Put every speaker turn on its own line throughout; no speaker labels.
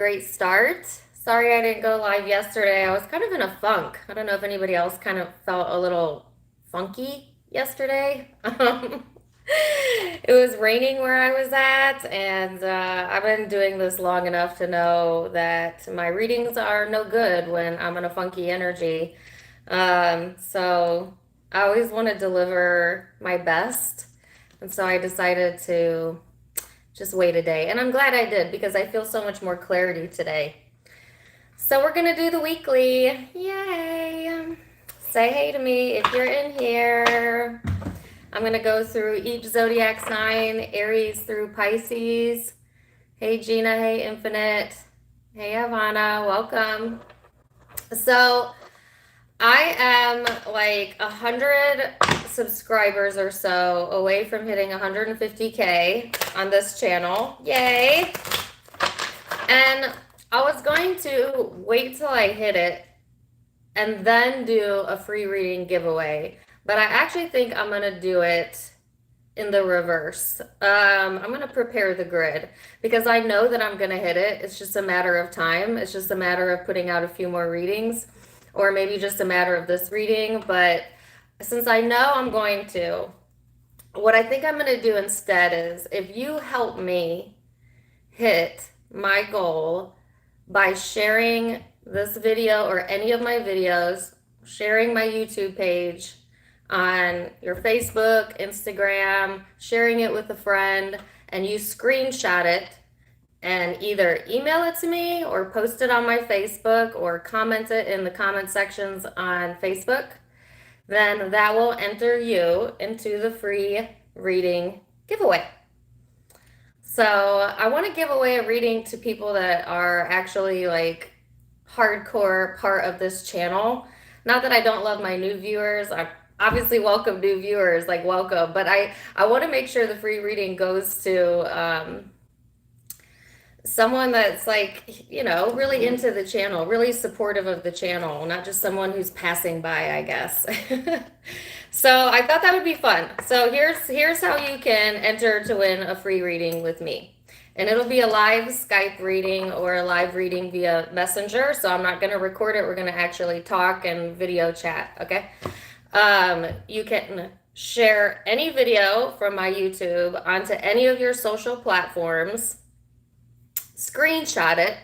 great start. Sorry I didn't go live yesterday. I was kind of in a funk. I don't know if anybody else kind of felt a little funky yesterday. It was raining where I was at, and I've been doing this long enough to know that my readings are no good when I'm in a funky energy. So I always want to deliver my best, and so I decided to just wait a day. And I'm glad I did because I feel so much more clarity today. So we're gonna do the weekly. Yay! Say hey to me if you're in here. I'm gonna go through each zodiac sign, Aries through Pisces. Hey Gina, hey Infinite. Hey Ivana, welcome. So I am like 100 subscribers or so away from hitting 150K on this channel. Yay! And I was going to wait till I hit it and then do a free reading giveaway. But I actually think I'm going to do it in the reverse. I'm going to prepare the grid because I know that I'm going to hit it. It's just a matter of time. It's just a matter of putting out a few more readings, or maybe just a matter of this reading. But since I know I'm going to, what I think I'm going to do instead is if you help me hit my goal by sharing this video or any of my videos, sharing my YouTube page on your Facebook, Instagram, sharing it with a friend, and you screenshot it and either email it to me or post it on my Facebook or comment it in the comment sections on Facebook, then that will enter you into the free reading giveaway. So I want to give away a reading to people that are actually like hardcore part of this channel. Not that I don't love my new viewers. I obviously welcome new viewers, like welcome, but I want to make sure the free reading goes to someone that's like, you know, really into the channel, really supportive of the channel, not just someone who's passing by, I guess. So I thought that would be fun. So here's how you can enter to win a free reading with me. And it'll be a live Skype reading or a live reading via Messenger. So I'm not going to record it. We're going to actually talk and video chat, okay? You can share any video from my YouTube onto any of your social platforms, screenshot it,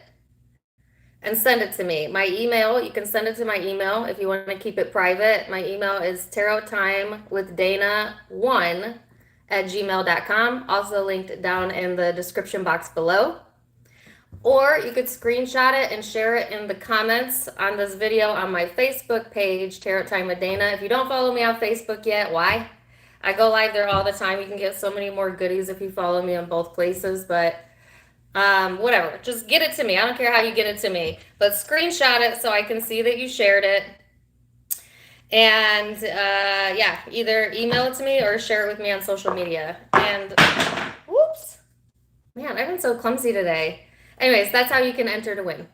and send it to me. My email, you can send it to my email if you want to keep it private. My email is tarottimewithdana1@gmail.com, also linked down in the description box below. Or you could screenshot it and share it in the comments on this video on my Facebook page, Tarot Time with Dana. If you don't follow me on Facebook yet, why? I go live there all the time. You can get so many more goodies if you follow me on both places, but whatever, just get it to me. I don't care how you get it to me, but screenshot it so I can see that you shared it. And yeah, either email it to me or share it with me on social media. And whoops, man, I've been so clumsy today. Anyways, that's how you can enter to win.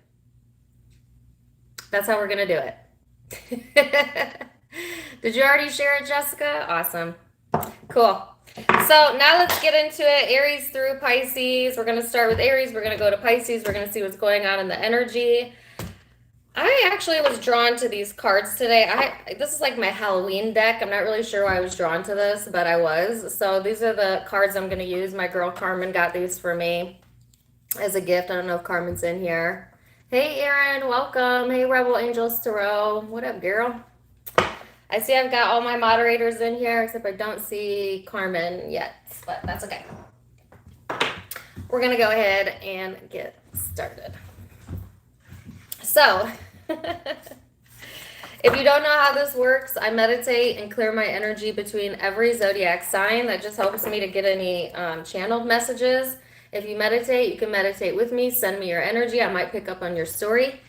That's how we're gonna do it. Did you already share it, Jessica? Awesome. Cool. So now let's get into it. Aries through Pisces. We're going to start with Aries. We're going to go to Pisces. We're going to see what's going on in the energy. I actually was drawn to these cards today. This is like my Halloween deck. I'm not really sure why I was drawn to this, but I was. So these are the cards I'm going to use. My girl Carmen got these for me as a gift. I don't know if Carmen's in here. Hey, Erin. Welcome. Hey, Rebel Angels Tarot. What up, girl? I see I've got all my moderators in here, except I don't see Carmen yet, but that's okay. We're going to go ahead and get started. So, if you don't know how this works, I meditate and clear my energy between every zodiac sign. That just helps me to get any channeled messages. If you meditate, you can meditate with me. Send me your energy. I might pick up on your story.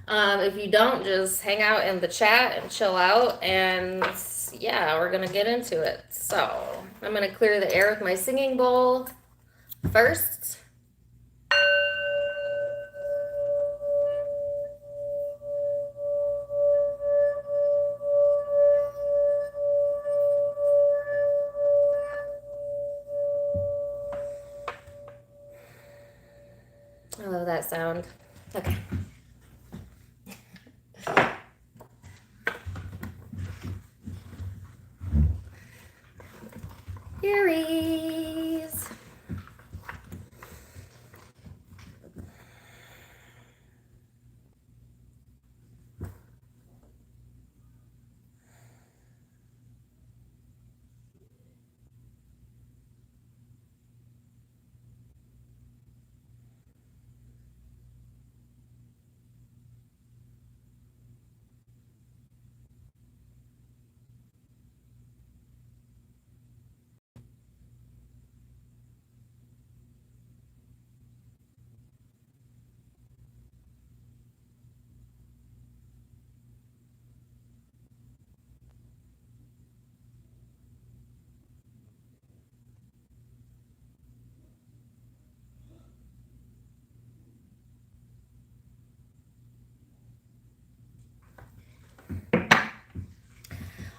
If you don't, just hang out in the chat and chill out, and yeah, we're gonna get into it. So I'm gonna clear the air with my singing bowl first. I love that sound. Okay. Aries.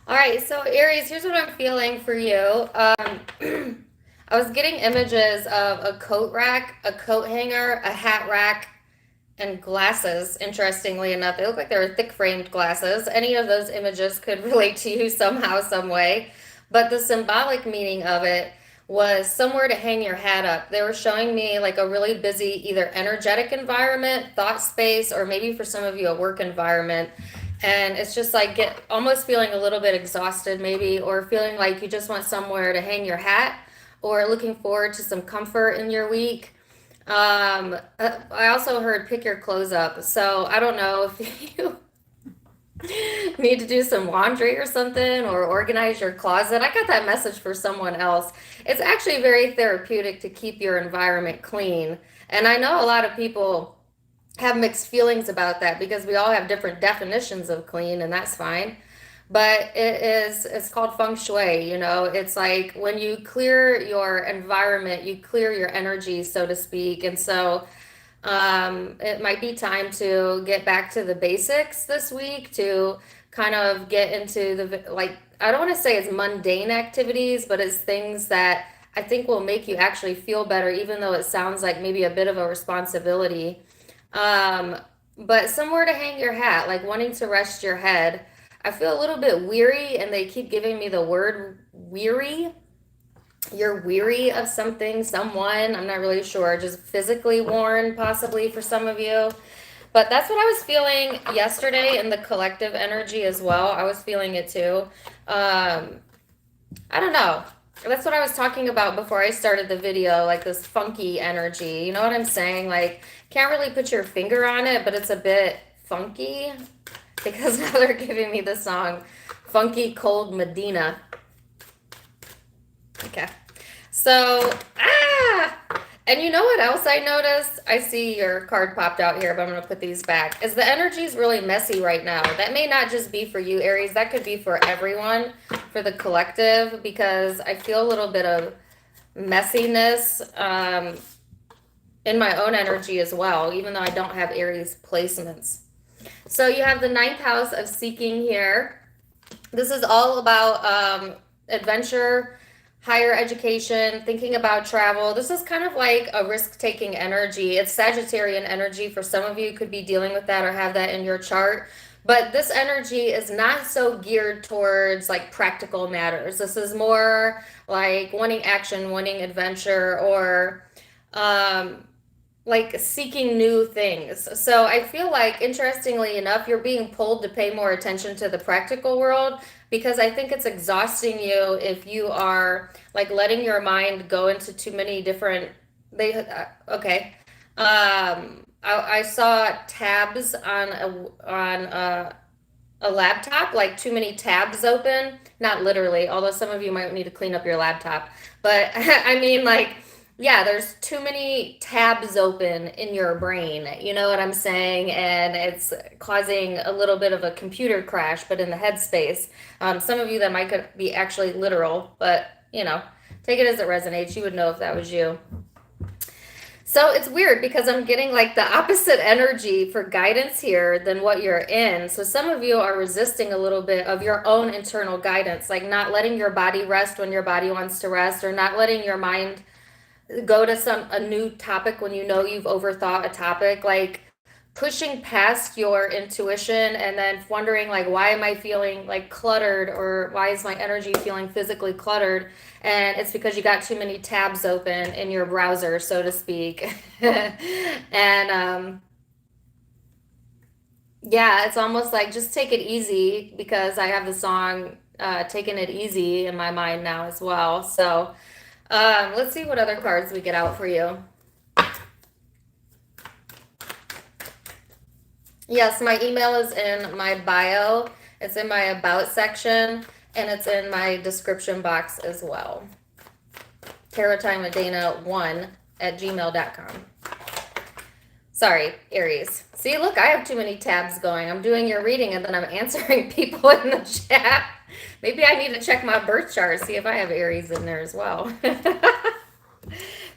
All right, so Aries, here's what I'm feeling for you. I was getting images of a coat rack, a coat hanger, a hat rack, and glasses. Interestingly enough, they look like they were thick framed glasses. Any of those images could relate to you somehow, some way. But the symbolic meaning of it was somewhere to hang your hat up. They were showing me like a really busy, either energetic environment, thought space, or maybe for some of you, a work environment. And it's just like get almost feeling a little bit exhausted, maybe, or feeling like you just want somewhere to hang your hat, or looking forward to some comfort in your week. I also heard pick your clothes up. So I don't know if you need to do some laundry or something or organize your closet. I got that message for someone else. It's actually very therapeutic to keep your environment clean. And I know a lot of people have mixed feelings about that because we all have different definitions of clean, and that's fine. But it's called feng shui, you know. It's like when you clear your environment, you clear your energy, so to speak. And so it might be time to get back to the basics this week to kind of get into the, like, I don't want to say it's mundane activities, but it's things that I think will make you actually feel better, even though it sounds like maybe a bit of a responsibility. Um, but somewhere to hang your hat, like wanting to rest your head. I feel a little bit weary, and they keep giving me the word weary. You're weary of something, someone, I'm not really sure, just physically worn, possibly for some of you. But that's what I was feeling yesterday in the collective energy as well. I was feeling it too. I don't know. That's what I was talking about before I started the video, like this funky energy. You know what I'm saying? Like, can't really put your finger on it, but it's a bit funky because now they're giving me the song Funky Cold Medina. Okay. So, and you know what else I noticed? I see your card popped out here, but I'm going to put these back. Is the energy is really messy right now. That may not just be for you, Aries. That could be for everyone, for the collective, because I feel a little bit of messiness in my own energy as well, even though I don't have Aries placements. So you have the ninth house of seeking here. This is all about adventure, higher education, thinking about travel. This is kind of like a risk-taking energy. It's Sagittarian energy. For some of you, could be dealing with that or have that in your chart. But this energy is not so geared towards like practical matters. This is more like wanting action, wanting adventure, or um, like seeking new things. So I feel like, interestingly enough, you're being pulled to pay more attention to the practical world because I think it's exhausting you if you are like letting your mind go into too many different. They okay. I saw tabs on a laptop, like too many tabs open. Not literally, although some of you might need to clean up your laptop. But I mean, like, yeah, there's too many tabs open in your brain. You know what I'm saying? And it's causing a little bit of a computer crash, but in the headspace. Some of you that might could be actually literal, but you know, take it as it resonates. You would know if that was you. So it's weird because I'm getting like the opposite energy for guidance here than what you're in. So some of you are resisting a little bit of your own internal guidance, like not letting your body rest when your body wants to rest, or not letting your mind go to a new topic when you know you've overthought a topic. Like pushing past your intuition and then wondering like, why am I feeling like cluttered, or why is my energy feeling physically cluttered? And it's because you got too many tabs open in your browser, so to speak. And yeah, it's almost like just take it easy, because I have the song Taking It Easy in my mind now as well. So let's see what other cards we get out for you. Yes, my email is in my bio. It's in my about section, and it's in my description box as well. TarotTimeWithDana1@gmail.com. Sorry, Aries. See, look, I have too many tabs going. I'm doing your reading and then I'm answering people in the chat. Maybe I need to check my birth chart, see if I have Aries in there as well.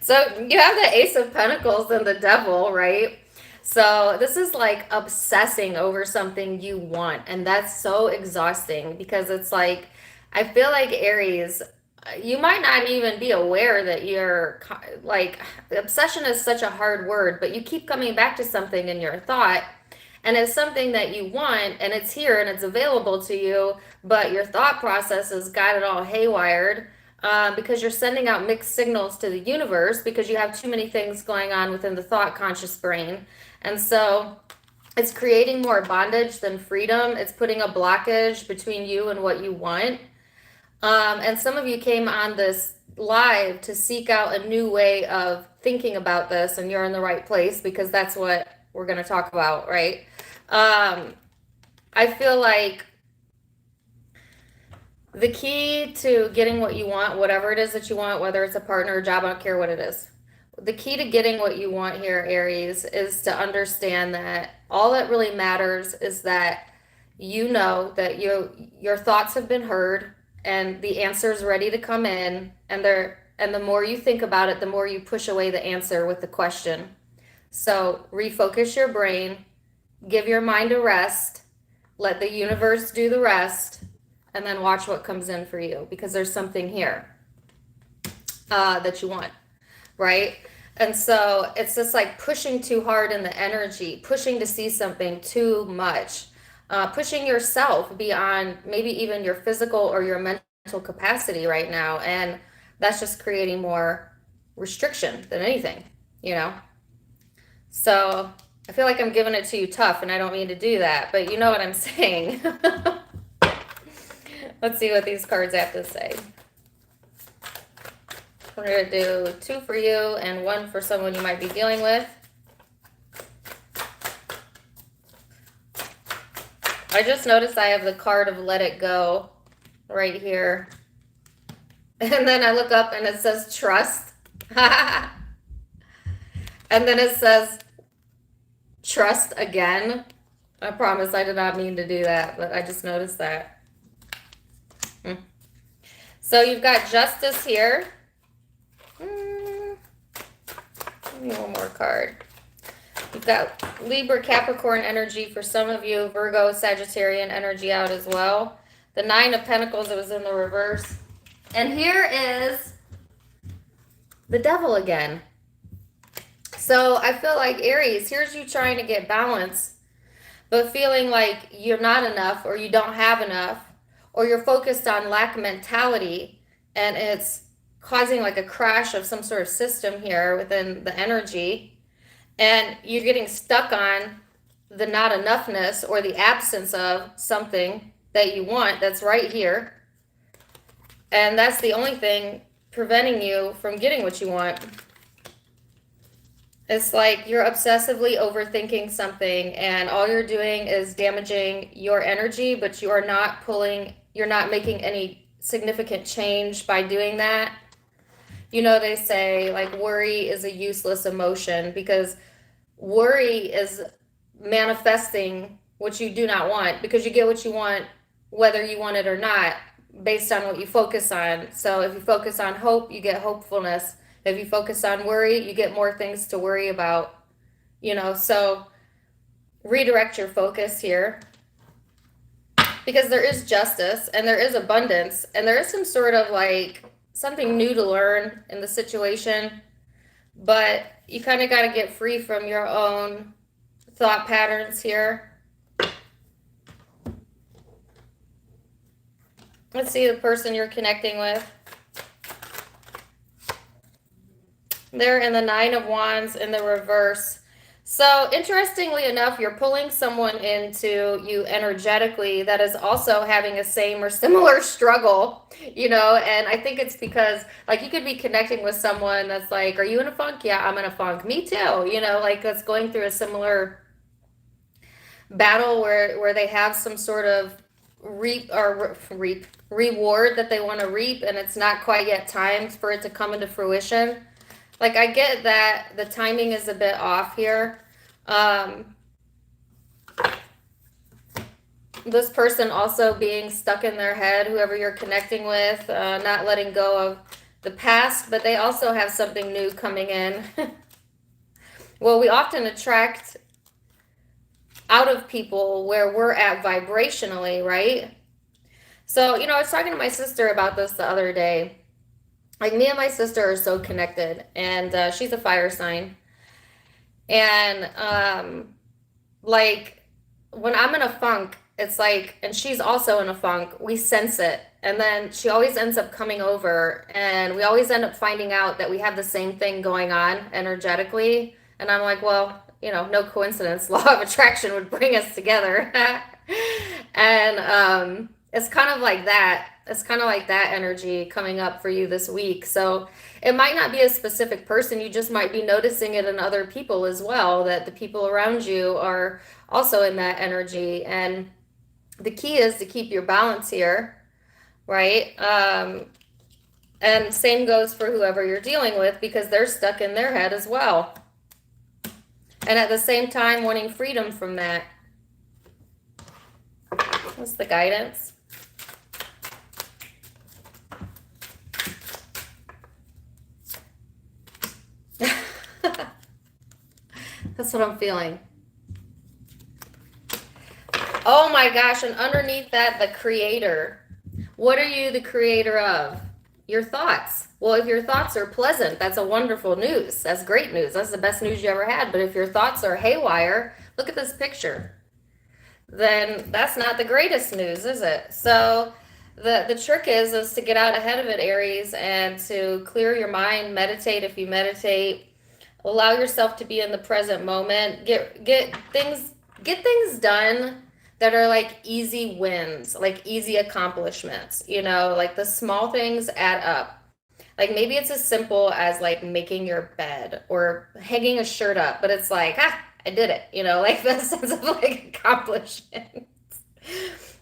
So you have the Ace of Pentacles and the Devil, right? So this is like obsessing over something you want, and that's so exhausting, because it's like, I feel like Aries, you might not even be aware that you're like, obsession is such a hard word, but you keep coming back to something in your thought, and it's something that you want, and it's here and it's available to you, but your thought process has got it all haywired, because you're sending out mixed signals to the universe, because you have too many things going on within the thought conscious brain. And so it's creating more bondage than freedom. It's putting a blockage between you and what you want. And some of you came on this live to seek out a new way of thinking about this, and you're in the right place, because that's what we're going to talk about, right? I feel like the key to getting what you want, whatever it is that you want, whether it's a partner or job, I don't care what it is. The key to getting what you want here, Aries, is to understand that all that really matters is that you know that your thoughts have been heard, and the answer is ready to come in, and the more you think about it, the more you push away the answer with the question. So refocus your brain, give your mind a rest, let the universe do the rest, and then watch what comes in for you, because there's something here that you want, right? And so it's just like pushing too hard in the energy, pushing to see something too much, pushing yourself beyond maybe even your physical or your mental capacity right now. And that's just creating more restriction than anything, you know? So I feel like I'm giving it to you tough, and I don't mean to do that, but you know what I'm saying. Let's see what these cards have to say. We're going to do 2 for you and 1 for someone you might be dealing with. I just noticed I have the card of Let It Go right here. And then I look up and it says trust. And then it says trust again. I promise I did not mean to do that, but I just noticed that. So you've got justice here. Give me one more card. You've got Libra, Capricorn energy for some of you, Virgo, Sagittarian energy out as well. The 9 of Pentacles, it was in the reverse. And here is the Devil again. So I feel like Aries, here's you trying to get balance, but feeling like you're not enough, or you don't have enough, or you're focused on lack mentality, and it's causing like a crash of some sort of system here within the energy, and you're getting stuck on the not enoughness or the absence of something that you want that's right here, and that's the only thing preventing you from getting what you want. It's like you're obsessively overthinking something, and all you're doing is damaging your energy, but you're not making any significant change by doing that. You know, they say like worry is a useless emotion, because worry is manifesting what you do not want, because you get what you want whether you want it or not, based on what you focus on. So if you focus on hope, you get hopefulness. If you focus on worry, you get more things to worry about, you know. So redirect your focus here, because there is justice and there is abundance, and there is some sort of like something new to learn in the situation, but you kind of got to get free from your own thought patterns here. Let's see the person you're connecting with. They're in the Nine of Wands in the reverse. So interestingly enough, you're pulling someone into you energetically that is also having a same or similar struggle, you know, and I think it's because like you could be connecting with someone that's like, are you in a funk? Yeah, I'm in a funk. Me too, you know, like that's going through a similar battle where they have some sort of reward that they want to reap and it's not quite yet timed for it to come into fruition. Like, I get that the timing is a bit off here. This person also being stuck in their head, whoever you're connecting with, not letting go of the past, but they also have something new coming in. Well, we often attract out of people where we're at vibrationally, right? So, you know, I was talking to my sister about this the other day. Like, me and my sister are so connected, and she's a fire sign. And like when I'm in a funk, it's like, and she's also in a funk, we sense it. And then she always ends up coming over, and we always end up finding out that we have the same thing going on energetically. And I'm like, well, you know, no coincidence. Law of attraction would bring us together. And it's kind of like that. It's kind of like that energy coming up for you this week. So it might not be a specific person. You just might be noticing it in other people as well, that the people around you are also in that energy. And the key is to keep your balance here, right? And same goes for whoever you're dealing with, because they're stuck in their head as well. And at the same time, wanting freedom from that. What's the guidance? That's what I'm feeling. Oh my gosh, and underneath that, the creator. What are you the creator of? Your thoughts. Well, if your thoughts are pleasant, that's a wonderful news. That's great news. That's the best news you ever had. But if your thoughts are haywire, look at this picture, then that's not the greatest news, is it? So the trick is to get out ahead of it, Aries, and to clear your mind, meditate if you meditate. Allow yourself to be in the present moment. Get things done that are like easy wins, like easy accomplishments, you know, like the small things add up. Like maybe it's as simple as like making your bed or hanging a shirt up, but it's like, I did it, you know, like that sense of like accomplishment.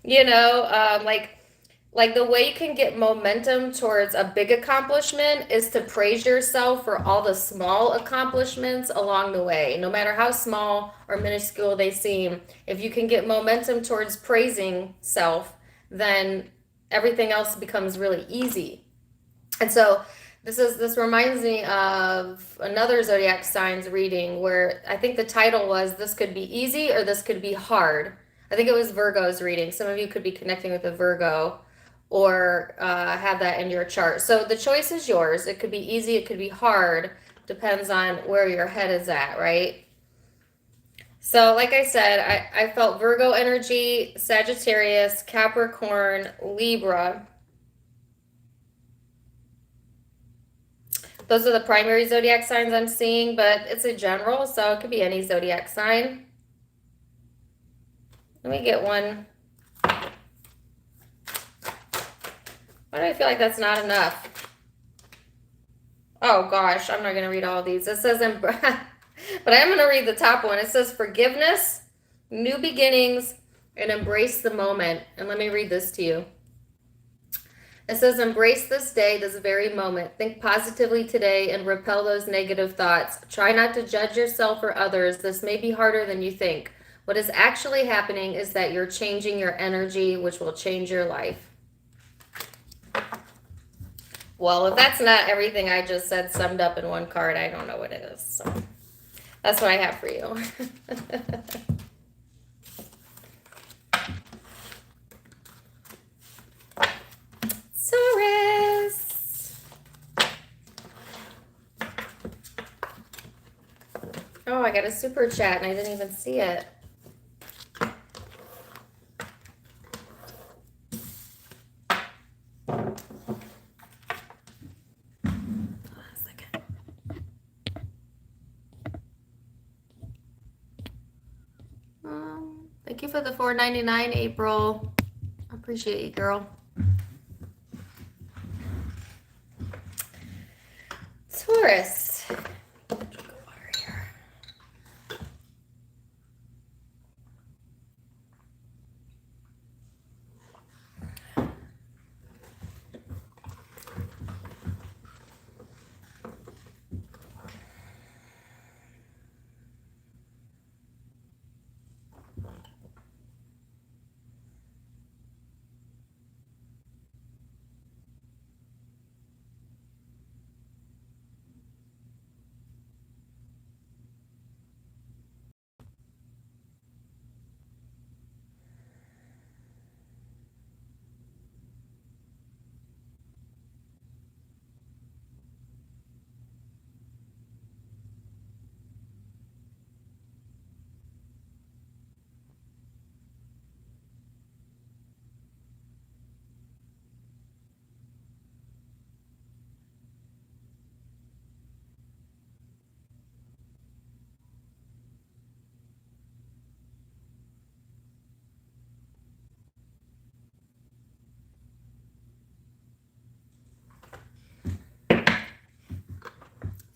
You know, like the way you can get momentum towards a big accomplishment is to praise yourself for all the small accomplishments along the way, no matter how small or minuscule they seem. If you can get momentum towards praising self, then everything else becomes really easy. And so this reminds me of another zodiac signs reading where I think the title was "This could be easy" or "This could be hard." I think it was Virgo's reading. Some of you could be connecting with a Virgo or have that in your chart. So the choice is yours. It could be easy, it could be hard, depends on where your head is at, right? So like I said, I felt Virgo energy, Sagittarius, Capricorn, Libra. Those are the primary zodiac signs I'm seeing, but it's a general, so it could be any zodiac sign. Let me get one. Why do I feel like that's not enough? Oh gosh, I'm not going to read all of these. It says, but I am going to read the top one. It says forgiveness, new beginnings, and embrace the moment. And let me read this to you. It says, embrace this day, this very moment. Think positively today and repel those negative thoughts. Try not to judge yourself or others. This may be harder than you think. What is actually happening is that you're changing your energy, which will change your life. Well, if that's not everything I just said summed up in one card, I don't know what it is. So that's what I have for you. Taurus. Oh, I got got a super chat and I didn't even see it. Thank you for the $4.99, April. I appreciate you, girl. Taurus.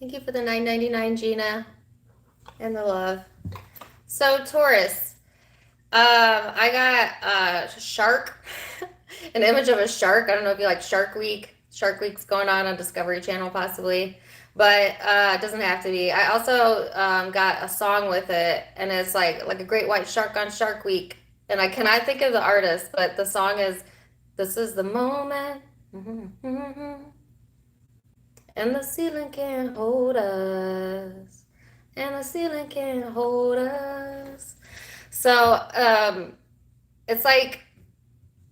Thank you for the $9.99, Gina, and the love. So Taurus, I got a shark, an image of a shark. I don't know if you like Shark Week. Shark Week's going on Discovery Channel possibly, but it doesn't have to be. I also got a song with it, and it's like a great white shark on Shark Week. And I cannot think of the artist, but the song is, "This is the moment." And the ceiling can't hold us. And the ceiling can't hold us. So it's like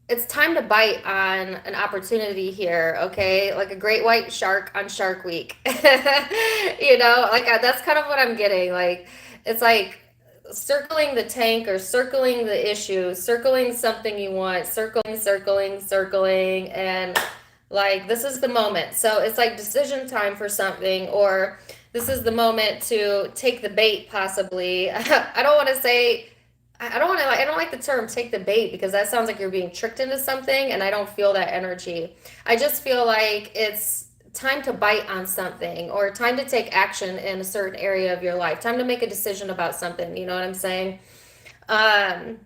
it's time to bite on an opportunity here, okay? Like a great white shark on Shark Week. That's kind of what I'm getting. Like it's like circling the tank or circling the issue, circling something you want, circling, and like this is the moment. So it's like decision time for something, or this is the moment to take the bait possibly. I don't want to say I don't want to I don't like the term take the bait because that sounds like you're being tricked into something, and I don't feel that energy. I just feel like it's time to bite on something or time to take action in a certain area of your life. Time to make a decision about something, you know what I'm saying? And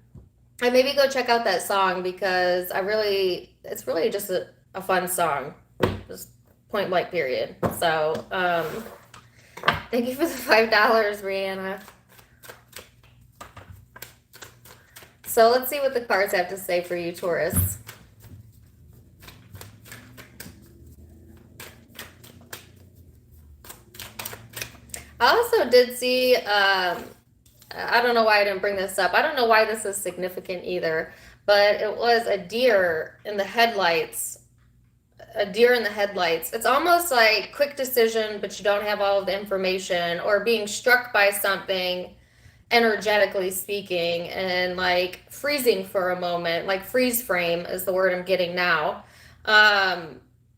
maybe go check out that song because it's really just a fun song. Just point blank period. So, thank you for the $5, Rihanna. So let's see what the cards have to say for you, Taurus. I also did see, I don't know why I didn't bring this up. I don't know why this is significant either, but it was a deer in the headlights. A deer in the headlights. It's almost like quick decision, but you don't have all of the information, or being struck by something energetically speaking, and like freezing for a moment, like freeze frame is the word I'm getting now.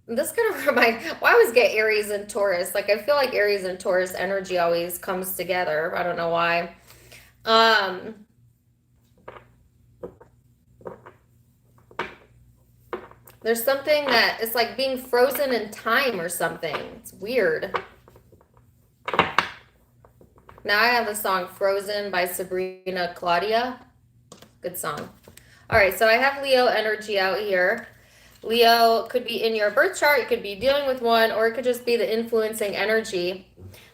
This kind of remind, well, I always get Aries and Taurus. Like I feel like Aries and Taurus energy always comes together. I don't know why. There's something that it's like being frozen in time or something. It's weird. Now I have the song Frozen by Sabrina Claudia. Good song. All right, so I have Leo energy out here. Leo could be in your birth chart, it could be dealing with one, or it could just be the influencing energy.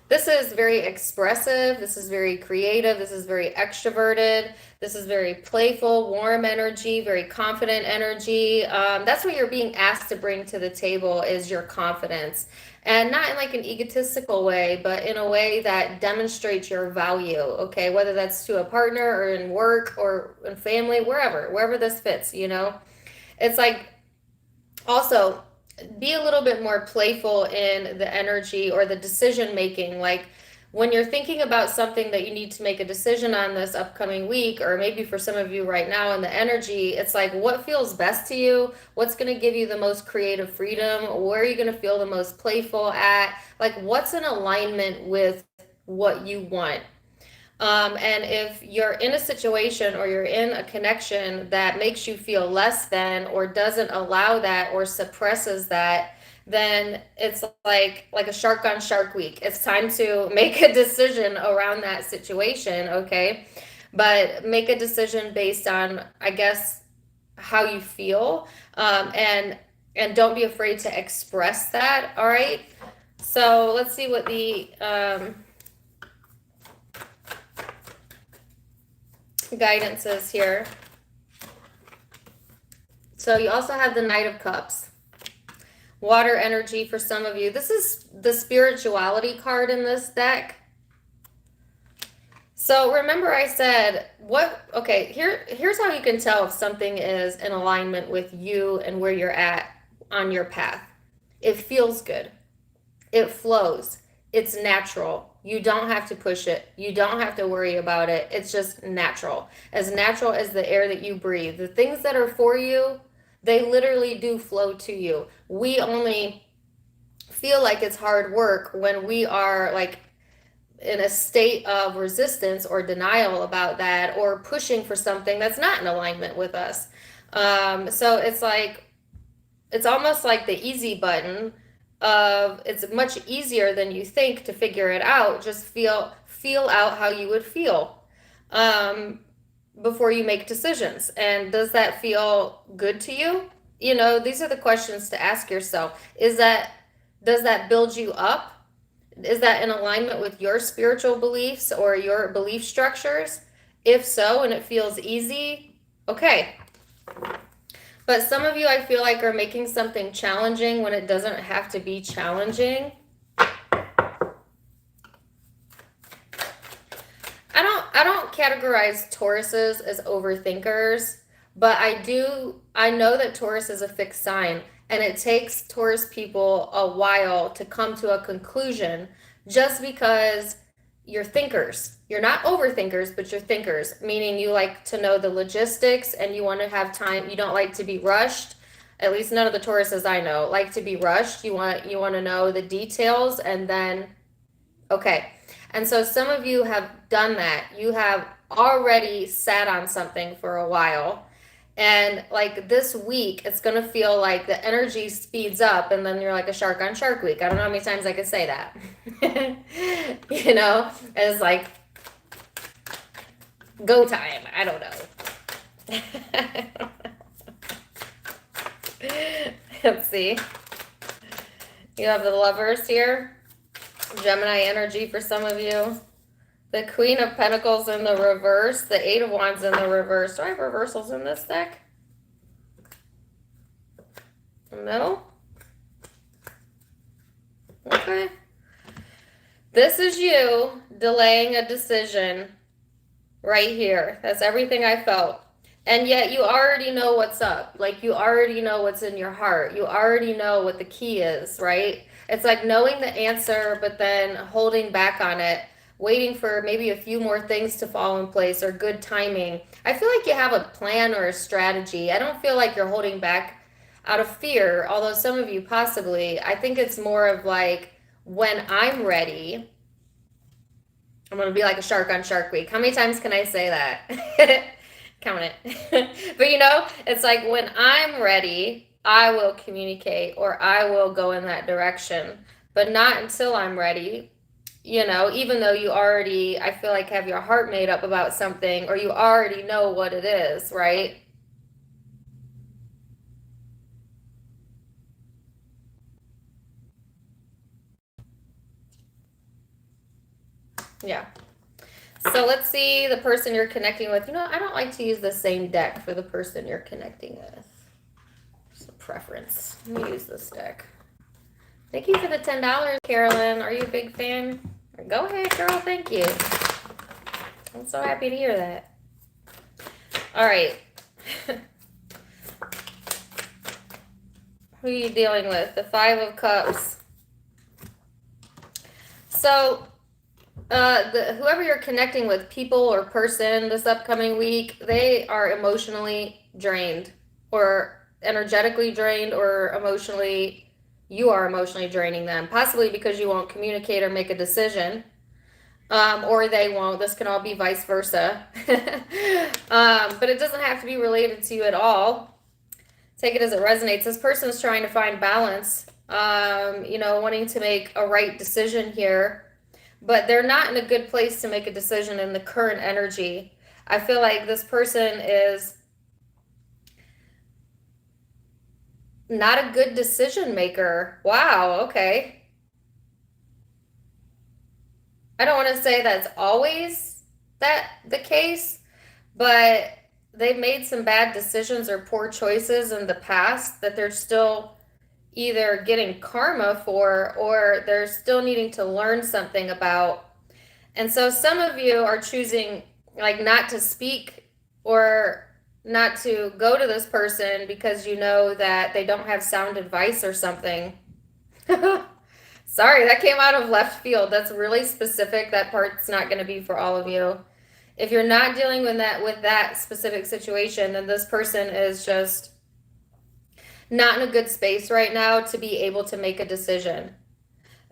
This is very expressive, this is very creative, this is very extroverted, this is very playful, warm energy, very confident energy. That's what you're being asked to bring to the table is your confidence. And not in like an egotistical way, but in a way that demonstrates your value, okay? Whether that's to a partner or in work or in family, wherever this fits, you know? It's like also be a little bit more playful in the energy or the decision making. Like when you're thinking about something that you need to make a decision on this upcoming week, or maybe for some of you right now in the energy, it's like, what feels best to you? What's going to give you the most creative freedom? Where are you going to feel the most playful at? Like, what's in alignment with what you want? And if you're in a situation or you're in a connection that makes you feel less than, or doesn't allow that, or suppresses that, then it's like a shark on shark week. It's time to make a decision around that situation, okay? But make a decision based on, I guess, how you feel, and don't be afraid to express that, all right? So let's see what the guidance is here. So you also have the Knight of Cups. Water energy for some of you. This is the spirituality card in this deck. So remember I said, here's how you can tell if something is in alignment with you and where you're at on your path. It feels good. It flows. It's natural. You don't have to push it. You don't have to worry about it. It's just natural as the air that you breathe. The things that are for you, they literally do flow to you. We only feel like it's hard work when we are like in a state of resistance or denial about that, or pushing for something that's not in alignment with us. So it's almost like the easy button of, it's much easier than you think to figure it out. Just feel out how you would feel before you make decisions. And does that feel good to you? You know, these are the questions to ask yourself. Does that build you up? Is that in alignment with your spiritual beliefs or your belief structures? If so, and it feels easy, okay. But some of you, I feel like, are making something challenging when it doesn't have to be challenging. I don't categorize Tauruses as overthinkers, but I know that Taurus is a fixed sign, and it takes Taurus people a while to come to a conclusion, just because you're thinkers. You're not overthinkers, but you're thinkers, meaning you like to know the logistics and you want to have time. You don't like to be rushed. At least none of the Tauruses I know like to be rushed. You want to know the details, and then okay. And so some of you have done that. You have already sat on something for a while. And like this week, it's going to feel like the energy speeds up, and then you're like a shark on Shark Week. I don't know how many times I could say that. You know, it's like go time. I don't know. Let's see. You have the Lovers here. Gemini energy for some of you. The Queen of Pentacles in the reverse. The Eight of Wands in the reverse. Do I have reversals in this deck? No? Okay. This is you delaying a decision right here. That's everything I felt. And yet you already know what's up. Like, you already know what's in your heart. You already know what the key is, right? It's like knowing the answer, but then holding back on it, waiting for maybe a few more things to fall in place, or good timing. I feel like you have a plan or a strategy. I don't feel like you're holding back out of fear, although some of you possibly. I think it's more of like, when I'm ready, I'm going to be like a shark on Shark Week. How many times can I say that? Count it. But you know, it's like, when I'm ready, I will communicate, or I will go in that direction, but not until I'm ready. You know, even though you already, I feel like, have your heart made up about something, or you already know what it is, right? Yeah. So let's see the person you're connecting with. You know, I don't like to use the same deck for the person you're connecting with. It's a preference. Let me use this deck. Thank you for the $10, Carolyn. Are you a big fan? Go ahead, girl. Thank you. I'm so happy to hear that. All right. Who are you dealing with? The Five of Cups. So Whoever you're connecting with, people or person this upcoming week, they are emotionally drained or energetically drained, or emotionally, you are emotionally draining them, possibly because you won't communicate or make a decision. Or they won't. This can all be vice versa. But it doesn't have to be related to you at all. Take it as it resonates. This person is trying to find balance, wanting to make a right decision here, but they're not in a good place to make a decision in the current energy. I feel like this person is not a good decision maker. Wow, okay. I don't want to say that's always the case, but they've made some bad decisions or poor choices in the past that they're still either getting karma for, or they're still needing to learn something about. And so some of you are choosing like not to speak or not to go to this person because you know that they don't have sound advice or something. Sorry, that came out of left field. That's really specific. That part's not going to be for all of you. If you're not dealing with that specific situation, then this person is just not in a good space right now to be able to make a decision.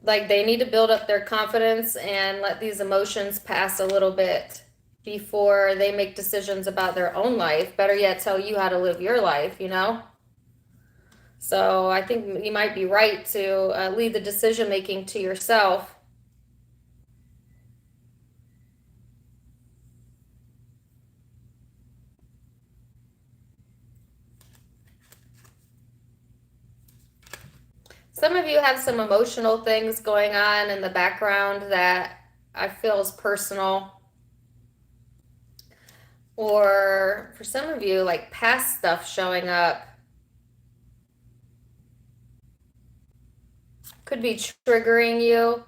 Like they need to build up their confidence and let these emotions pass a little bit before they make decisions about their own life. Better yet, tell you how to live your life. So I think you might be right to leave the decision making to yourself. Some of you have some emotional things going on in the background that I feel is personal. Or for some of you, like past stuff showing up. Could be triggering you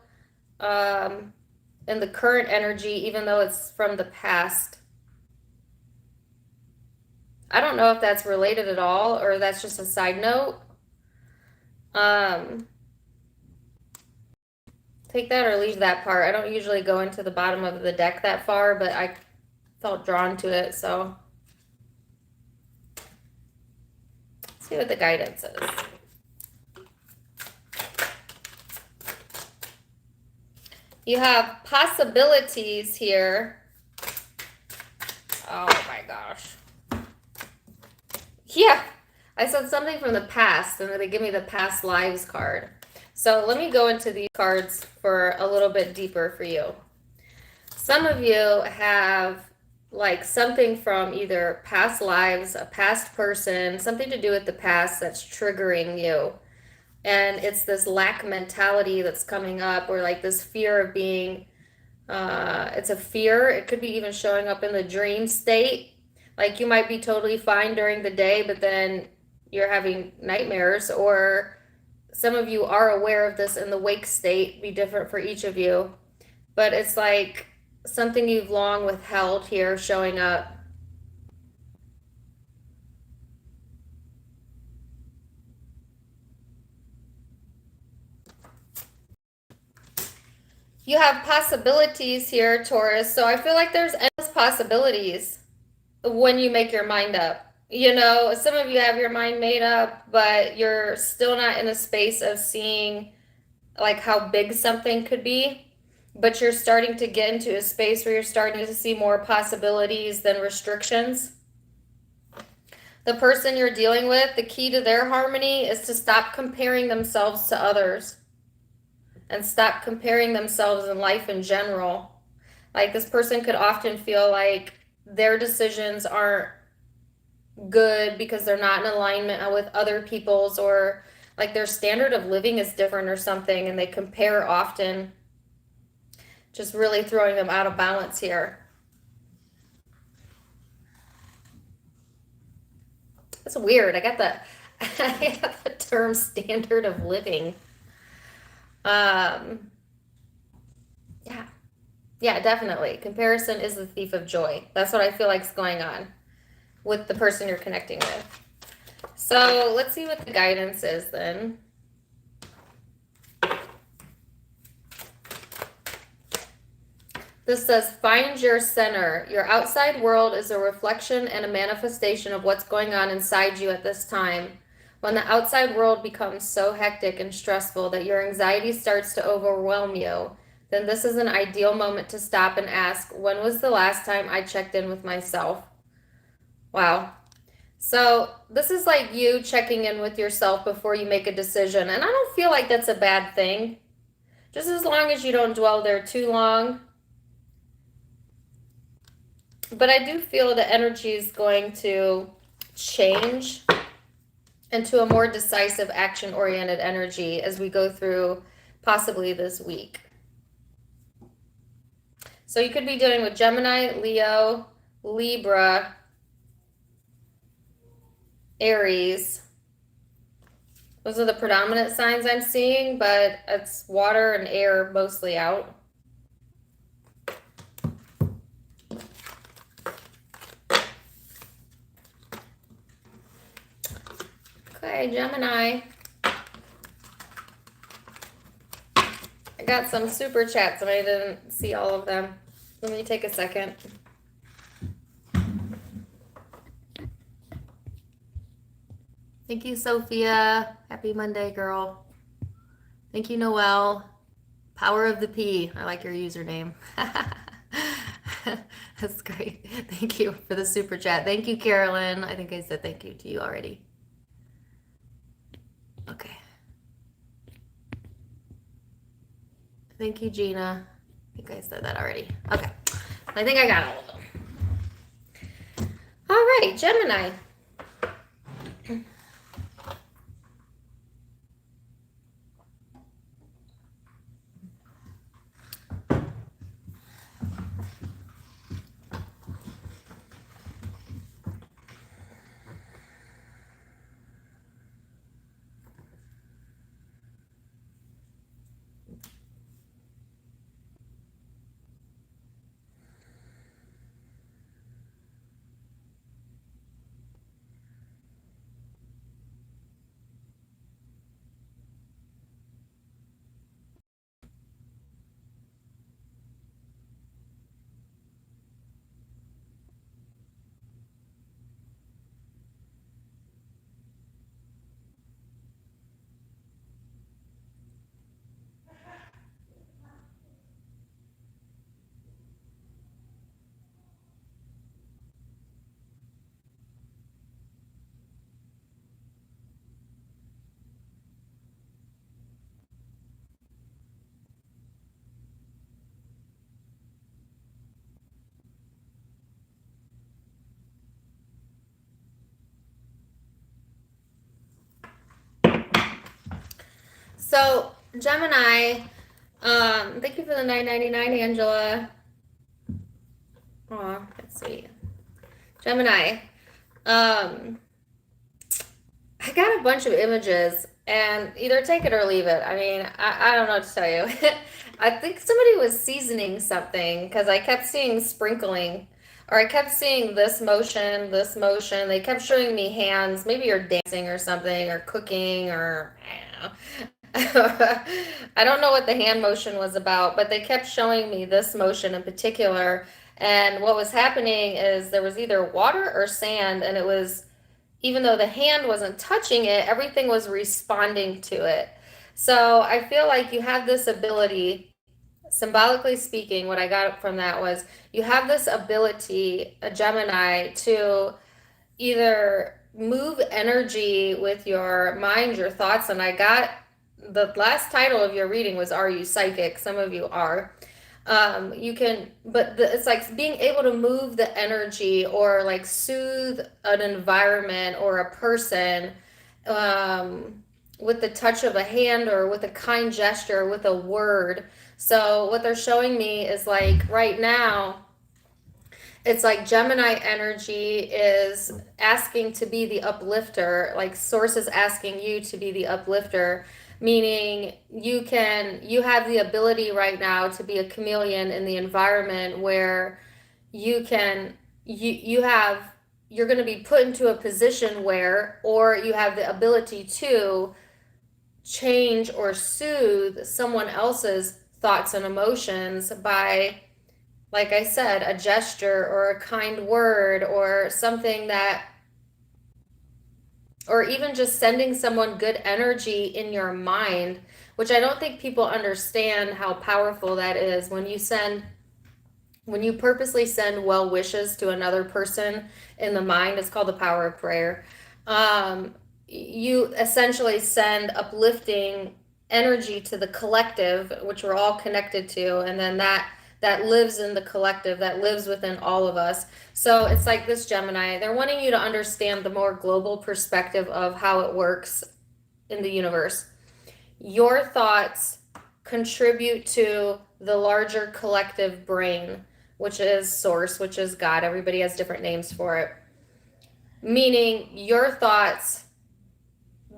in the current energy, even though it's from the past. I don't know if that's related at all or that's just a side note. Take that or leave that part. I don't usually go into the bottom of the deck that far, but I felt drawn to it, so let's see what the guidance is. You have possibilities here. Oh my gosh. Yeah, I said something from the past, and they give me the past lives card. So let me go into these cards for a little bit deeper for you. Some of you have like something from either past lives, a past person, something to do with the past that's triggering you. And it's this lack mentality that's coming up, or like this fear of being, it's a fear. It could be even showing up in the dream state. Like you might be totally fine during the day, but then you're having nightmares, or some of you are aware of this in the wake state, be different for each of you. But it's like something you've long withheld here showing up. You have possibilities here, Taurus. So I feel like there's endless possibilities when you make your mind up. Some of you have your mind made up, but you're still not in a space of seeing like how big something could be. But you're starting to get into a space where you're starting to see more possibilities than restrictions. The person you're dealing with, the key to their harmony is to stop comparing themselves to others and stop comparing themselves in life in general. Like this person could often feel like their decisions aren't good because they're not in alignment with other people's, or like their standard of living is different or something, and they compare often, just really throwing them out of balance here. It's weird. I got the term standard of living. Yeah, definitely. Comparison is the thief of joy. That's what I feel like is going on with the person you're connecting with. So let's see what the guidance is then. This says, find your center. Your outside world is a reflection and a manifestation of what's going on inside you at this time. When the outside world becomes so hectic and stressful that your anxiety starts to overwhelm you, then this is an ideal moment to stop and ask, when was the last time I checked in with myself? Wow. So this is like you checking in with yourself before you make a decision. And I don't feel like that's a bad thing. Just as long as you don't dwell there too long. But I do feel the energy is going to change into a more decisive, action-oriented energy as we go through possibly this week. So you could be dealing with Gemini, Leo, Libra, Aries. Those are the predominant signs I'm seeing, but it's water and air mostly out. Okay, Gemini. I got some super chats and I didn't see all of them. Let me take a second. Thank you, Sophia. Happy Monday, girl. Thank you, Noelle. Power of the P. I like your username. That's great. Thank you for the super chat. Thank you, Carolyn. I think I said thank you to you already. Okay. Thank you, Gina. I think I said that already. Okay. I think I got all of them. All right, Gemini. So, Gemini, thank you for the $9.99, Angela. Aw, let's see. Gemini, I got a bunch of images, and either take it or leave it. I mean, I don't know what to tell you. I think somebody was seasoning something because I kept seeing sprinkling, or I kept seeing this motion, this motion. They kept showing me hands. Maybe you're dancing or something, or cooking, or I don't know. I don't know what the hand motion was about, but they kept showing me this motion in particular. And what was happening is there was either water or sand, and it was, even though the hand wasn't touching it, everything was responding to it. So I feel like you have this ability, symbolically speaking, what I got from that was you have this ability, a Gemini, to either move energy with your mind, your thoughts, and I got the last title of your reading was Are You Psychic? Some of you are. You can, but it's like being able to move the energy or like soothe an environment or a person with the touch of a hand or with a kind gesture, with a word. So what they're showing me is like right now, it's like Gemini energy is asking to be the uplifter, like source is asking you to be the uplifter, meaning you have the ability right now to be a chameleon in the environment where you're going to be put into a position where, or you have the ability to change or soothe someone else's thoughts and emotions by like I said, a gesture or a kind word or something that, or even just sending someone good energy in your mind, which I don't think people understand how powerful that is. When you purposely send well wishes to another person in the mind, it's called the power of prayer. You essentially send uplifting energy to the collective, which we're all connected to, and then that lives in the collective, that lives within all of us. So it's like this, Gemini, they're wanting you to understand the more global perspective of how it works in the universe. Your thoughts contribute to the larger collective brain, which is source, which is God. Everybody has different names for it. Meaning your thoughts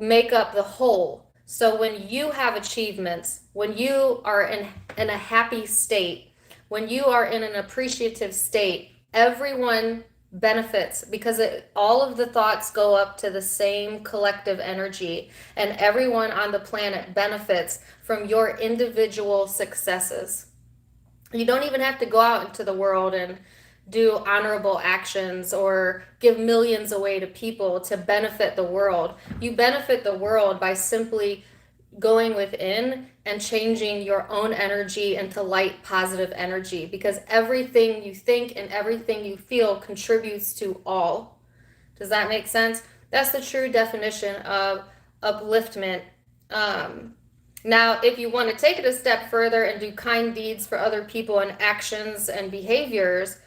make up the whole. So when you have achievements, when you are in a happy state, when you are in an appreciative state, everyone benefits because all of the thoughts go up to the same collective energy, and everyone on the planet benefits from your individual successes. You don't even have to go out into the world and do honorable actions or give millions away to people to benefit the world. You benefit the world by simply going within and changing your own energy into light, positive energy, because everything you think and everything you feel contributes to all. Does that make sense? That's the true definition of upliftment. Now, if you want to take it a step further and do kind deeds for other people and actions and behaviors,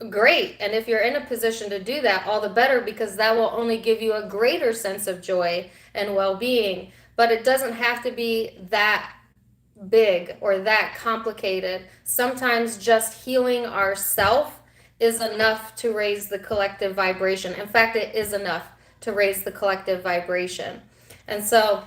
great. And if you're in a position to do that, all the better, because that will only give you a greater sense of joy and well-being. But it doesn't have to be that big or that complicated. Sometimes just healing ourselves is enough to raise the collective vibration. In fact, it is enough to raise the collective vibration. And so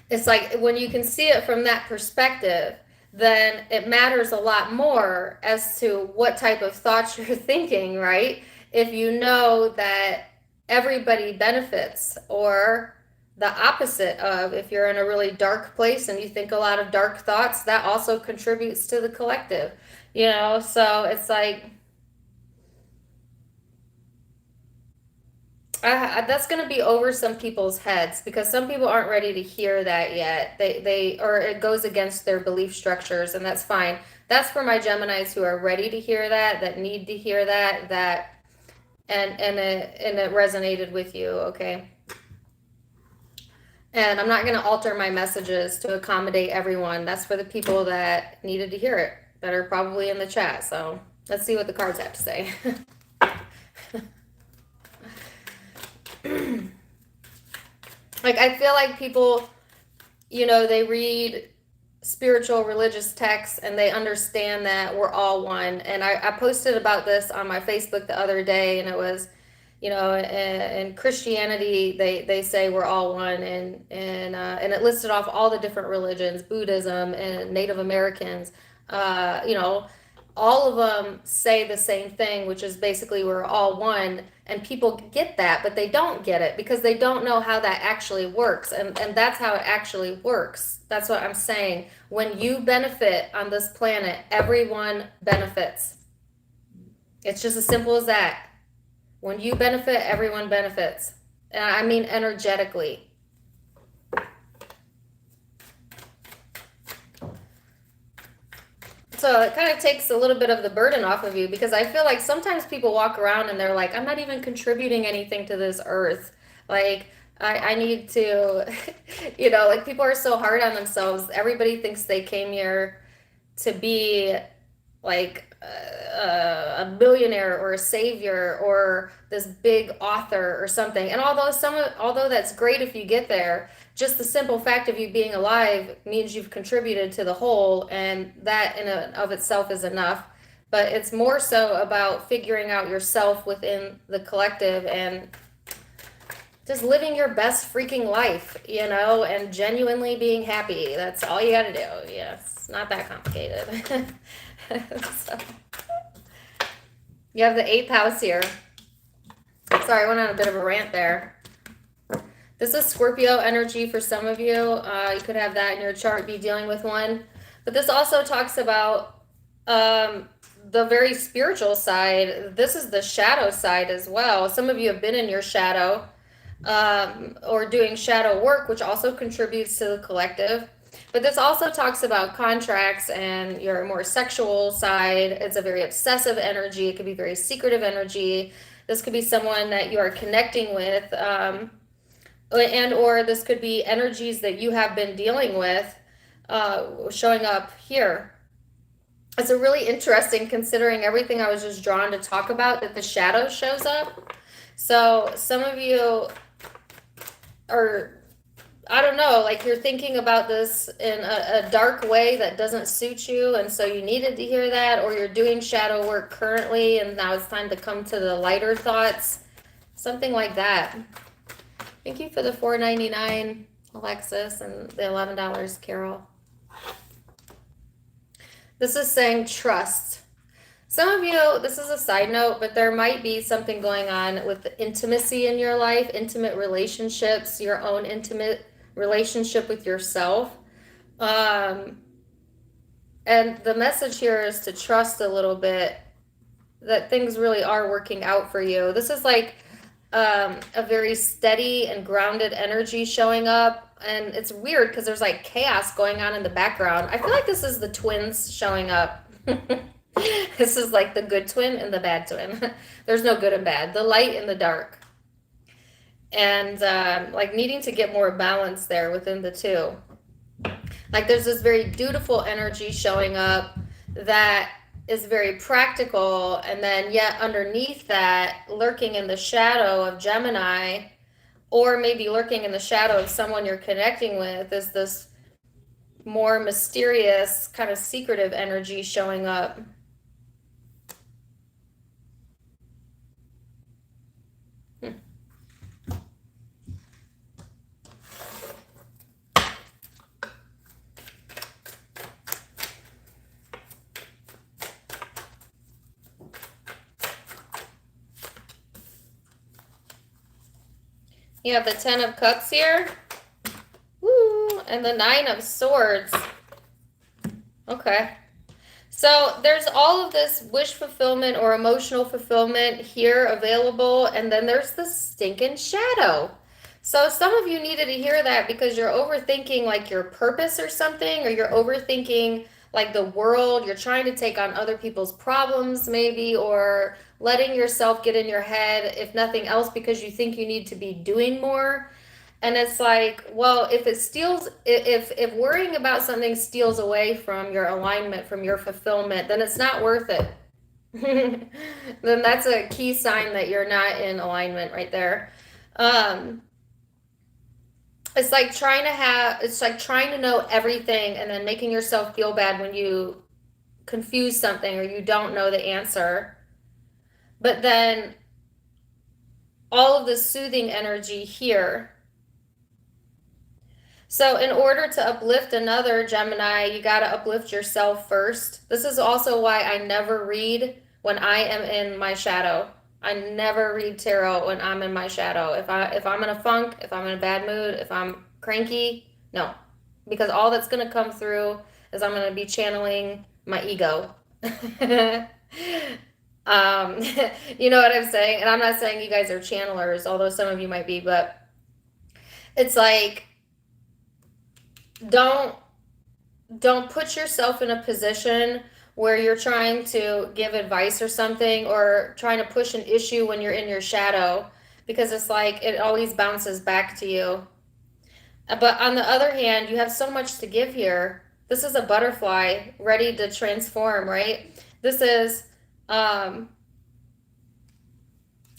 it's like when you can see it from that perspective, then it matters a lot more as to what type of thoughts you're thinking, right? If you know that everybody benefits, or the opposite of, if you're in a really dark place and you think a lot of dark thoughts, that also contributes to the collective, So it's like, that's going to be over some people's heads because some people aren't ready to hear that yet. Or it goes against their belief structures, and that's fine. That's for my Geminis who are ready to hear that need to hear and it resonated with you, okay? And I'm not going to alter my messages to accommodate everyone. That's for the people that needed to hear it, that are probably in the chat. So let's see what the cards have to say. Like, I feel like people, they read spiritual religious texts and they understand that we're all one. And I posted about this on my Facebook the other day, and it was, in Christianity, they say we're all one, and it listed off all the different religions, Buddhism and Native Americans, all of them say the same thing, which is basically we're all one. And people get that, but they don't get it because they don't know how that actually works. And that's how it actually works. That's what I'm saying. When you benefit on this planet, everyone benefits. It's just as simple as that. When you benefit, everyone benefits. And I mean energetically. So it kind of takes a little bit of the burden off of you, because I feel like sometimes people walk around and they're like, I'm not even contributing anything to this earth. Like, I need to, like, people are so hard on themselves. Everybody thinks they came here to be like a billionaire or a savior or this big author or something. And although that's great if you get there, just the simple fact of you being alive means you've contributed to the whole, and that in and of itself is enough. But it's more so about figuring out yourself within the collective and just living your best freaking life, and genuinely being happy. That's all you got to do. Yeah, it's not that complicated. So, you have the 8th house here. Sorry, I went on a bit of a rant there. This is Scorpio energy for some of you. You could have that in your chart, be dealing with one. But this also talks about the very spiritual side. This is the shadow side as well. Some of you have been in your shadow, or doing shadow work, which also contributes to the collective. But this also talks about contracts and your more sexual side. It's a very obsessive energy. It could be very secretive energy. This could be someone that you are connecting with, and or this could be energies that you have been dealing with, showing up here. It's a really interesting, considering everything I was just drawn to talk about, that the shadow shows up. So some of you are, I don't know, like you're thinking about this in a dark way that doesn't suit you, and so you needed to hear that, or you're doing shadow work currently and now it's time to come to the lighter thoughts. Something like that. Thank you for the $4.99, Alexis, and the $11, Carol. This is saying trust. Some of you, this is a side note, but there might be something going on with intimacy in your life, intimate relationships, your own intimate relationship with yourself. And the message here is to trust a little bit that things really are working out for you. This is like a very steady and grounded energy showing up. And it's weird because there's like chaos going on in the background. I feel like this is the twins showing up. This is like the good twin and the bad twin. There's no good and bad, the light and the dark. And like needing to get more balance there within the two. Like there's this very dutiful energy showing up that is very practical, and then yet underneath that, lurking in the shadow of Gemini, or maybe lurking in the shadow of someone you're connecting with, is this more mysterious, kind of secretive energy showing up. You have the 10 of Cups here. Woo! And the 9 of Swords. Okay. So there's all of this wish fulfillment or emotional fulfillment here available. And then there's the stinking shadow. So some of you needed to hear that because you're overthinking like your purpose or something, or you're overthinking like the world. You're trying to take on other people's problems maybe, or letting yourself get in your head, if nothing else, because you think you need to be doing more. And it's like, well, if it steals, if worrying about something steals away from your alignment, from your fulfillment, then it's not worth it. Then that's a key sign that you're not in alignment right there. It's like trying to know everything and then making yourself feel bad when you confuse something or you don't know the answer. But then all of the soothing energy here. So in order to uplift another, Gemini, you got to uplift yourself first. This is also why I never read when I am in my shadow. I never read tarot when I'm in my shadow. If I'm in a funk, if I'm in a bad mood, if I'm cranky, no. Because all that's going to come through is I'm going to be channeling my ego. You know what I'm saying? And I'm not saying you guys are channelers, although some of you might be, but it's like, don't put yourself in a position where you're trying to give advice or something, or trying to push an issue when you're in your shadow, because it's like it always bounces back to you. But on the other hand, you have so much to give here. This is a butterfly ready to transform, right? This is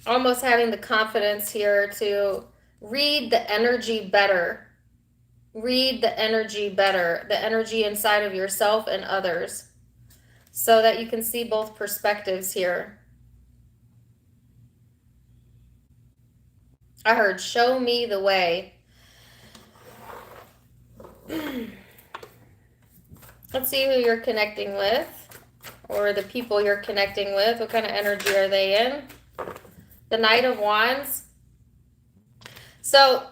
almost having the confidence here to read the energy better. Read the energy better, the energy inside of yourself and others, so that you can see both perspectives here. I heard, show me the way. Let's see who you're connecting with, or the people you're connecting with. What kind of energy are they in? The Knight of Wands. So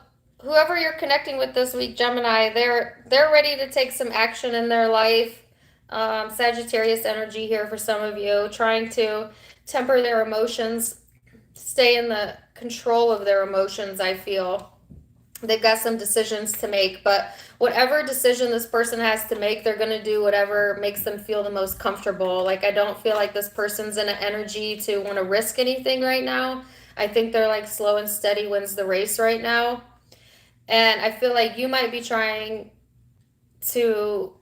whoever you're connecting with this week, Gemini, they're ready to take some action in their life. Sagittarius energy here for some of you, trying to temper their emotions, stay in the control of their emotions, I feel. They've got some decisions to make, but whatever decision this person has to make, they're going to do whatever makes them feel the most comfortable. Like, I don't feel like this person's in an energy to want to risk anything right now. I think they're like slow and steady wins the race right now. And I feel like you might be trying to,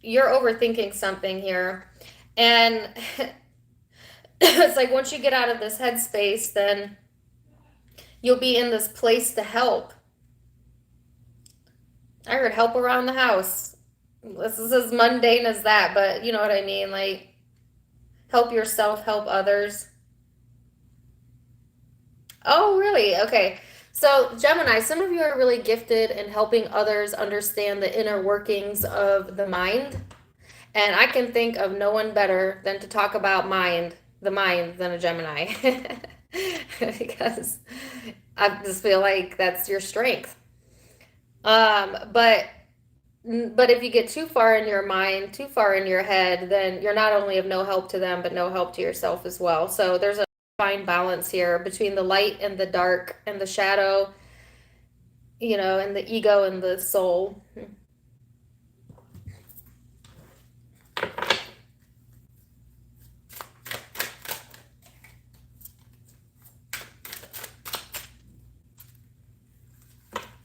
you're overthinking something here. And it's like once you get out of this headspace, then you'll be in this place to help. I heard help around the house. This is as mundane as that, but you know what I mean? Like, help yourself, help others. Oh, really? Okay. So, Gemini, some of you are really gifted in helping others understand the inner workings of the mind. And I can think of no one better than to talk about the mind, than a Gemini. Because I just feel like that's your strength. But if you get too far in your mind, too far in your head, then you're not only of no help to them, but no help to yourself as well. So there's a fine balance here between the light and the dark and the shadow, and the ego and the soul.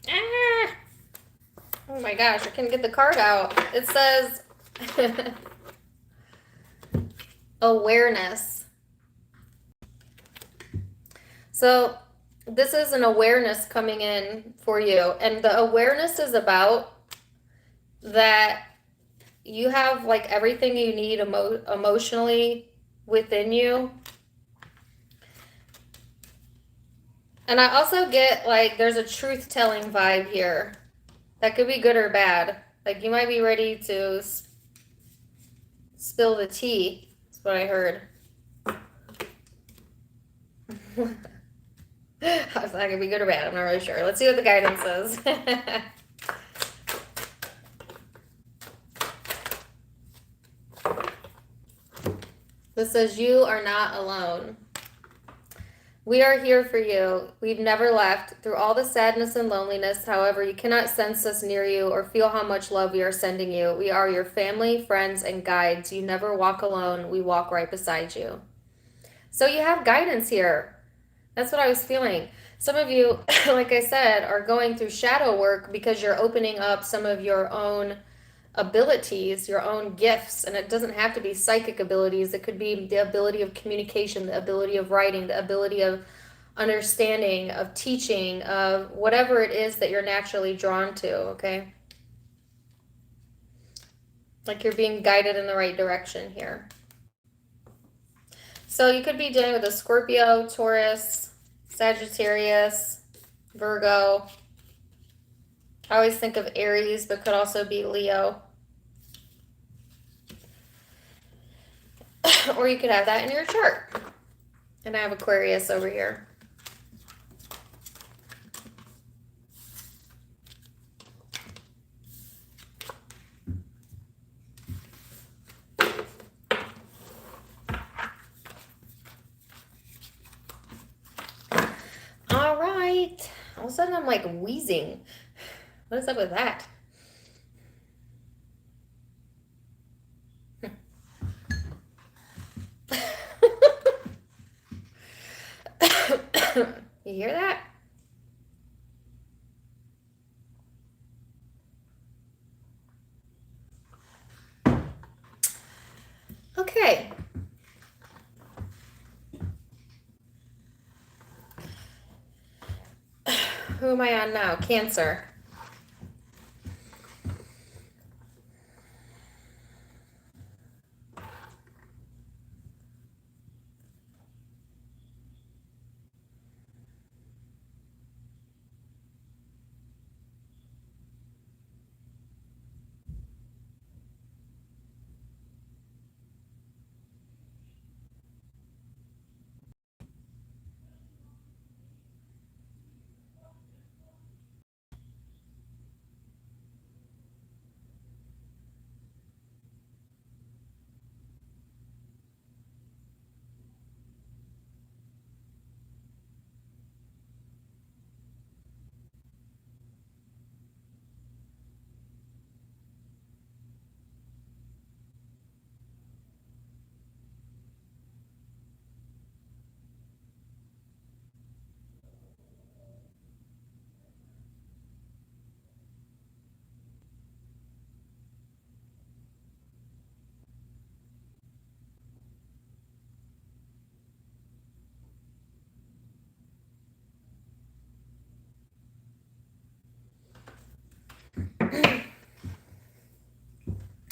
Ah! Oh my gosh, I can't get the card out. It says awareness. So this is an awareness coming in for you. And the awareness is about that you have like everything you need emotionally within you. And I also get like there's a truth-telling vibe here. That could be good or bad. Like you might be ready to spill the tea. That's what I heard. That could be good or bad. I'm not really sure. Let's see what the guidance says. This says, you are not alone. We are here for you. We've never left. Through all the sadness and loneliness, however, you cannot sense us near you or feel how much love we are sending you. We are your family, friends, and guides. You never walk alone. We walk right beside you. So you have guidance here. That's what I was feeling. Some of you, like I said, are going through shadow work because you're opening up some of your own abilities, your own gifts, and it doesn't have to be psychic abilities. It could be the ability of communication, the ability of writing, the ability of understanding, of teaching, of whatever it is that you're naturally drawn to, okay? Like you're being guided in the right direction here. So you could be dealing with a Scorpio, Taurus, Sagittarius, Virgo. I always think of Aries, but could also be Leo. Or you could have that in your chart. And I have Aquarius over here. All right. All of a sudden I'm like wheezing. What is up with that? You hear that? Okay. Who am I on now? Cancer.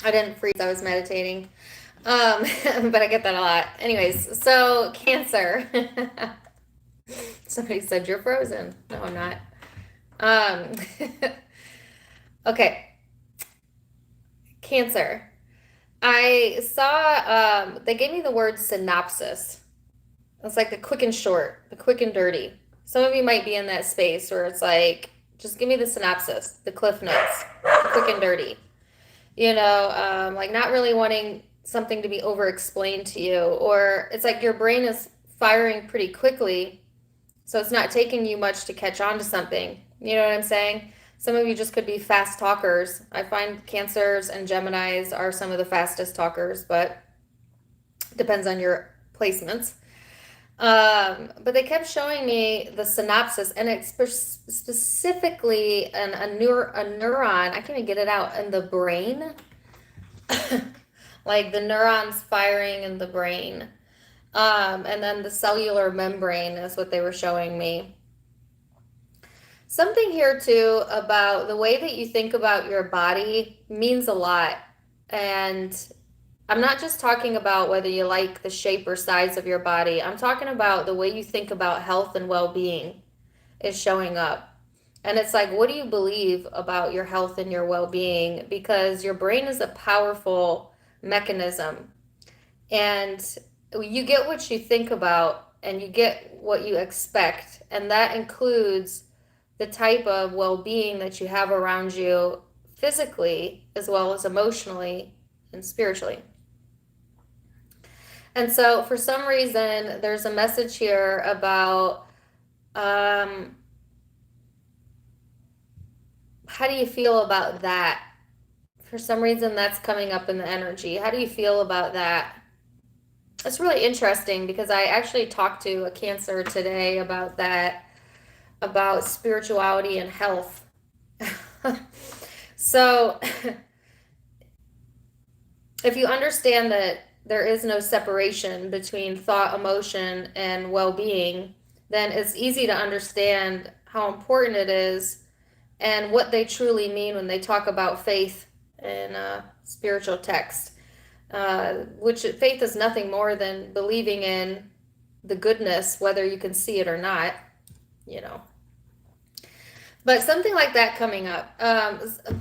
I didn't freeze, I was meditating. But I get that a lot. Anyways, so Cancer. Somebody said you're frozen. No, I'm not. Um, okay, Cancer. I saw they gave me the word synopsis. It's like the quick and short, the quick and dirty. Some of you might be in that space where it's like, just give me the synopsis, the cliff notes, the quick and dirty. Like not really wanting something to be over explained to you, or it's like your brain is firing pretty quickly, so it's not taking you much to catch on to something. You know what I'm saying? Some of you just could be fast talkers. I find Cancers and Geminis are some of the fastest talkers, but it depends on your placements. But they kept showing me the synopsis, and it's specifically a neuron. I can't even get it out in the brain, like the neurons firing in the brain. And then the cellular membrane is what they were showing me. Something here too about the way that you think about your body means a lot. And I'm not just talking about whether you like the shape or size of your body. I'm talking about the way you think about health and well-being is showing up. And it's like, what do you believe about your health and your well-being? Because your brain is a powerful mechanism. And you get what you think about, and you get what you expect. And that includes the type of well-being that you have around you physically, as well as emotionally and spiritually. And so for some reason, there's a message here about how do you feel about that? For some reason, that's coming up in the energy. How do you feel about that? It's really interesting because I actually talked to a Cancer today about that, about spirituality and health. So if you understand that there is no separation between thought, emotion, and well-being, then it's easy to understand how important it is and what they truly mean when they talk about faith in spiritual text. Which faith is nothing more than believing in the goodness, whether you can see it or not, you know. But something like that coming up.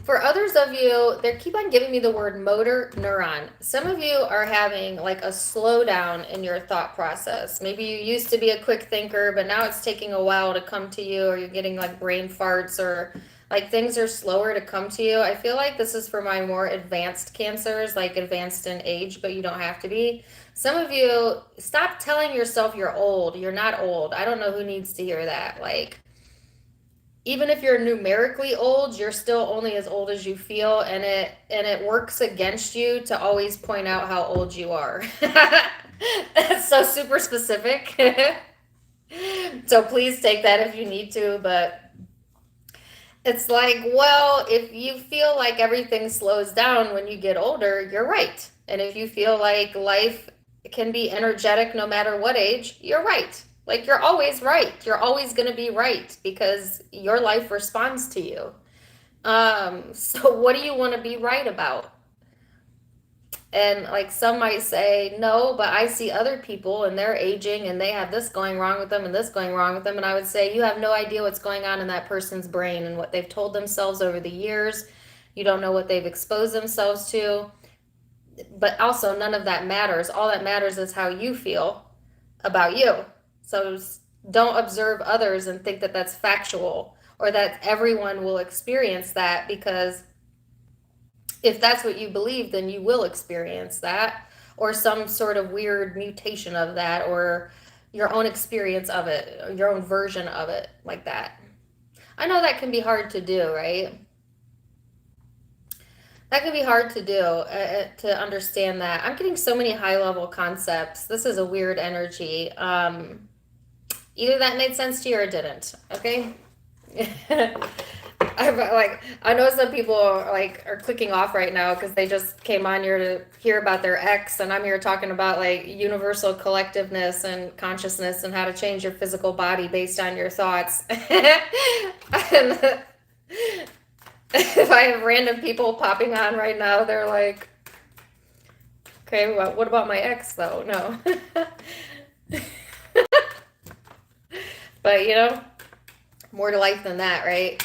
For others of you, they keep on giving me the word motor neuron. Some of you are having like a slowdown in your thought process. Maybe you used to be a quick thinker, but now it's taking a while to come to you, or you're getting like brain farts, or like things are slower to come to you. I feel like this is for my more advanced Cancers, like advanced in age, but you don't have to be. Some of you, stop telling yourself you're old. You're not old. I don't know who needs to hear that. Like, even if you're numerically old, you're still only as old as you feel, and it works against you to always point out how old you are. That's so super specific. So please take that if you need to, but it's like, well, if you feel like everything slows down when you get older, you're right. And if you feel like life can be energetic no matter what age, you're right. Like, you're always right. You're always going to be right because your life responds to you. So what do you want to be right about? And like some might say, no, but I see other people and they're aging and they have this going wrong with them and this going wrong with them. And I would say, you have no idea what's going on in that person's brain and what they've told themselves over the years. You don't know what they've exposed themselves to. But also, none of that matters. All that matters is how you feel about you. So don't observe others and think that that's factual or that everyone will experience that, because if that's what you believe, then you will experience that, or some sort of weird mutation of that, or your own experience of it, or your own version of it, like that. I know that can be hard to do, right? That can be hard to do, to understand that. I'm getting so many high-level concepts. This is a weird energy. Either that made sense to you or it didn't, okay? I know some people are clicking off right now because they just came on here to hear about their ex, and I'm here talking about like universal collectiveness and consciousness and how to change your physical body based on your thoughts. And if I have random people popping on right now, they're like, Okay, well, what about my ex though? No. But you know, more to life than that, right?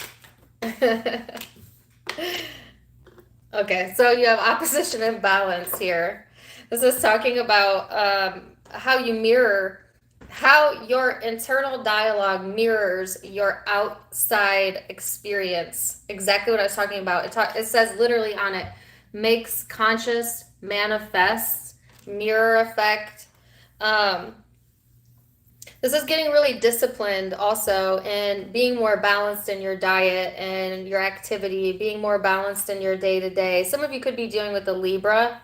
Okay, so you have opposition and balance here. This is talking about how you mirror, how your internal dialogue mirrors your outside experience. Exactly what I was talking about. It says literally on it, makes conscious, manifests, mirror effect. Um, this is getting really disciplined also and being more balanced in your diet and your activity, being more balanced in your day to day. Some of you could be dealing with a Libra.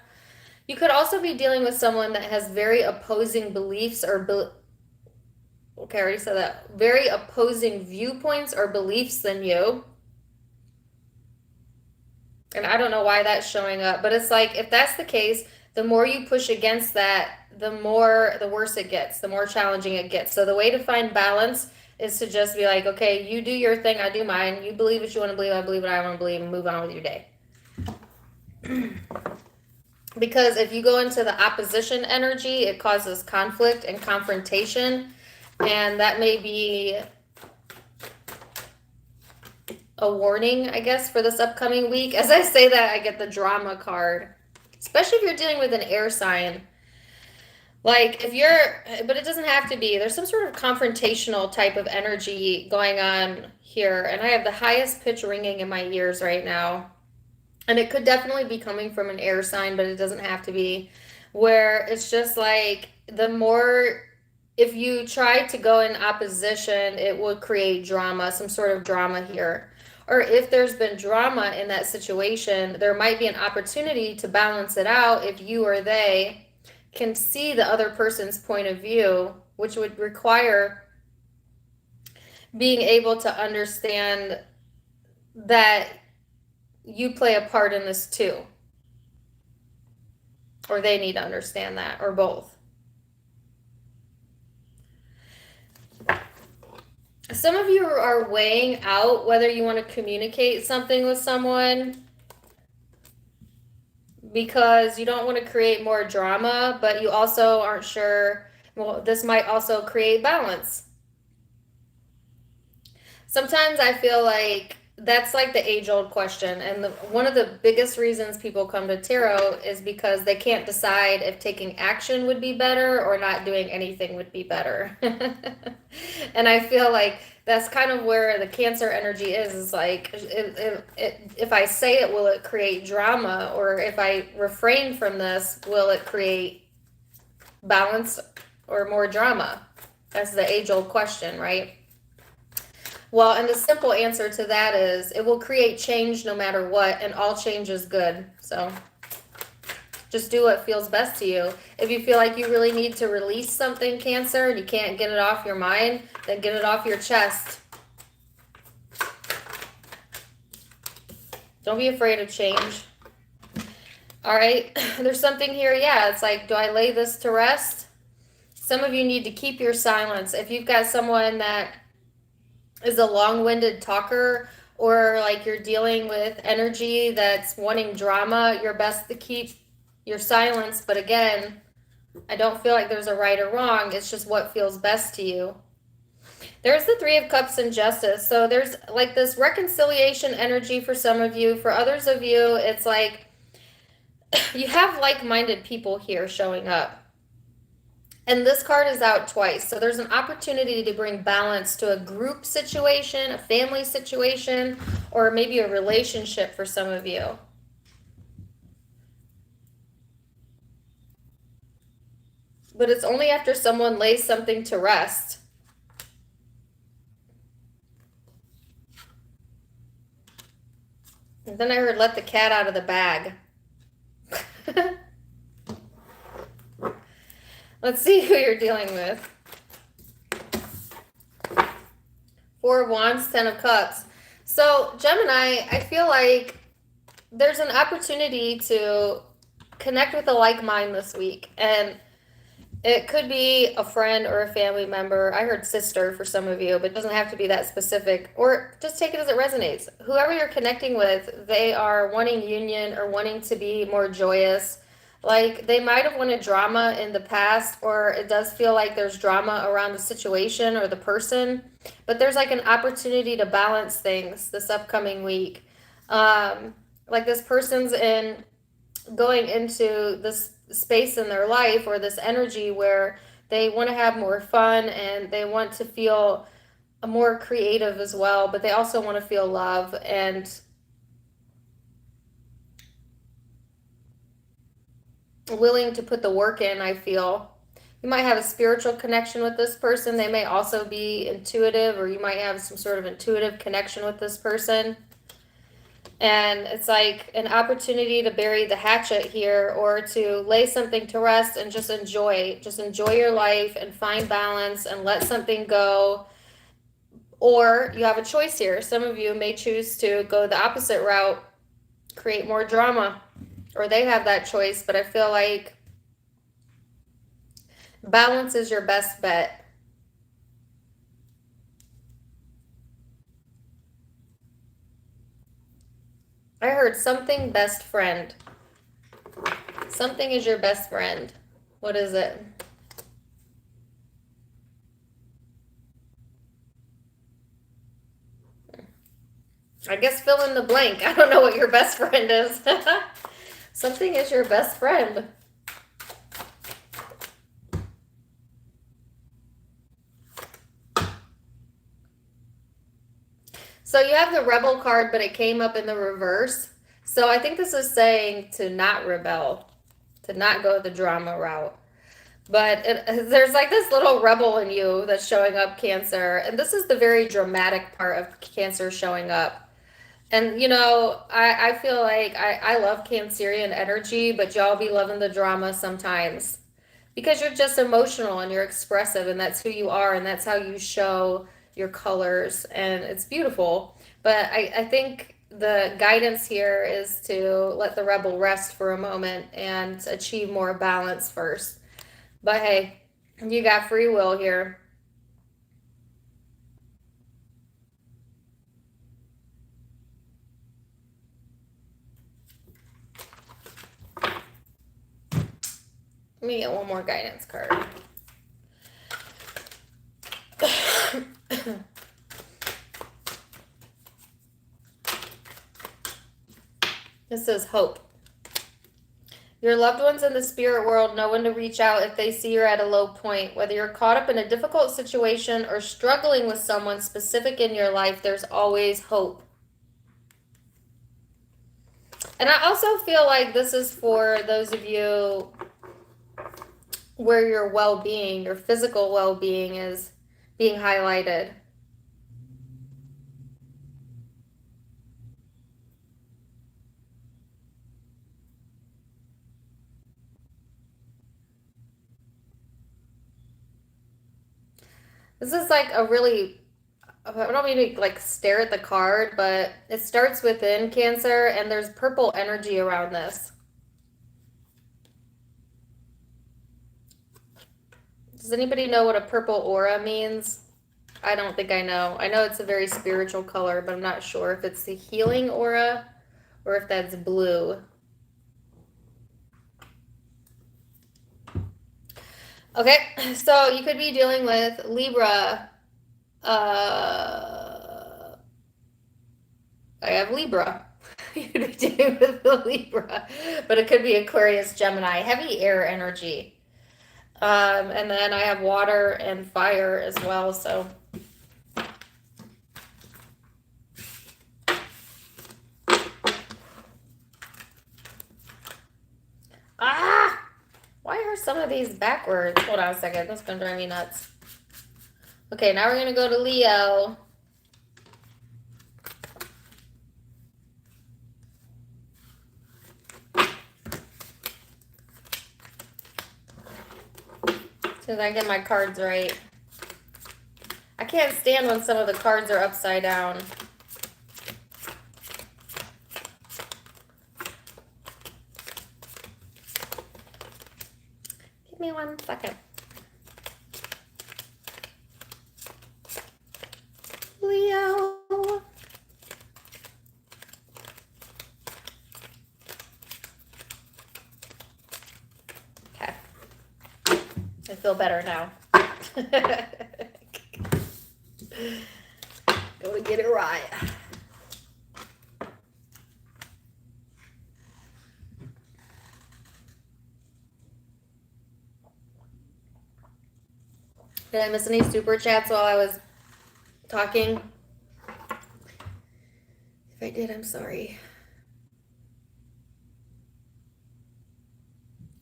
You could also be dealing with someone that has very opposing beliefs okay, I already said that. Very opposing viewpoints or beliefs than you. And I don't know why that's showing up, but it's like if that's the case, the more you push against that, the worse it gets, the more challenging it gets. So the way to find balance is to just be like, okay, you do your thing, I do mine. You believe what you want to believe, I believe what I want to believe, and move on with your day. Because if you go into the opposition energy, it causes conflict and confrontation, and that may be a warning, I guess, for this upcoming week. As I say that, I get the drama card, especially if you're dealing with an air sign. Like but it doesn't have to be. There's some sort of confrontational type of energy going on here, and I have the highest pitch ringing in my ears right now. And it could definitely be coming from an air sign, but it doesn't have to be. Where it's just like if you try to go in opposition, it would create drama, some sort of drama here. Or if there's been drama in that situation, there might be an opportunity to balance it out if you or they can see the other person's point of view, which would require being able to understand that you play a part in this too. Or they need to understand that, or both. Some of you are weighing out whether you want to communicate something with someone because you don't want to create more drama, but you also aren't sure. Well, this might also create balance. Sometimes I feel like that's like the age-old question, and one of the biggest reasons people come to tarot is because they can't decide if taking action would be better or not doing anything would be better. And I feel like that's kind of where the Cancer energy is like, if I say it, will it create drama? Or if I refrain from this, will it create balance or more drama? That's the age-old question, right? Well, and the simple answer to that is it will create change no matter what, and all change is good. So just do what feels best to you. If you feel like you really need to release something, Cancer, and you can't get it off your mind, then get it off your chest. Don't be afraid of change. All right, there's something here. Yeah, it's like, do I lay this to rest? Some of you need to keep your silence. If you've got someone that is a long-winded talker, or like you're dealing with energy that's wanting drama, you're best to keep your silence. But again, I don't feel like there's a right or wrong. It's just what feels best to you. There's the Three of Cups and Justice. So there's like this reconciliation energy for some of you. For others of you, it's like you have like-minded people here showing up. And this card is out twice. So there's an opportunity to bring balance to a group situation, a family situation, or maybe a relationship for some of you. But it's only after someone lays something to rest. And then I heard, let the cat out of the bag. Let's see who you're dealing with. Four of Wands, Ten of Cups. So, Gemini, I feel like there's an opportunity to connect with a like mind this week. And it could be a friend or a family member. I heard sister for some of you, but it doesn't have to be that specific. Or just take it as it resonates. Whoever you're connecting with, they are wanting union or wanting to be more joyous. Like they might have wanted drama in the past, or it does feel like there's drama around the situation or the person, but there's like an opportunity to balance things this upcoming week. Like this person's in going into this space in their life or this energy where they want to have more fun and they want to feel more creative as well, but they also want to feel love and willing to put the work in, I feel. You might have a spiritual connection with this person. They may also be intuitive, or you might have some sort of intuitive connection with this person. And it's like an opportunity to bury the hatchet here or to lay something to rest and just enjoy. Just enjoy your life and find balance and let something go. Or you have a choice here. Some of you may choose to go the opposite route, create more drama, or they have that choice. But I feel like balance is your best bet. I heard something best friend. Something is your best friend. What is it? I guess fill in the blank. I don't know what your best friend is. Something is your best friend. So you have the rebel card, but it came up in the reverse. So I think this is saying to not rebel, to not go the drama route. But there's like this little rebel in you that's showing up, Cancer. And this is the very dramatic part of Cancer showing up. And you know, I feel like I love Cancerian energy, but y'all be loving the drama sometimes because you're just emotional and you're expressive, and that's who you are, and that's how you show your colors, and it's beautiful. But I think the guidance here is to let the rebel rest for a moment and achieve more balance first. But hey, you got free will here. Let me get one more guidance card. This is hope. Your loved ones in the spirit world know when to reach out if they see you're at a low point. Whether you're caught up in a difficult situation or struggling with someone specific in your life, there's always hope. And I also feel like this is for those of you where your well-being, your physical well-being is being highlighted. This is like a really, I don't mean to like stare at the card, but it starts within Cancer and there's purple energy around this. Does anybody know what a purple aura means? I don't think I know. I know it's a very spiritual color, but I'm not sure if it's the healing aura or if that's blue. Okay, so you could be dealing with Libra. I have Libra. You could be dealing with the Libra, but it could be Aquarius, Gemini, heavy air energy. And then I have water and fire as well, so. Ah! Why are some of these backwards? Hold on a second. That's going to drive me nuts. Okay, now we're going to go to Leo. As soon as I get my cards right. I can't stand when some of the cards are upside down. Give me 1 second. Leo. feel better now. Go to get it right. Did I miss any super chats while I was talking? If I did, I'm sorry.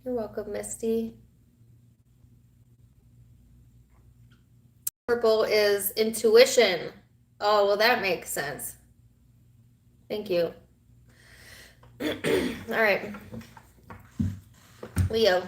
You're welcome, Misty. Purple is intuition. Oh, well, that makes sense. Thank you. All right. Leo.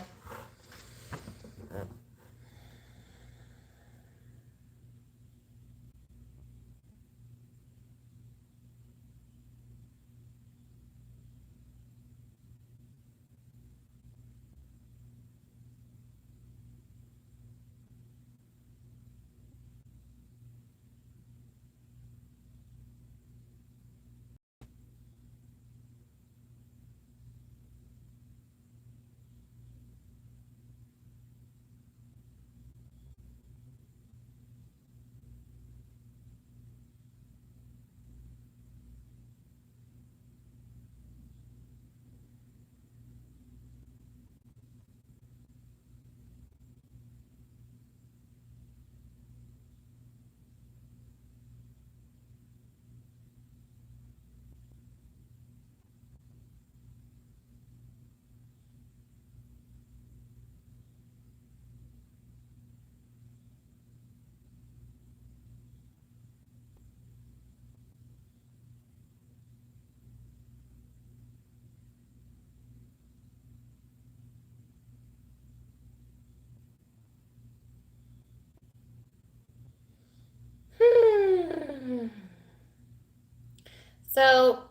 So,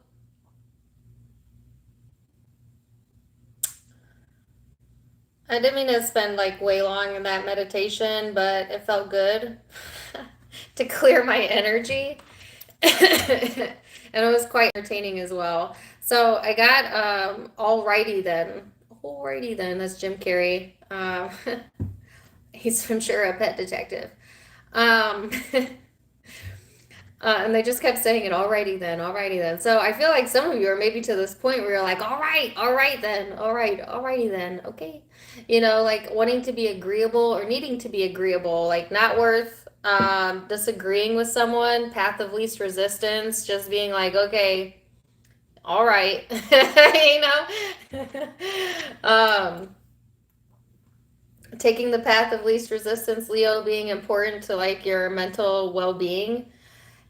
I didn't mean to spend like way long in that meditation, but it felt good to clear my energy. And it was quite entertaining as well. So I got alrighty then. Alrighty then, that's Jim Carrey. He's, I'm sure, a pet detective. Um, and they just kept saying it, alrighty then, alrighty then. So I feel like some of you are maybe to this point where you're like, all right then, all right, alrighty then, okay. You know, like wanting to be agreeable or needing to be agreeable, like not worth disagreeing with someone, path of least resistance, just being like, okay, all right, you know. Taking the path of least resistance, Leo, being important to like your mental well-being.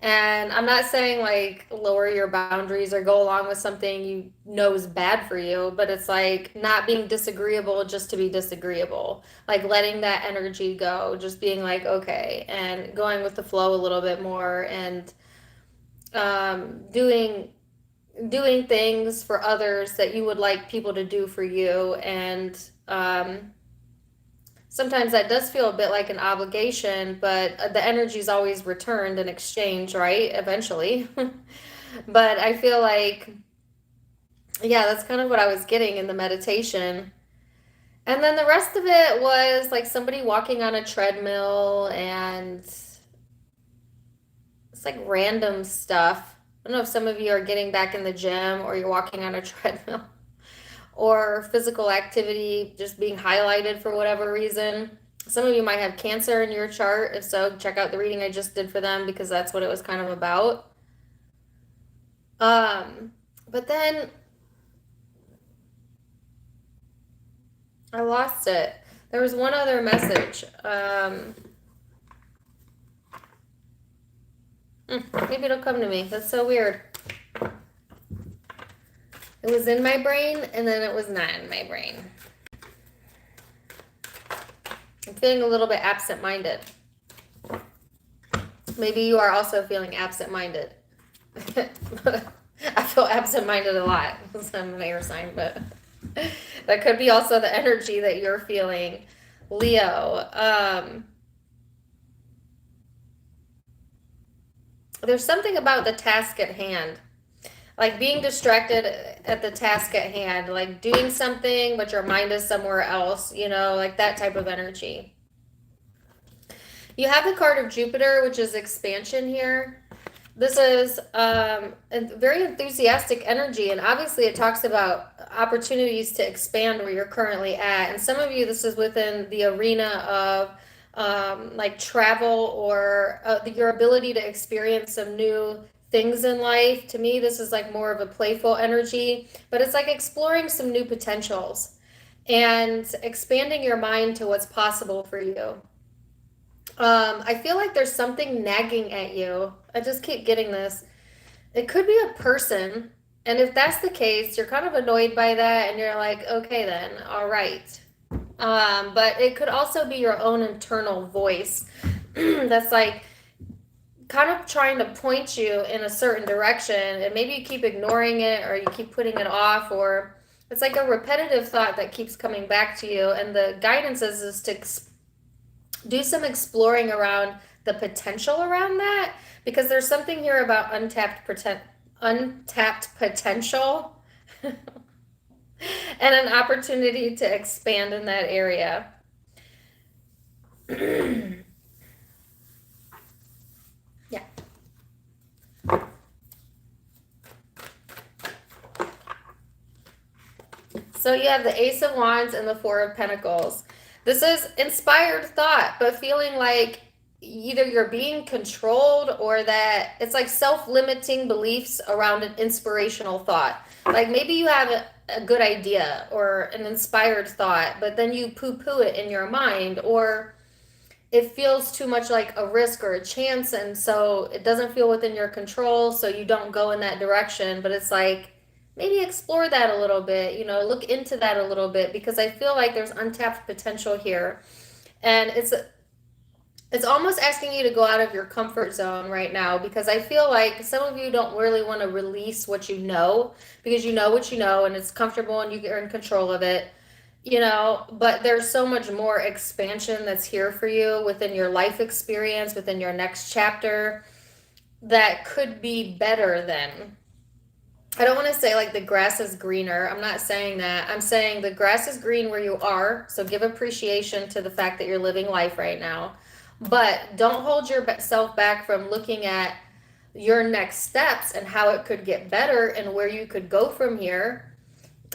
And I'm not saying like lower your boundaries or go along with something you know is bad for you, but it's like not being disagreeable just to be disagreeable. Like letting that energy go, just being like, okay, and going with the flow a little bit more and doing things for others that you would like people to do for you. And sometimes that does feel a bit like an obligation, but the energy is always returned in exchange, right? Eventually. But I feel like, yeah, that's kind of what I was getting in the meditation. And then the rest of it was like somebody walking on a treadmill and it's like random stuff. I don't know if some of you are getting back in the gym or you're walking on a treadmill or physical activity just being highlighted for whatever reason. Some of you might have Cancer in your chart. If so, check out the reading I just did for them because that's what it was kind of about. But then I lost it. There was one other message. Maybe it'll come to me. That's so weird. It was in my brain and then it was not in my brain. I'm feeling a little bit absent-minded. Maybe you are also feeling absent-minded. I feel absent-minded a lot because I'm an air sign, but that could be also the energy that you're feeling, Leo. There's something about the task at hand, like being distracted at the task at hand, like doing something, but your mind is somewhere else, you know, like that type of energy. You have the card of Jupiter, which is expansion here. This is a very enthusiastic energy, and obviously it talks about opportunities to expand where you're currently at. And some of you, this is within the arena of like travel or your ability to experience some new things in life. To me, this is like more of a playful energy, but it's like exploring some new potentials and expanding your mind to what's possible for you. I feel like there's something nagging at you. I just keep getting this. It could be a person. And if that's the case, you're kind of annoyed by that and you're like, okay, then, all right. But it could also be your own internal voice that's like kind of trying to point you in a certain direction. And maybe you keep ignoring it or you keep putting it off, or it's like a repetitive thought that keeps coming back to you. And the guidance is to do some exploring around the potential around that, because there's something here about untapped potential and an opportunity to expand in that area. Yeah. So you have the Ace of Wands and the Four of Pentacles. This is inspired thought, but feeling like either you're being controlled or that it's like self-limiting beliefs around an inspirational thought. Like maybe you have a good idea or an inspired thought, but then you poo-poo it in your mind, or it feels too much like a risk or a chance, and so it doesn't feel within your control, so you don't go in that direction. But it's like maybe explore that a little bit, look into that a little bit, because I feel like there's untapped potential here. And it's almost asking you to go out of your comfort zone right now, because I feel like some of you don't really want to release what you know, because you know what you know and it's comfortable and you're in control of it. But there's so much more expansion that's here for you within your life experience, within your next chapter, that could be better than. I don't want to say like the grass is greener. I'm not saying that. I'm saying the grass is green where you are. So give appreciation to the fact that you're living life right now. But don't hold yourself back from looking at your next steps and how it could get better and where you could go from here,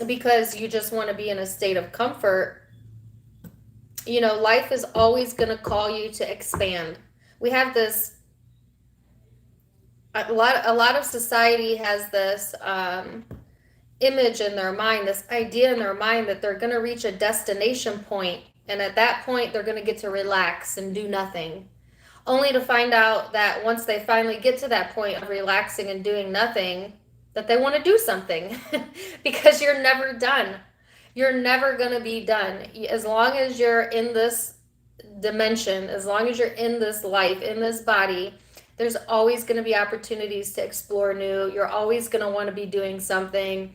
because you just want to be in a state of comfort. Life is always going to call you to expand. We have this, a lot of society has this image in their mind, this idea in their mind that they're going to reach a destination point, and at that point they're going to get to relax and do nothing, only to find out that once they finally get to that point of relaxing and doing nothing, that they want to do something because you're never done. You're never going to be done. As long as you're in this dimension, as long as you're in this life, in this body, there's always going to be opportunities to explore new. You're always going to want to be doing something.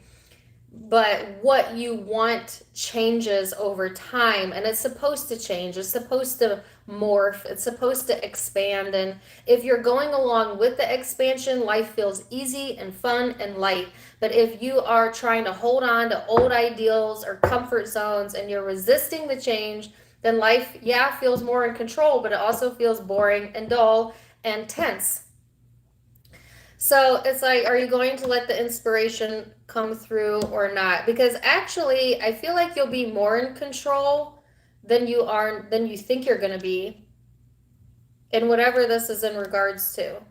But what you want changes over time, and it's supposed to change. It's supposed to morph. It's supposed to expand. And if you're going along with the expansion, life feels easy and fun and light. But if you are trying to hold on to old ideals or comfort zones and you're resisting the change, then life, yeah, feels more in control, but it also feels boring and dull and tense. So it's like, are you going to let the inspiration come through or not? Because actually, I feel like you'll be more in control than you think you're going to be in whatever this is in regards to.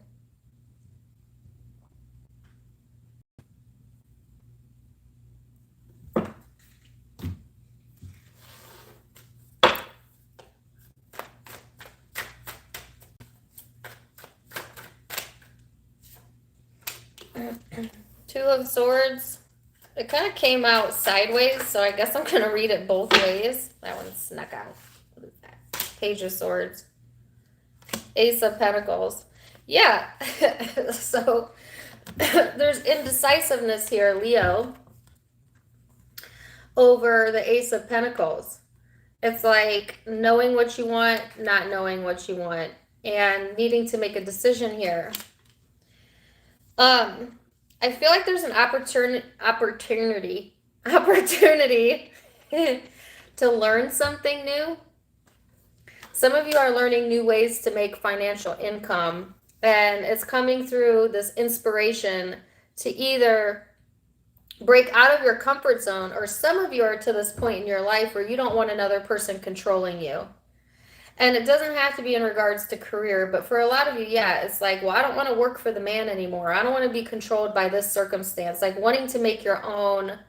Two of Swords. It kind of came out sideways, so I guess I'm going to read it both ways. That one snuck out. What is that? Page of Swords. Ace of Pentacles. Yeah. So there's indecisiveness here, Leo, over the Ace of Pentacles. It's like knowing what you want, not knowing what you want, and needing to make a decision here. I feel like there's an opportunity to learn something new. Some of you are learning new ways to make financial income, and it's coming through this inspiration to either break out of your comfort zone, or some of you are to this point in your life where you don't want another person controlling you. And it doesn't have to be in regards to career, but for a lot of you, yeah, it's like, well, I don't want to work for the man anymore. I don't want to be controlled by this circumstance. Like wanting to make your own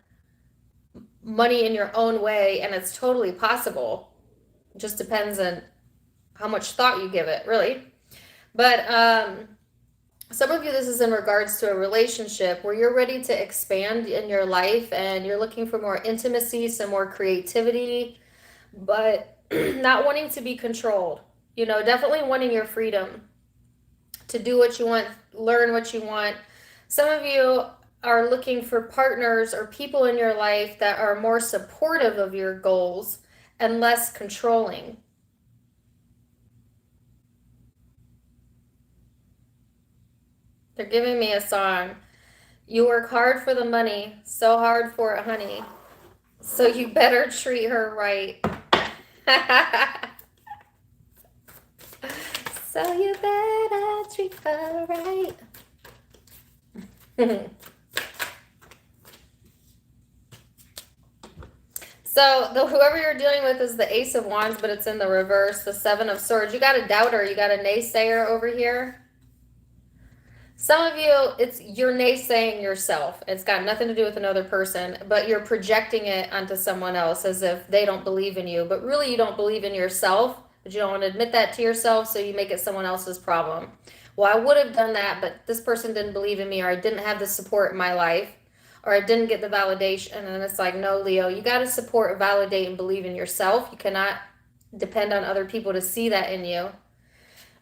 money in your own way, and it's totally possible. It just depends on how much thought you give it, really. But some of you, this is in regards to a relationship where you're ready to expand in your life and you're looking for more intimacy, some more creativity, but not wanting to be controlled. You know, definitely wanting your freedom to do what you want, learn what you want. Some of you are looking for partners or people in your life that are more supportive of your goals and less controlling. They're giving me a song. You work hard for the money, so hard for it, honey. So you better treat her right. So you better treat her right. So whoever you're dealing with is the Ace of Wands, but it's in the reverse, the Seven of Swords. You got a doubter, you got a naysayer over here. Some of you, you're naysaying yourself. It's got nothing to do with another person, but you're projecting it onto someone else as if they don't believe in you. But really, you don't believe in yourself, but you don't want to admit that to yourself, so you make it someone else's problem. Well, I would have done that, but this person didn't believe in me, or I didn't have the support in my life, or I didn't get the validation. And it's like, no, Leo, you got to support, validate, and believe in yourself. You cannot depend on other people to see that in you.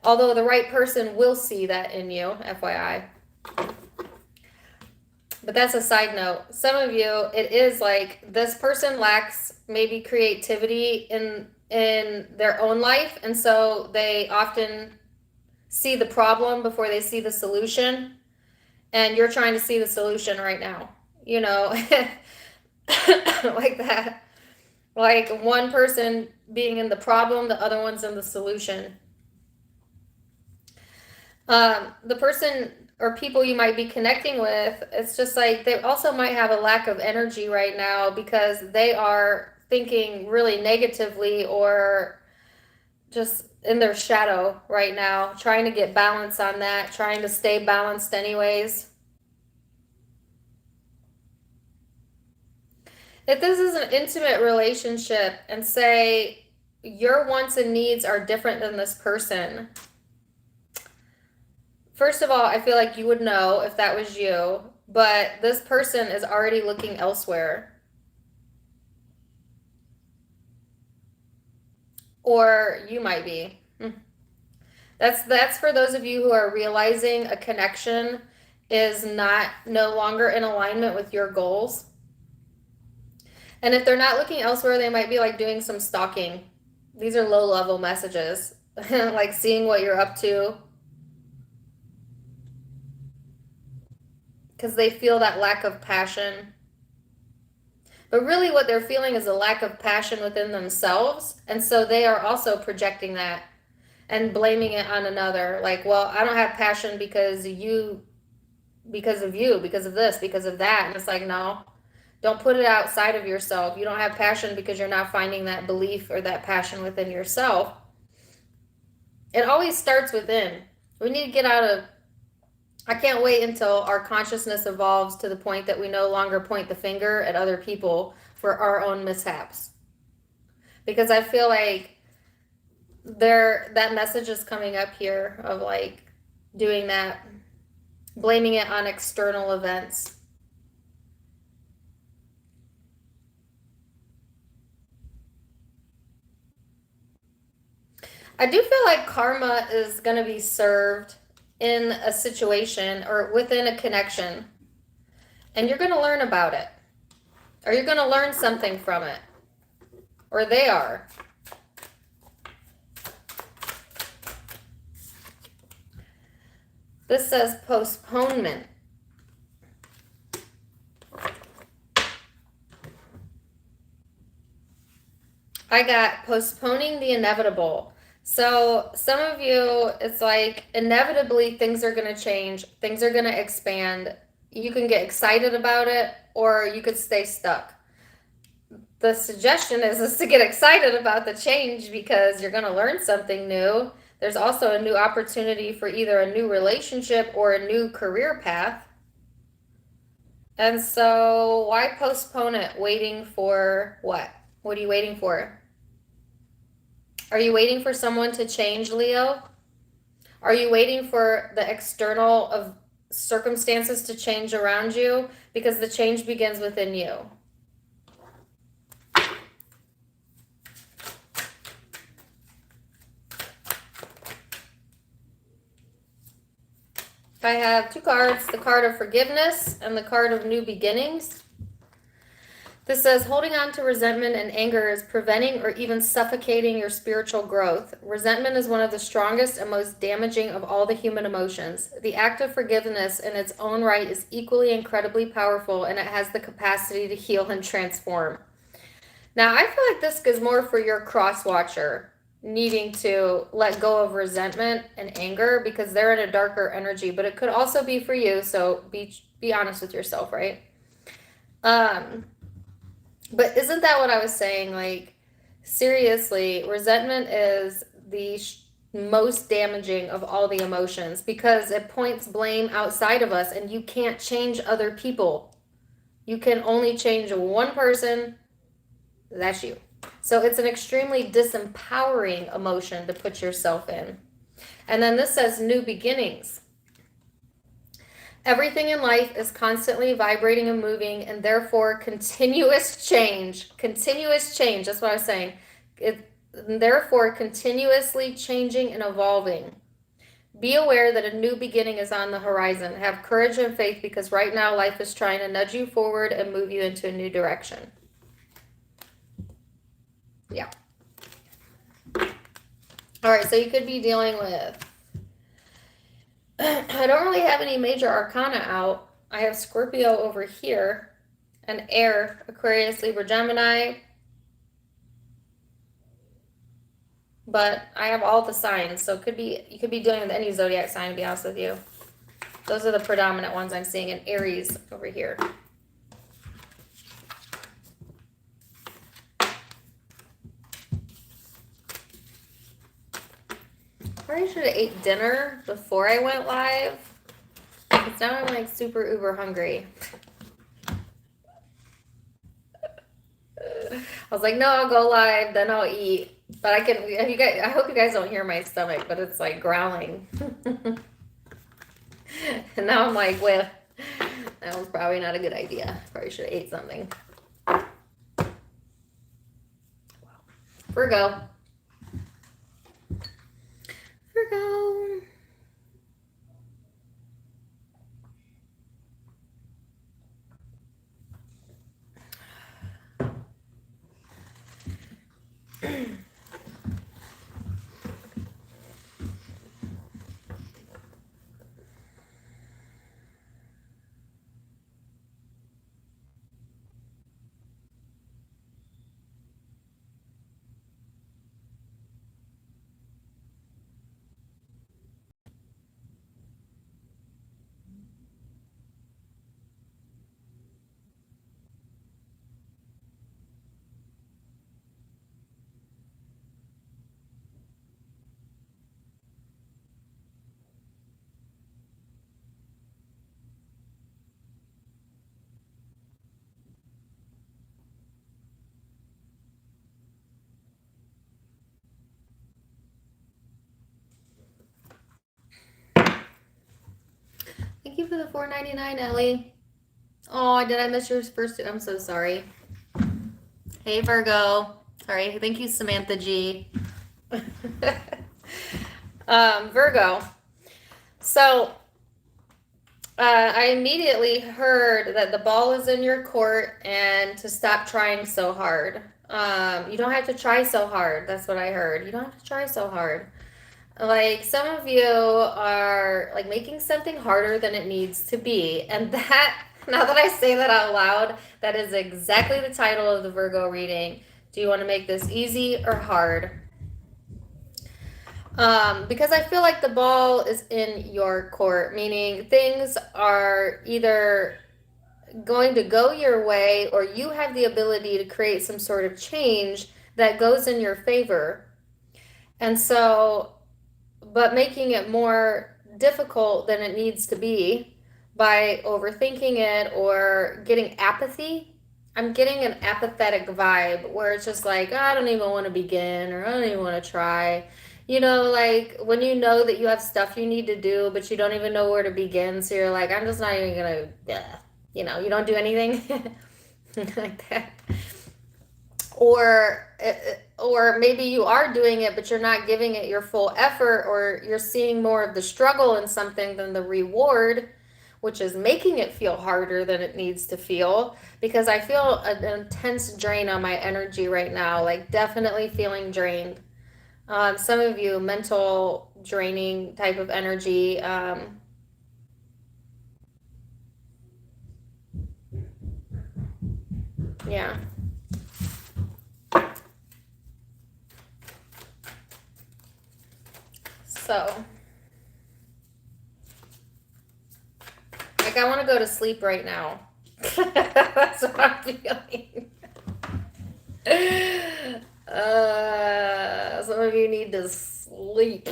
Although the right person will see that in you, FYI. But that's a side note. Some of you, it is like this person lacks maybe creativity in their own life, and so they often see the problem before they see the solution, and you're trying to see the solution right now. You know, like that. Like one person being in the problem, the other one's in the solution. The person or people you might be connecting with, it's just like they also might have a lack of energy right now because they are thinking really negatively or just in their shadow right now, trying to get balance on that, trying to stay balanced anyways. If this is an intimate relationship and say your wants and needs are different than this person, first of all, I feel like you would know if that was you, but this person is already looking elsewhere. Or you might be. That's for those of you who are realizing a connection is no longer in alignment with your goals. And if they're not looking elsewhere, they might be like doing some stalking. These are low-level messages, like seeing what you're up to. Because they feel that lack of passion. But really what they're feeling is a lack of passion within themselves. And so they are also projecting that and blaming it on another. Like, well, I don't have passion because of you, because of this, because of that. And it's like, no, don't put it outside of yourself. You don't have passion because you're not finding that belief or that passion within yourself. It always starts within. We need to get out of, I can't wait until our consciousness evolves to the point that we no longer point the finger at other people for our own mishaps. Because I feel like that message is coming up here of like doing that, blaming it on external events. I do feel like karma is going to be served in a situation or within a connection, and you're going to learn about it, or you're going to learn something from it, or they are. This says postponement. I got postponing the inevitable. So some of you, it's like inevitably things are going to change, things are going to expand. You can get excited about it, or you could stay stuck. The suggestion is to get excited about the change because you're going to learn something new. There's also a new opportunity for either a new relationship or a new career path. And so why postpone it? Waiting for what? What are you waiting for? Are you waiting for someone to change, Leo? Are you waiting for the external of circumstances to change around you? Because the change begins within you. I have two cards, the card of forgiveness and the card of new beginnings. This says holding on to resentment and anger is preventing or even suffocating your spiritual growth. Resentment is one of the strongest and most damaging of all the human emotions. The act of forgiveness in its own right is equally incredibly powerful, and it has the capacity to heal and transform. Now, I feel like this is more for your cross watcher needing to let go of resentment and anger because they're in a darker energy, but it could also be for you, so be honest with yourself, right? But isn't that what I was saying? Like, seriously, resentment is the most damaging of all the emotions because it points blame outside of us, and you can't change other people. You can only change one person. That's you. So it's an extremely disempowering emotion to put yourself in. And then this says new beginnings. Everything in life is constantly vibrating and moving, and therefore continuous change. Continuous change, that's what I was saying. Therefore, continuously changing and evolving. Be aware that a new beginning is on the horizon. Have courage and faith because right now life is trying to nudge you forward and move you into a new direction. Yeah. All right, so you could be dealing with, I don't really have any major arcana out. I have Scorpio over here, and air, Aquarius, Libra, Gemini. But I have all the signs, so you could be dealing with any zodiac sign, to be honest with you. Those are the predominant ones I'm seeing, in Aries over here. Probably should have ate dinner before I went live. Because now I'm like super uber hungry. I was like, no, I'll go live, then I'll eat. But I hope you guys don't hear my stomach, but it's like growling. And now I'm like, well, that was probably not a good idea. Probably should have ate something. Virgo. Virgo. Thank you for the $4.99, Ellie. Oh, did I miss yours first? I'm so sorry. Hey, Virgo. Sorry. Thank you, Samantha G. Virgo. So, I immediately heard that the ball is in your court and to stop trying so hard. You don't have to try so hard. That's what I heard. You don't have to try so hard. Like, some of you are like making something harder than it needs to be. And that, now that I say that out loud, that is exactly the title of the Virgo reading. Do you want to make this easy or hard? Because I feel like the ball is in your court, meaning things are either going to go your way or you have the ability to create some sort of change that goes in your favor. And so, but making it more difficult than it needs to be by overthinking it or getting apathy. I'm getting an apathetic vibe where it's just like, "Oh, I don't even want to begin or I don't even want to try." You know, like when you know that you have stuff you need to do, but you don't even know where to begin. So you're like, I'm just not even going to, you know, you don't do anything like that. Or or maybe you are doing it but you're not giving it your full effort, or you're seeing more of the struggle in something than the reward, which is making it feel harder than it needs to feel, because I feel an intense drain on my energy right now, like definitely feeling drained. Some of you, mental draining type of energy. Yeah. So, like, I want to go to sleep right now. That's what I'm feeling. Some of you need to sleep.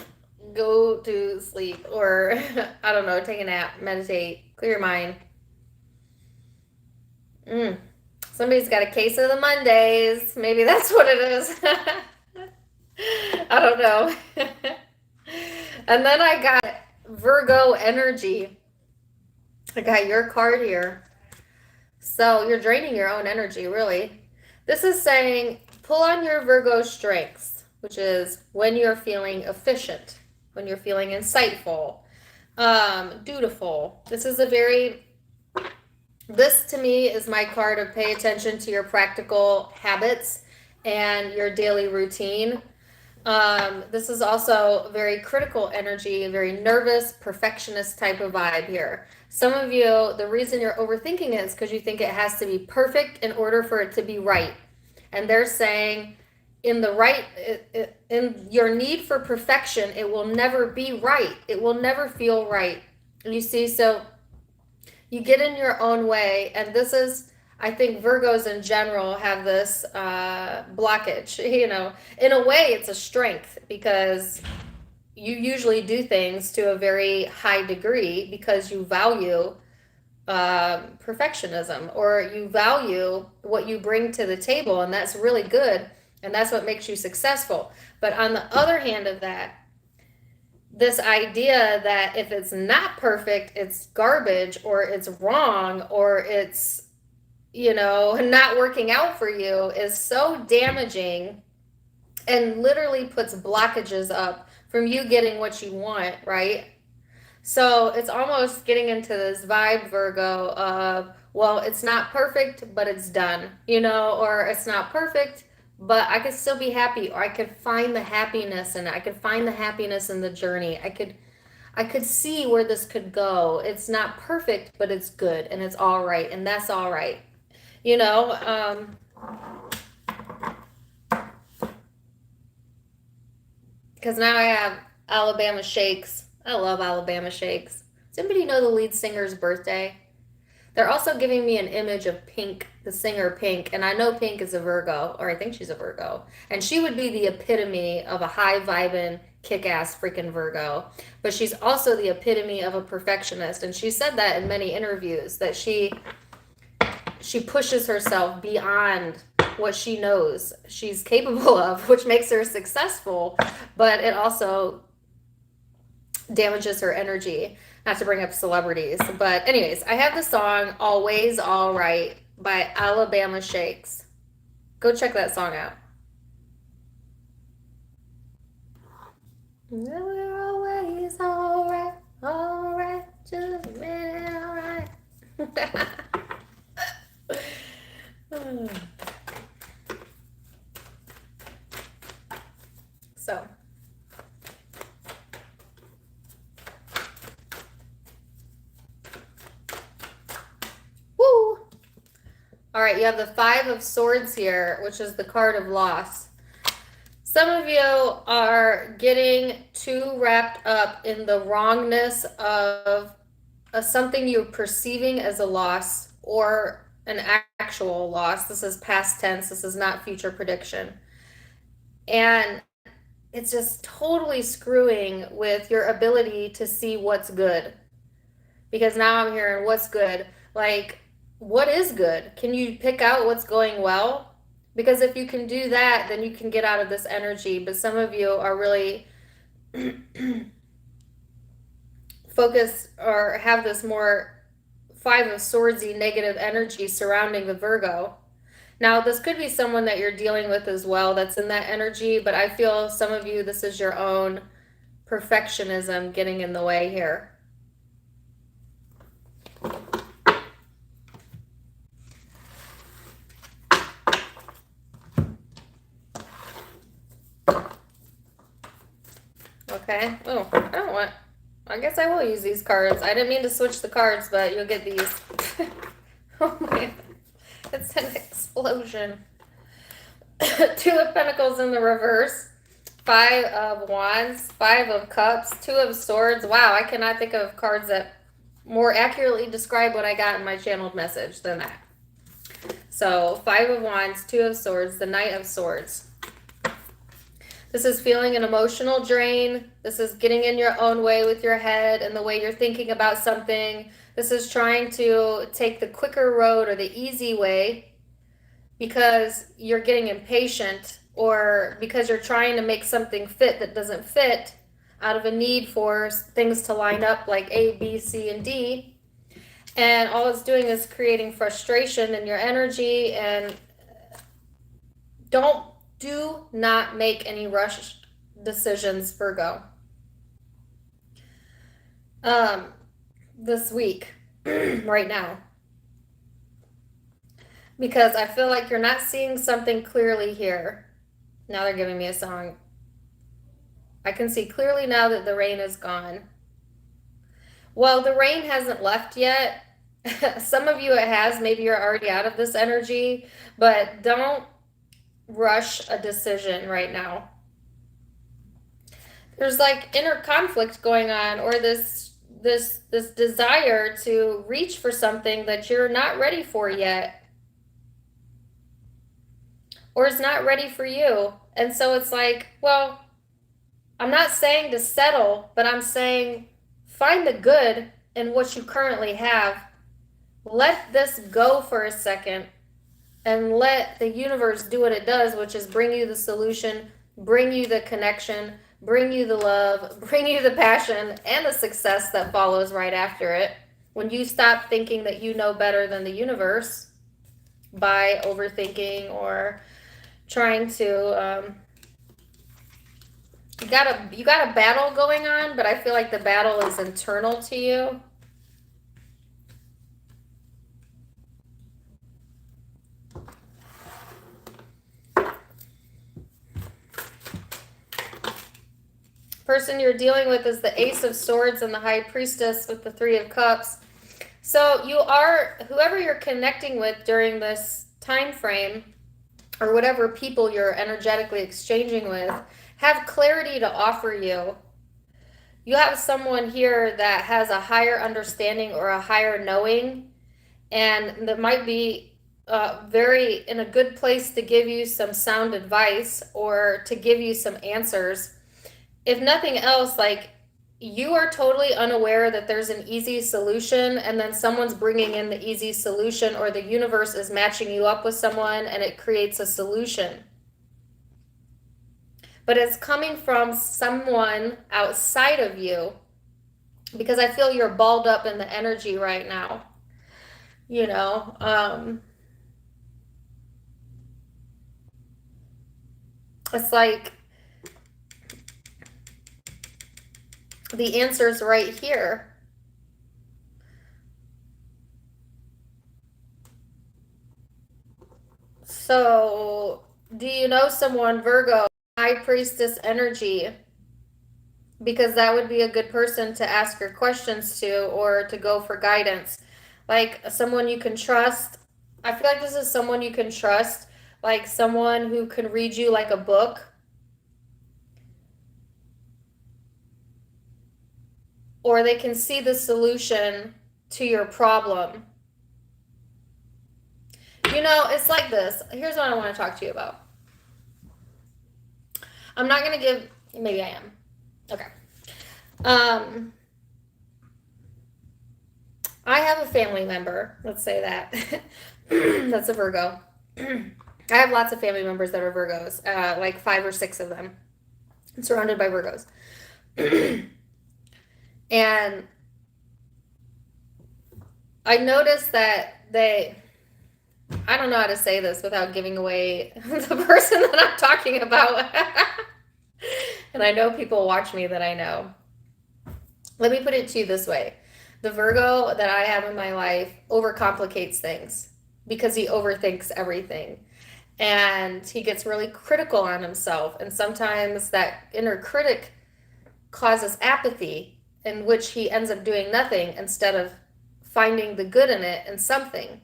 Go to sleep. Or, I don't know, take a nap, meditate, clear your mind. Somebody's got a case of the Mondays. Maybe that's what it is. I don't know. And then I got Virgo energy. I got your card here. So you're draining your own energy, really. This is saying pull on your Virgo strengths, which is when you're feeling efficient, when you're feeling insightful, dutiful. This to me is my card of pay attention to your practical habits and your daily routine. This is also very critical energy, a very nervous, perfectionist type of vibe here. Some of you, the reason you're overthinking it is because you think it has to be perfect in order for it to be right. And they're saying, in your need for perfection, it will never be right. It will never feel right. You see, so you get in your own way, and this is, I think Virgos in general have this blockage. You know, in a way it's a strength because you usually do things to a very high degree because you value perfectionism, or you value what you bring to the table, and that's really good, and that's what makes you successful. But on the other hand of that, this idea that if it's not perfect, it's garbage, or it's wrong, or it's, you know, not working out for you is so damaging and literally puts blockages up from you getting what you want, right? So it's almost getting into this vibe, Virgo, of, well, it's not perfect, but it's done, you know, or it's not perfect, but I could still be happy, or I could find the happiness in it. I could find the happiness in the journey. I could see where this could go. It's not perfect, but it's good and it's all right, and that's all right. You know, because now I have Alabama Shakes. I love Alabama Shakes. Does anybody know the lead singer's birthday? They're also giving me an image of Pink, the singer Pink, and I know Pink is a Virgo, or I think she's a Virgo, and she would be the epitome of a high vibing, kick-ass freaking Virgo. But she's also the epitome of a perfectionist, and she said that in many interviews, that she pushes herself beyond what she knows she's capable of, which makes her successful, but it also damages her energy. Not to bring up celebrities, but anyways, I have the song Always All Right by Alabama Shakes. Go check that song out. We're always all right, just a minute, all right. So, woo! All right, you have the Five of Swords here, which is the card of loss. Some of you are getting too wrapped up in the wrongness of something you're perceiving as a loss or an actual loss. This is past tense, this is not future prediction. And it's just totally screwing with your ability to see what's good. Because now I'm hearing what's good. Like, what is good? Can you pick out what's going well? Because if you can do that, then you can get out of this energy. But some of you are really focused or have this more Five of Swordsy negative energy surrounding the Virgo. Now, this could be someone that you're dealing with as well that's in that energy, but I feel some of you, this is your own perfectionism getting in the way here. Okay. Oh, I don't want... I guess I will use these cards. I didn't mean to switch the cards, but you'll get these. Oh my... It's an explosion. Two of Pentacles in the reverse. Five of Wands. Five of Cups. Two of Swords. Wow, I cannot think of cards that more accurately describe what I got in my channeled message than that. So, Five of Wands, Two of Swords, the Knight of Swords. This is feeling an emotional drain. This is getting in your own way with your head and the way you're thinking about something. This is trying to take the quicker road or the easy way because you're getting impatient or because you're trying to make something fit that doesn't fit out of a need for things to line up like A, B, C, and D. And all it's doing is creating frustration in your energy. And do not make any rushed decisions, Virgo. This week, right now. Because I feel like you're not seeing something clearly here. Now they're giving me a song. I can see clearly now that the rain is gone. Well, the rain hasn't left yet. Some of you it has. Maybe you're already out of this energy. But don't rush a decision right now. There's like inner conflict going on, or this desire to reach for something that you're not ready for yet, or is not ready for you. And so it's like, well, I'm not saying to settle, but I'm saying find the good in what you currently have. Let this go for a second and let the universe do what it does, which is bring you the solution, bring you the connection, bring you the love, bring you the passion, and the success that follows right after it. When you stop thinking that you know better than the universe by overthinking or trying to... You got a battle going on, but I feel like the battle is internal to you. Person you're dealing with is the Ace of Swords and the High Priestess with the Three of Cups. So you are, whoever you're connecting with during this time frame, or whatever people you're energetically exchanging with, have clarity to offer you. You have someone here that has a higher understanding or a higher knowing, and that might be very in a good place to give you some sound advice or to give you some answers. If nothing else, like, you are totally unaware that there's an easy solution, and then someone's bringing in the easy solution, or the universe is matching you up with someone and it creates a solution. But it's coming from someone outside of you, because I feel you're balled up in the energy right now. You know, it's like the answer's right here. So, do you know someone, Virgo, High Priestess energy? Because that would be a good person to ask your questions to, or to go for guidance. Like someone you can trust. I feel like this is someone you can trust, like someone who can read you like a book. or they can see the solution to your problem. You know, it's like this. Here's what I want to talk to you about. I'm not going to give, maybe I am. Okay. I have a family member, let's say that, that's a Virgo. I have lots of family members that are Virgos, like 5 or 6 of them. I'm surrounded by Virgos. And I noticed that I don't know how to say this without giving away the person that I'm talking about. And I know people watch me that I know. Let me put it to you this way. The Virgo that I have in my life overcomplicates things because he overthinks everything. And he gets really critical on himself. And sometimes that inner critic causes apathy, in which he ends up doing nothing instead of finding the good in it and something.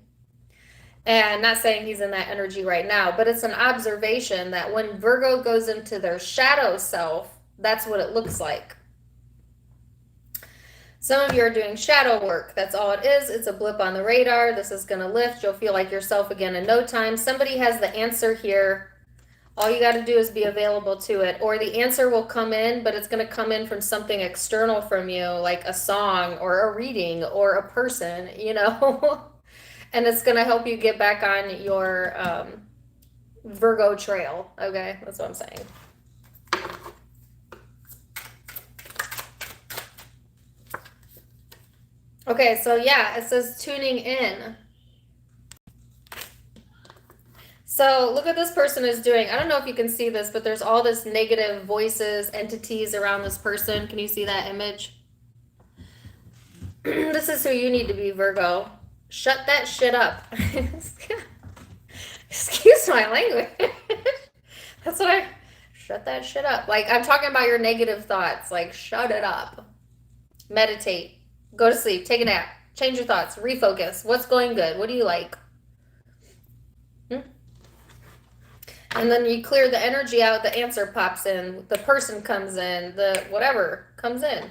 And not saying he's in that energy right now, but it's an observation that when Virgo goes into their shadow self, that's what it looks like. Some of you are doing shadow work. That's all it is. It's a blip on the radar. This is going to lift. You'll feel like yourself again in no time. Somebody has the answer here. All you got to do is be available to it. Or the answer will come in, but it's going to come in from something external from you, like a song or a reading or a person, you know. And it's going to help you get back on your Virgo trail. Okay, that's what I'm saying. Okay, so yeah, it says tuning in. So look what this person is doing. I don't know if you can see this, but there's all this negative voices, entities around this person. Can you see that image? This is who you need to be, Virgo. Shut that shit up. Excuse my language. That's what I... Shut that shit up. Like, I'm talking about your negative thoughts. Like, shut it up. Meditate. Go to sleep. Take a nap. Change your thoughts. Refocus. What's going good? What do you like? And then you clear the energy out. The answer pops in. The person comes in. The whatever comes in.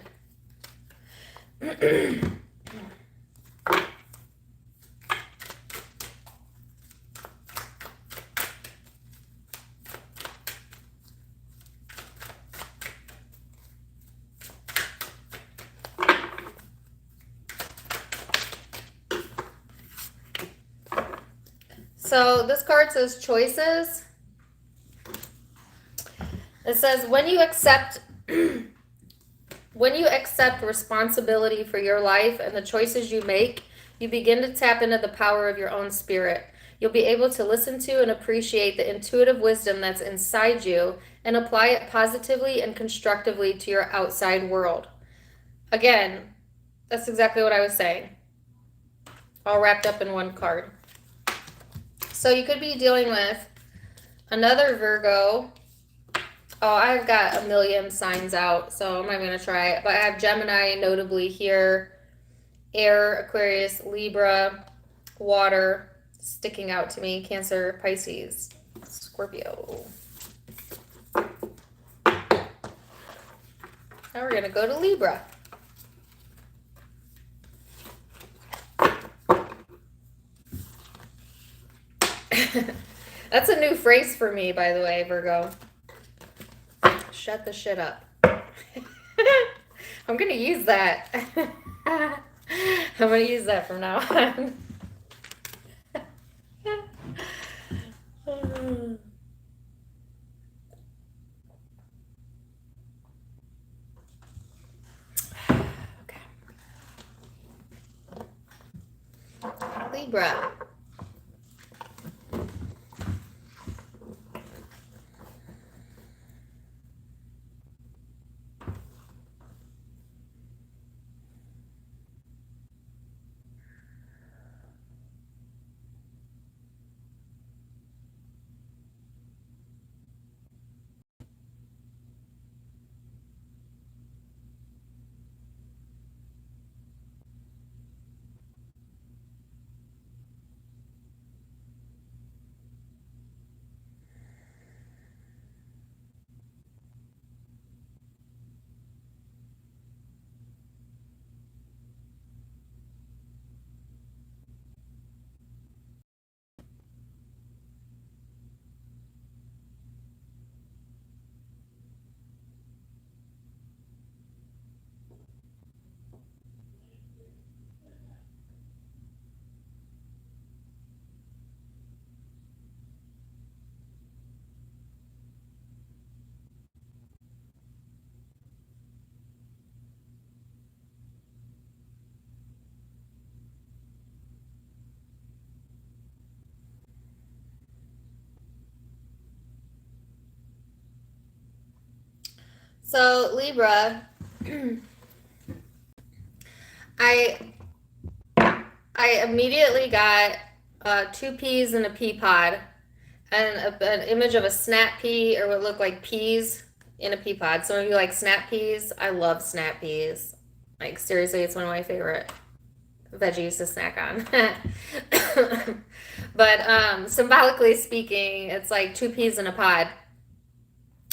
So this card says choices. It says when you accept responsibility for your life and the choices you make, you begin to tap into the power of your own spirit. You'll be able to listen to and appreciate the intuitive wisdom that's inside you and apply it positively and constructively to your outside world. Again, that's exactly what I was saying. All wrapped up in one card. So you could be dealing with another Virgo. Oh, I've got a million signs out, so I'm not going to try it. But I have Gemini notably here, Air, Aquarius, Libra, Water sticking out to me, Cancer, Pisces, Scorpio. Now we're going to go to Libra. That's a new phrase for me, by the way, Virgo. Shut the shit up. I'm going to use that. I'm going to use that from now on. Okay. Libra. So Libra, I I immediately got two peas in a pea pod and an image of a snap pea or what looked like peas in a pea pod. Some of you like snap peas. I love snap peas. Like seriously, it's one of my favorite veggies to snack on. But symbolically speaking, it's like two peas in a pod.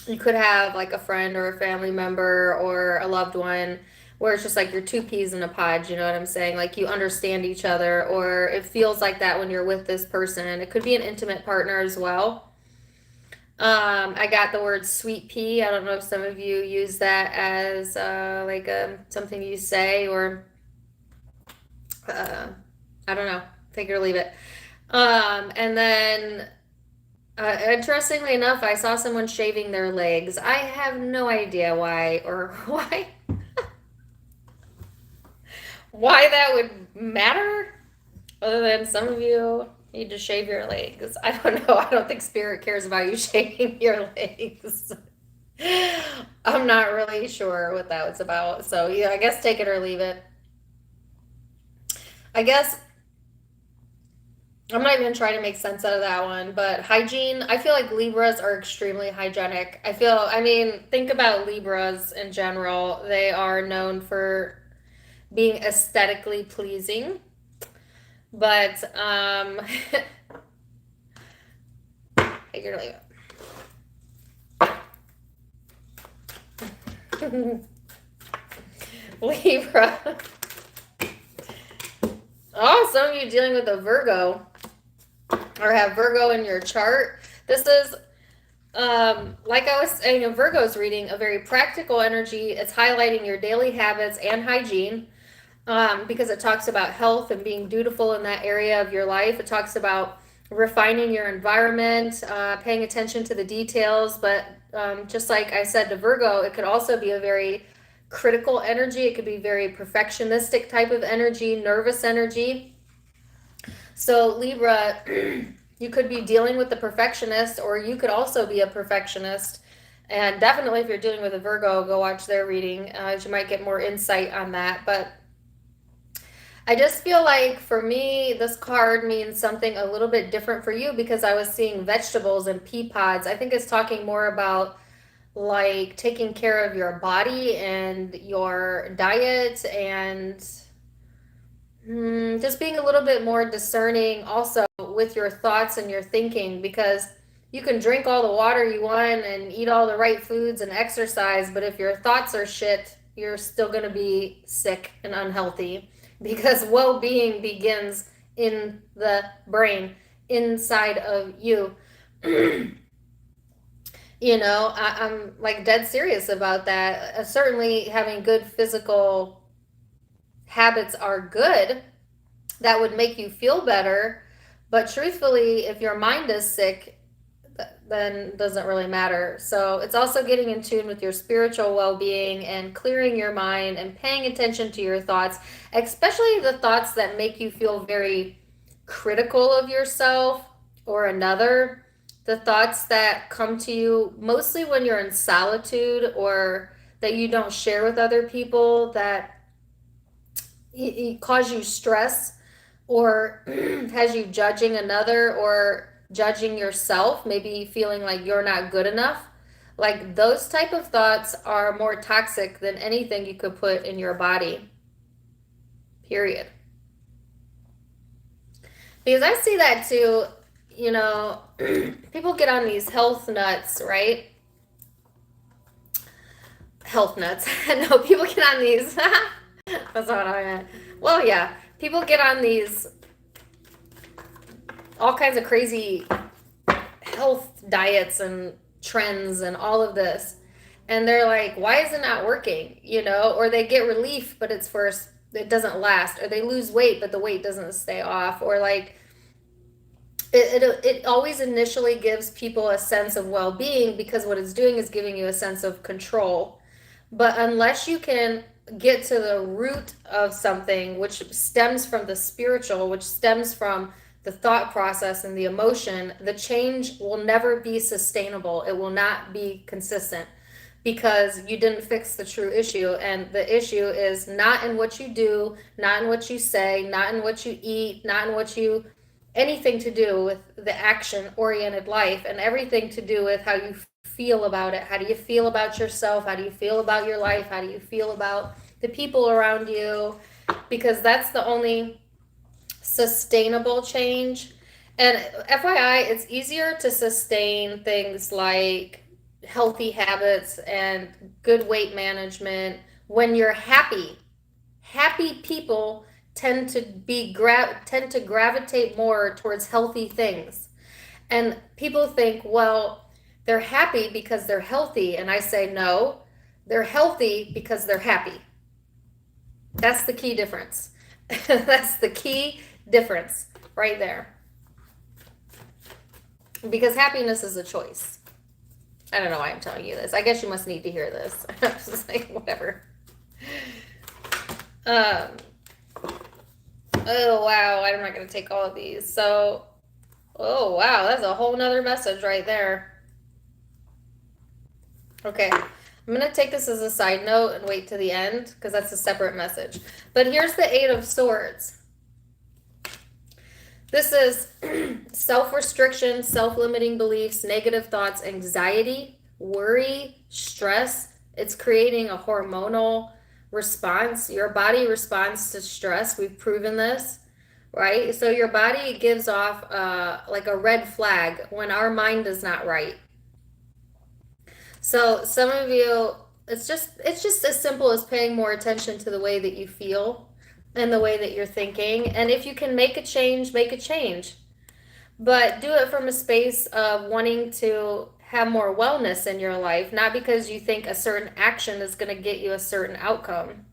You could have like a friend or a family member or a loved one where it's just like you're two peas in a pod, you know what I'm saying? Like you understand each other, or it feels like that when you're with this person. It could be an intimate partner as well. I got the word sweet pea. I don't know if some of you use that as like something you say, or uh, I don't know, take it or leave it. And then interestingly enough, I saw someone shaving their legs. I have no idea why or why that would matter, other than some of you need to shave your legs. I don't know. I don't think spirit cares about you shaving your legs. I'm not really sure what that was about. So yeah, I guess take it or leave it. I guess I'm not even trying to make sense out of that one, but hygiene, I feel like Libras are extremely hygienic. I mean, think about Libras in general. They are known for being aesthetically pleasing, but take it or leave it. Libra. Oh, some of you dealing with a Virgo or have Virgo in your chart. This is, like I was saying, a Virgo's reading, a very practical energy. It's highlighting your daily habits and hygiene, because it talks about health and being dutiful in that area of your life. It talks about refining your environment, paying attention to the details. But just like I said to Virgo, it could also be a very critical energy. It could be very perfectionistic type of energy, nervous energy. So Libra, you could be dealing with the perfectionist, or you could also be a perfectionist. And definitely if you're dealing with a Virgo, go watch their reading, as you might get more insight on that. But I just feel like for me, this card means something a little bit different for you, because I was seeing vegetables and pea pods. I think it's talking more about like taking care of your body and your diet, and just being a little bit more discerning also with your thoughts and your thinking, because you can drink all the water you want and eat all the right foods and exercise, but if your thoughts are shit, you're still going to be sick and unhealthy, because well-being begins in the brain, inside of you. You know, I'm like dead serious about that. Certainly having good physical habits are good. That would make you feel better. But truthfully, if your mind is sick, then it doesn't really matter. So it's also getting in tune with your spiritual well-being and clearing your mind and paying attention to your thoughts, especially the thoughts that make you feel very critical of yourself or another. The thoughts that come to you mostly when you're in solitude, or that you don't share with other people, that cause you stress, or has you judging another or judging yourself, maybe feeling like you're not good enough. Like those type of thoughts are more toxic than anything you could put in your body, period. Because I see that too, you know, people get on these health nuts, right? Health nuts. No, people get on these. That's what I meant. Well, yeah, people get on these all kinds of crazy health diets and trends and all of this. And they're like, why is it not working? You know, or they get relief, but it doesn't last, or they lose weight, but the weight doesn't stay off, or like it always initially gives people a sense of well-being, because what it's doing is giving you a sense of control. But unless you can get to the root of something, which stems from the spiritual, which stems from the thought process and the emotion, the change will never be sustainable. It will not be consistent. because you didn't fix the true issue. And the issue is not in what you do, not in what you say, not in what you eat, not in what you, anything to do with the action oriented life, and everything to do with how you feel about it. How do you feel about yourself? How do you feel about your life? How do you feel about the people around you? Because that's the only sustainable change. And FYI, it's easier to sustain things like healthy habits and good weight management when you're happy. Happy people tend to gravitate more towards healthy things. And people think, well, they're happy because they're healthy. And I say, no, they're healthy because they're happy. That's the key difference. That's the key difference right there. Because happiness is a choice. I don't know why I'm telling you this. I guess you must need to hear this. I'm just like, whatever. Oh, wow. I'm not going to take all of these. So, oh, wow. That's a whole nother message right there. Okay. I'm going to take this as a side note and wait to the end because that's a separate message. But here's the Eight of Swords. This is self-restriction, self-limiting beliefs, negative thoughts, anxiety, worry, stress. It's creating a hormonal response. Your body responds to stress. We've proven this, right? So your body gives off like a red flag when our mind is not right. So some of you, it's just as simple as paying more attention to the way that you feel and the way that you're thinking. And if you can make a change, make a change. But do it from a space of wanting to have more wellness in your life, not because you think a certain action is going to get you a certain outcome.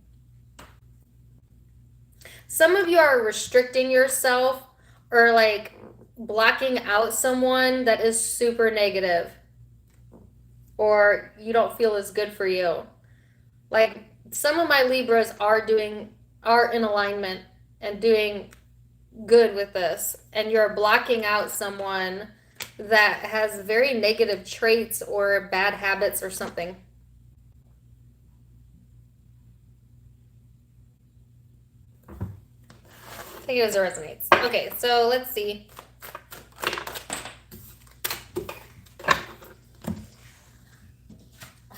Some of you are restricting yourself or like blocking out someone that is super negative or you don't feel is good for you. Like some of my Libras are in alignment and doing good with this, and you're blocking out someone that has very negative traits or bad habits or something. Take it as it resonates. Okay, so let's see.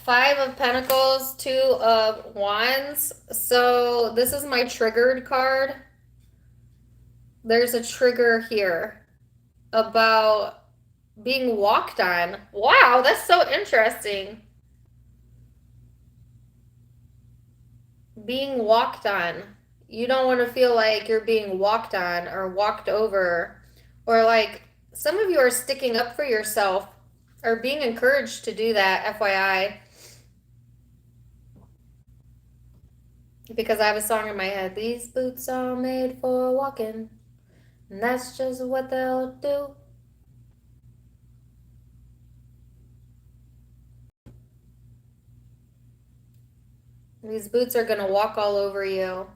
Five of Pentacles, Two of Wands. So this is my triggered card. There's a trigger here about being walked on. Wow, that's so interesting. Being walked on. You don't want to feel like you're being walked on or walked over, or like some of you are sticking up for yourself or being encouraged to do that, FYI. Because I have a song in my head. These boots are made for walking, and that's just what they'll do. These boots are going to walk all over you.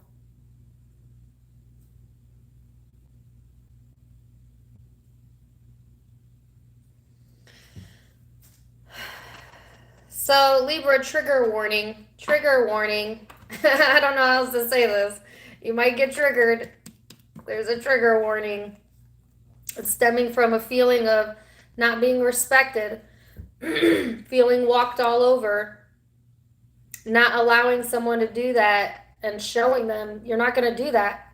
So, Libra, trigger warning. Trigger warning. I don't know how else to say this. You might get triggered. There's a trigger warning. It's stemming from a feeling of not being respected, feeling walked all over, not allowing someone to do that and showing them you're not going to do that.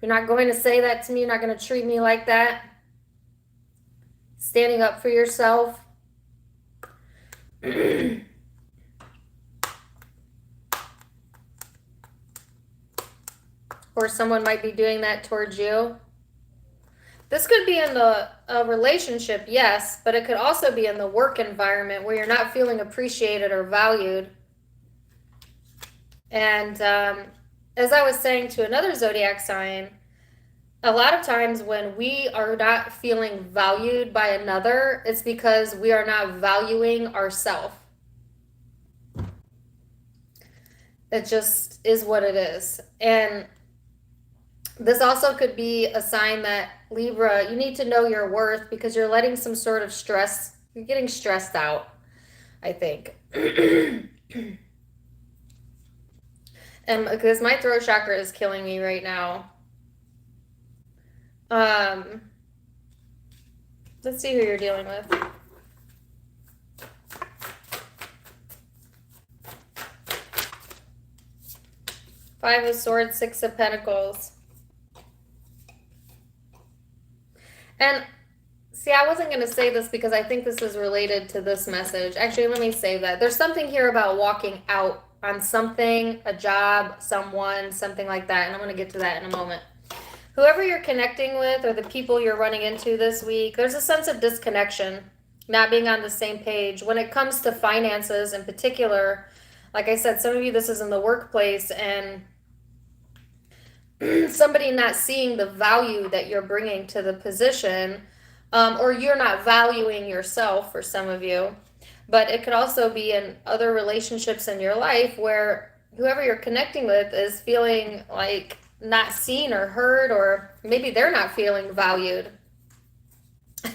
You're not going to say that to me. You're not going to treat me like that. Standing up for yourself. Or someone might be doing that towards you. This could be in a relationship, yes, but it could also be in the work environment where you're not feeling appreciated or valued. And as I was saying to another zodiac sign, a lot of times when we are not feeling valued by another, it's because we are not valuing ourselves. It just is what it is. And this also could be a sign that, Libra, you need to know your worth because you're letting some sort of stress, you're getting stressed out. I think. And because my throat chakra is killing me right now. Um, let's see who you're dealing with. Five of Swords, Six of Pentacles. And see, I wasn't going to say this because I think this is related to this message. Actually, let me say that. There's something here about walking out on something, a job, someone, something like that. And I'm going to get to that in a moment. Whoever you're connecting with or the people you're running into this week, there's a sense of disconnection, not being on the same page. When it comes to finances in particular, like I said, some of you, this is in the workplace, and somebody not seeing the value that you're bringing to the position, or you're not valuing yourself for some of you. But it could also be in other relationships in your life where whoever you're connecting with is feeling like not seen or heard, or maybe they're not feeling valued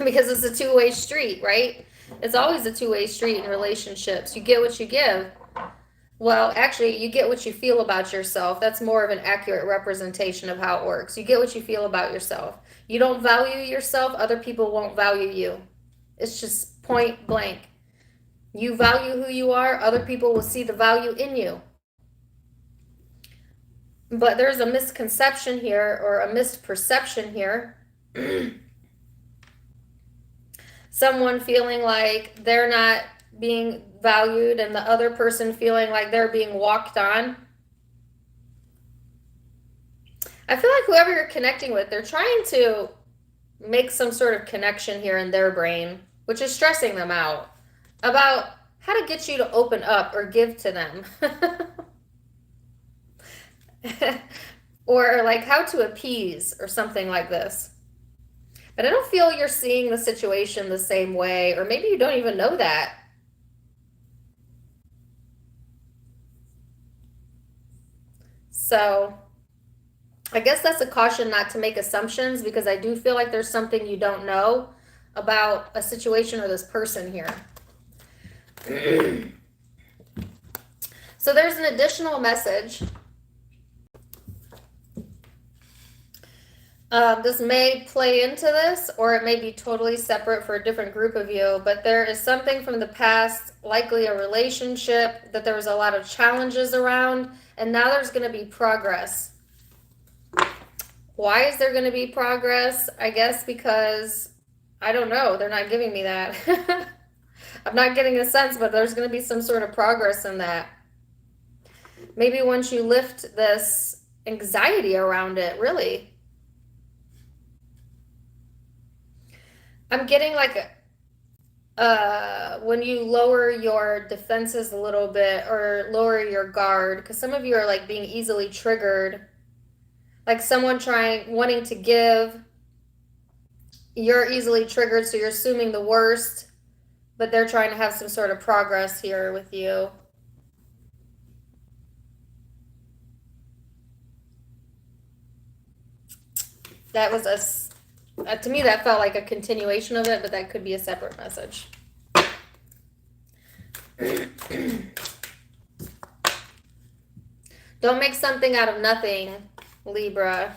because it's a two-way street, right? It's always a two-way street in relationships. You get what you give. Well, actually, you get what you feel about yourself. That's more of an accurate representation of how it works. You get what you feel about yourself. You don't value yourself, other people won't value you. It's just point blank. You value who you are, other people will see the value in you. But there's a misconception here, or a misperception here. Someone feeling like they're not being valued and the other person feeling like they're being walked on. I feel like whoever you're connecting with, they're trying to make some sort of connection here in their brain, which is stressing them out about how to get you to open up or give to them. Or like how to appease or something like this. But I don't feel you're seeing the situation the same way, or maybe you don't even know that. So I guess that's a caution not to make assumptions, because I do feel like there's something you don't know about a situation or this person here. So there's an additional message. This may play into this, or it may be totally separate for a different group of you, but there is something from the past, likely a relationship, that there was a lot of challenges around, and now there's going to be progress. Why is there going to be progress? I guess because, I don't know, they're not giving me that. I'm not getting a sense, but there's going to be some sort of progress in that. Maybe once you lift this anxiety around it, really. I'm getting like when you lower your defenses a little bit, or lower your guard, because some of you are like being easily triggered. Like someone wanting to give, you're easily triggered, so you're assuming the worst, but they're trying to have some sort of progress here with you. That was to me, that felt like a continuation of it, but that could be a separate message. Don't make something out of nothing, Libra.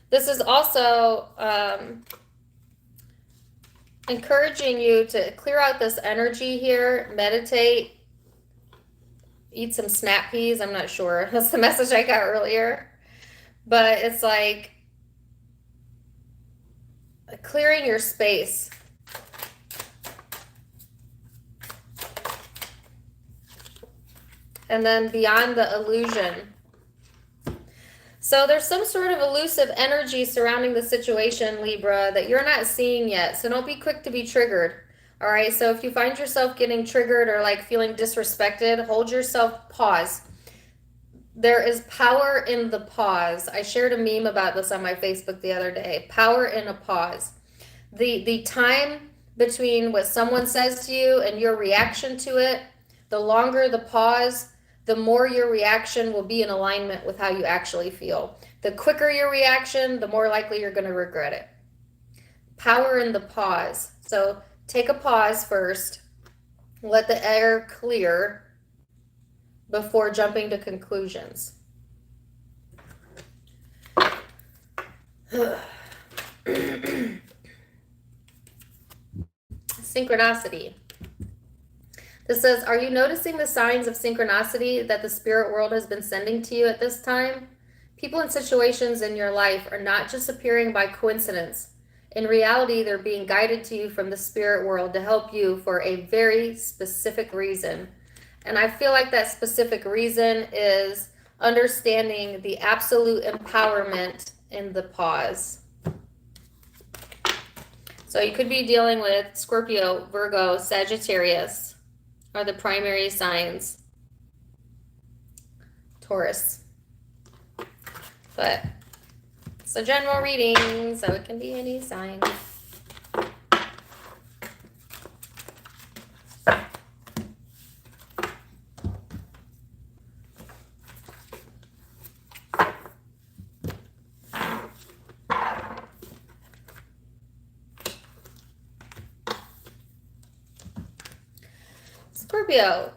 This is also encouraging you to clear out this energy here, meditate, eat some snap peas. I'm not sure. That's the message I got earlier. But it's like clearing your space. And then beyond the illusion. So there's some sort of elusive energy surrounding the situation, Libra, that you're not seeing yet. So don't be quick to be triggered. All right. So if you find yourself getting triggered or like feeling disrespected, hold yourself, pause. There is power in the pause. I shared a meme about this on my Facebook the other day. Power in a pause. The time between what someone says to you and your reaction to it, the longer the pause, the more your reaction will be in alignment with how you actually feel. The quicker your reaction, the more likely you're going to regret it. Power in the pause. So take a pause first. Let the air clear before jumping to conclusions. Synchronicity. This says, are you noticing the signs of synchronicity that the spirit world has been sending to you at this time? People and situations in your life are not just appearing by coincidence. In reality, they're being guided to you from the spirit world to help you for a very specific reason. And I feel like that specific reason is understanding the absolute empowerment in the pause. So you could be dealing with Scorpio, Virgo, Sagittarius are the primary signs. Taurus. But it's a general reading, so it can be any sign. Scorpio.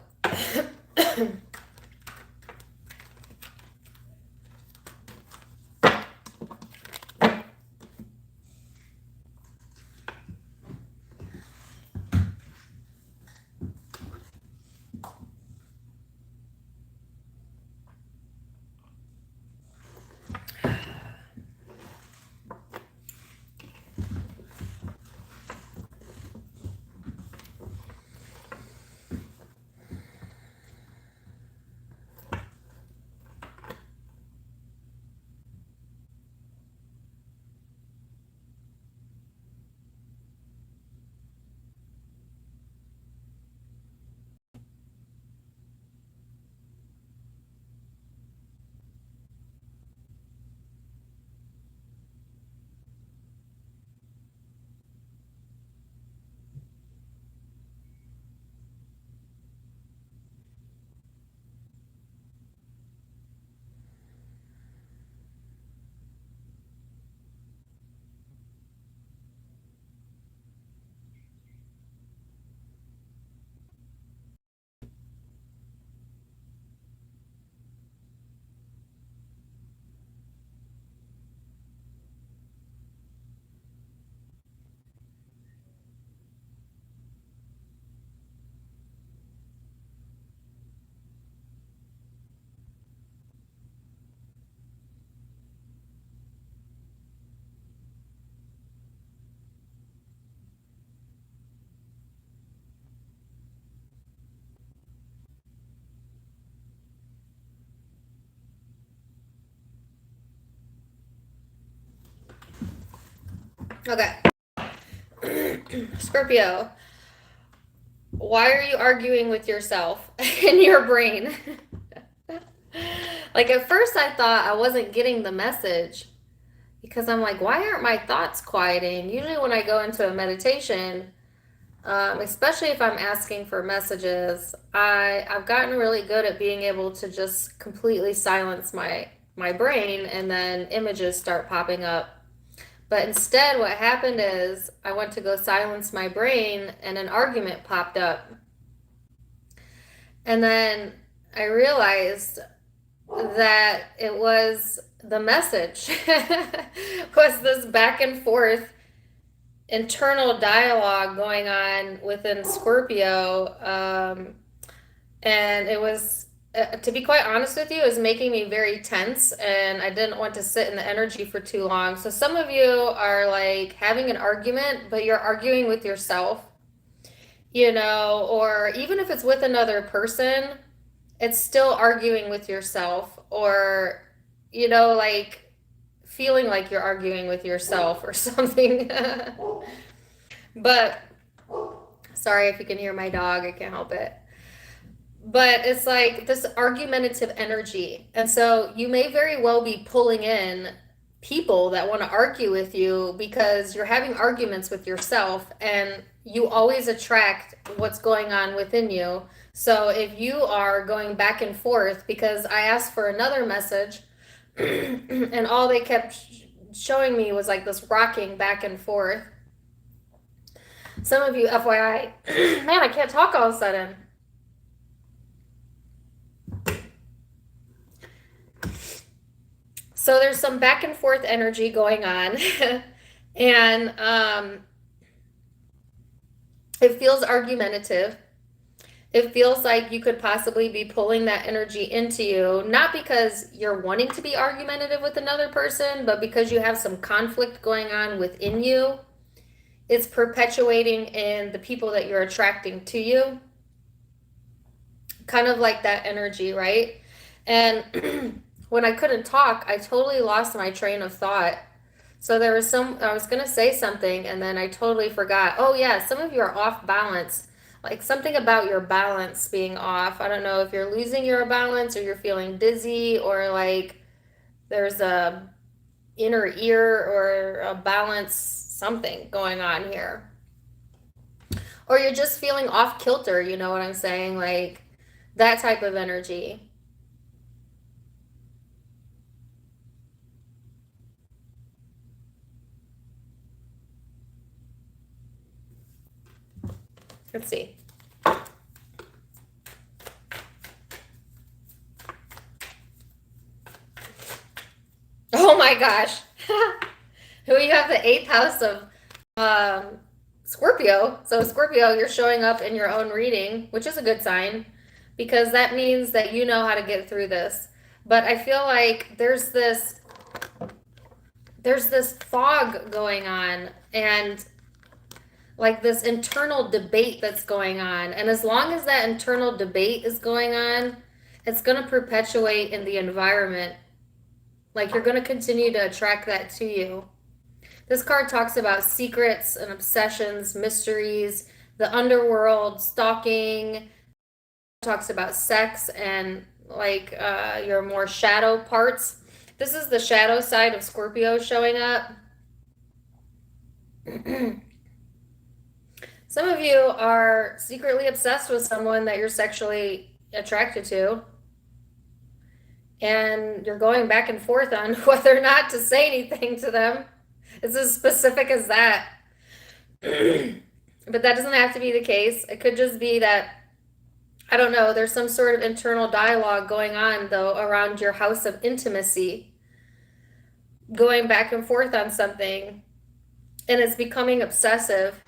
Okay. Scorpio, why are you arguing with yourself in your brain? Like at first I thought I wasn't getting the message because I'm like, why aren't my thoughts quieting? Usually when I go into a meditation, especially if I'm asking for messages, I've gotten really good at being able to just completely silence my brain and then images start popping up. But instead, what happened is I went to go silence my brain and an argument popped up. And then I realized that it was the message was this back and forth internal dialogue going on within Scorpio. And it was, to be quite honest with you, it was making me very tense and I didn't want to sit in the energy for too long. So some of you are like having an argument, but you're arguing with yourself, or even if it's with another person, it's still arguing with yourself or, like feeling like you're arguing with yourself or something. But sorry if you can hear my dog, I can't help it. But it's like this argumentative energy. And so you may very well be pulling in people that want to argue with you because you're having arguments with yourself and you always attract what's going on within you. So if you are going back and forth, because I asked for another message and all they kept showing me was like this rocking back and forth. Some of you, FYI, man, I can't talk all of a sudden. So there's some back and forth energy going on. And it feels argumentative. It feels like you could possibly be pulling that energy into you, not because you're wanting to be argumentative with another person, but because you have some conflict going on within you. It's perpetuating in the people that you're attracting to you. Kind of like that energy, right? And when I couldn't talk, I totally lost my train of thought. So there was I was going to say something and then I totally forgot. Oh, yeah, some of you are off balance. Like something about your balance being off. I don't know if you're losing your balance or you're feeling dizzy or like there's a inner ear or a balance something going on here. Or you're just feeling off kilter, you know what I'm saying? Like that type of energy. Let's see. Oh my gosh. We have the 8th house of Scorpio. So Scorpio, you're showing up in your own reading, which is a good sign because that means that you know how to get through this. But I feel like there's this fog going on and like this internal debate that's going on. And as long as that internal debate is going on, it's going to perpetuate in the environment. Like you're going to continue to attract that to you. This card talks about secrets and obsessions, mysteries, the underworld, stalking. It talks about sex and like your more shadow parts. This is the shadow side of Scorpio showing up. Some of you are secretly obsessed with someone that you're sexually attracted to. And you're going back and forth on whether or not to say anything to them. It's as specific as that. But that doesn't have to be the case. It could just be that, I don't know, there's some sort of internal dialogue going on, though, around your house of intimacy. Going back and forth on something. And it's becoming obsessive.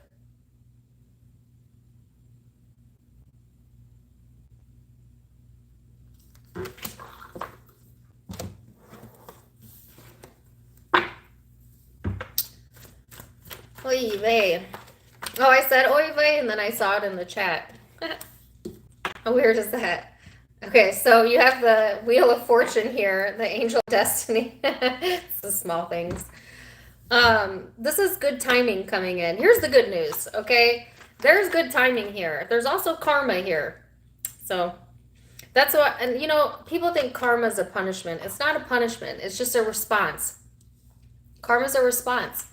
Oy vey. Oh, I said oy vey and then I saw it in the chat. How weird is that? Okay, so you have the Wheel of Fortune here, the Angel of Destiny. It's the small things. This is good timing coming in. Here's the good news, okay? There's good timing here. There's also karma here. So that's what, and you know, people think karma is a punishment. It's not a punishment. It's just a response. Karma's a response.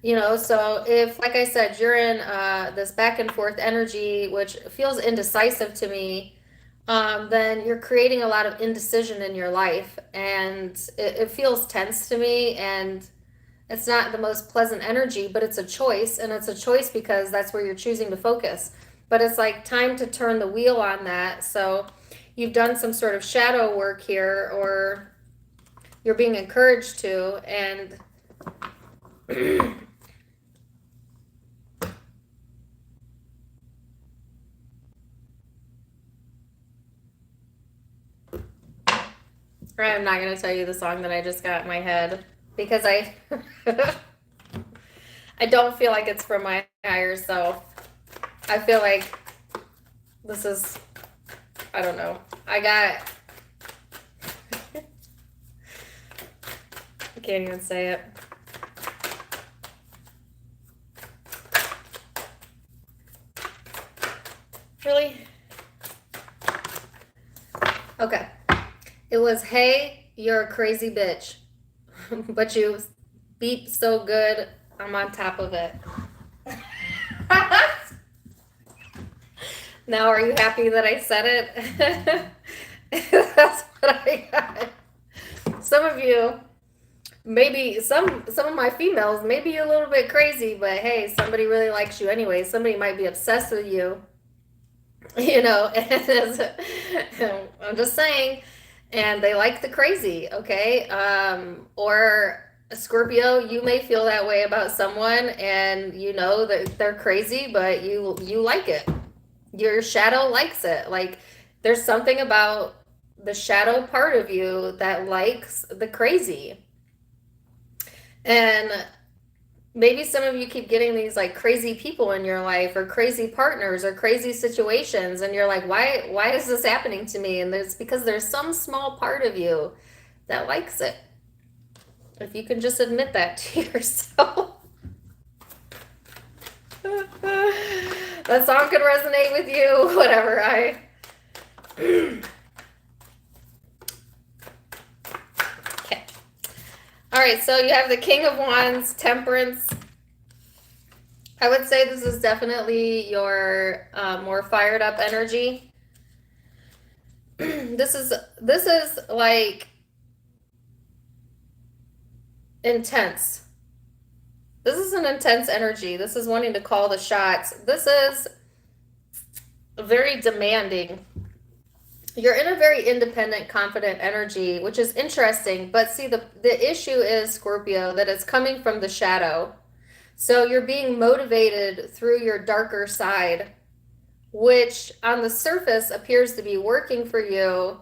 You know, so if, like I said, you're in this back and forth energy, which feels indecisive to me, then you're creating a lot of indecision in your life. And it feels tense to me. And it's not the most pleasant energy, but it's a choice. And it's a choice because that's where you're choosing to focus. But it's like time to turn the wheel on that. So you've done some sort of shadow work here, or you're being encouraged to. And I'm not going to tell you the song that I just got in my head because I I don't feel like it's from my higher self. I feel like this is, I don't know. I can't even say it. Really? Okay. It was, hey, you're a crazy bitch, but you beat so good, I'm on top of it. Now, are you happy that I said it? That's what I got. Some of you Maybe some of my females may be a little bit crazy, but hey, somebody really likes you anyway. Somebody might be obsessed with you, you know. I'm just saying, and they like the crazy, okay? Or Scorpio, you may feel that way about someone, and you know that they're crazy, but you like it. Your shadow likes it. Like there's something about the shadow part of you that likes the crazy. And maybe some of you keep getting these like crazy people in your life or crazy partners or crazy situations and you're like, why is this happening to me? And it's because there's some small part of you that likes it. If you can just admit that to yourself. That song could resonate with you, whatever. Okay. All right, so you have the King of Wands, Temperance. I would say this is definitely your more fired up energy. This is like intense. This is an intense energy. This is wanting to call the shots. This is very demanding. You're in a very independent, confident energy, which is interesting. But see, the issue is, Scorpio, that it's coming from the shadow. So you're being motivated through your darker side, which on the surface appears to be working for you.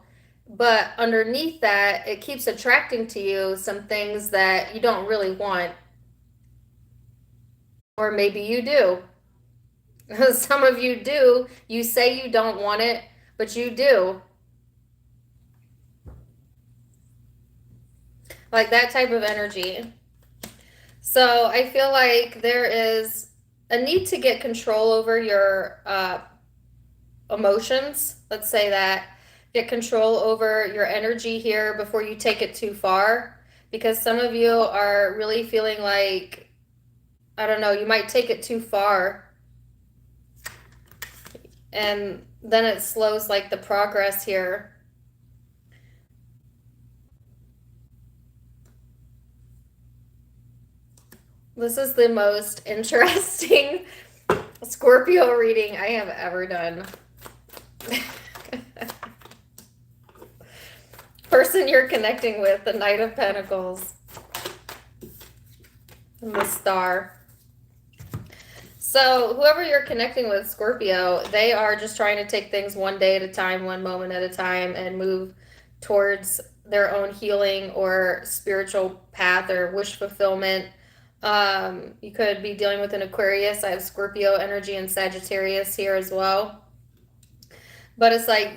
But underneath that, it keeps attracting to you some things that you don't really want. Or maybe you do. Some of you do. You say you don't want it, but you do. Like that type of energy. So I feel like there is a need to get control over your emotions. Let's say that. Get control over your energy here before you take it too far. Because some of you are really feeling like, I don't know, you might take it too far. And then it slows like the progress here. This is the most interesting Scorpio reading I have ever done. Person you're connecting with, the Knight of Pentacles. And the Star. So whoever you're connecting with, Scorpio, they are just trying to take things one day at a time, one moment at a time, and move towards their own healing or spiritual path or wish fulfillment. You could be dealing with an Aquarius. I have Scorpio energy and Sagittarius here as well. But it's like,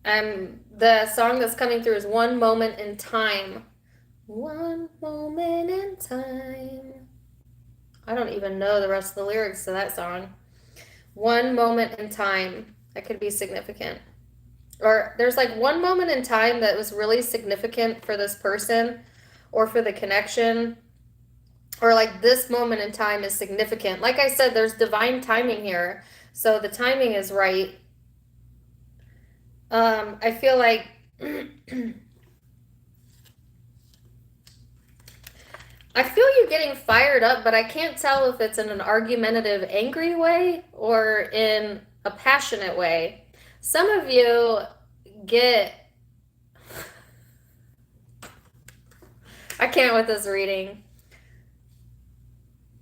the song that's coming through is One Moment in Time. One moment in time. I don't even know the rest of the lyrics to that song. One moment in time. That could be significant. Or there's like one moment in time that was really significant for this person or for the connection. Or like this moment in time is significant. Like I said, there's divine timing here. So the timing is right. I feel like I feel you getting fired up, but I can't tell if it's in an argumentative, angry way or in a passionate way. Some of you get... I can't with this reading.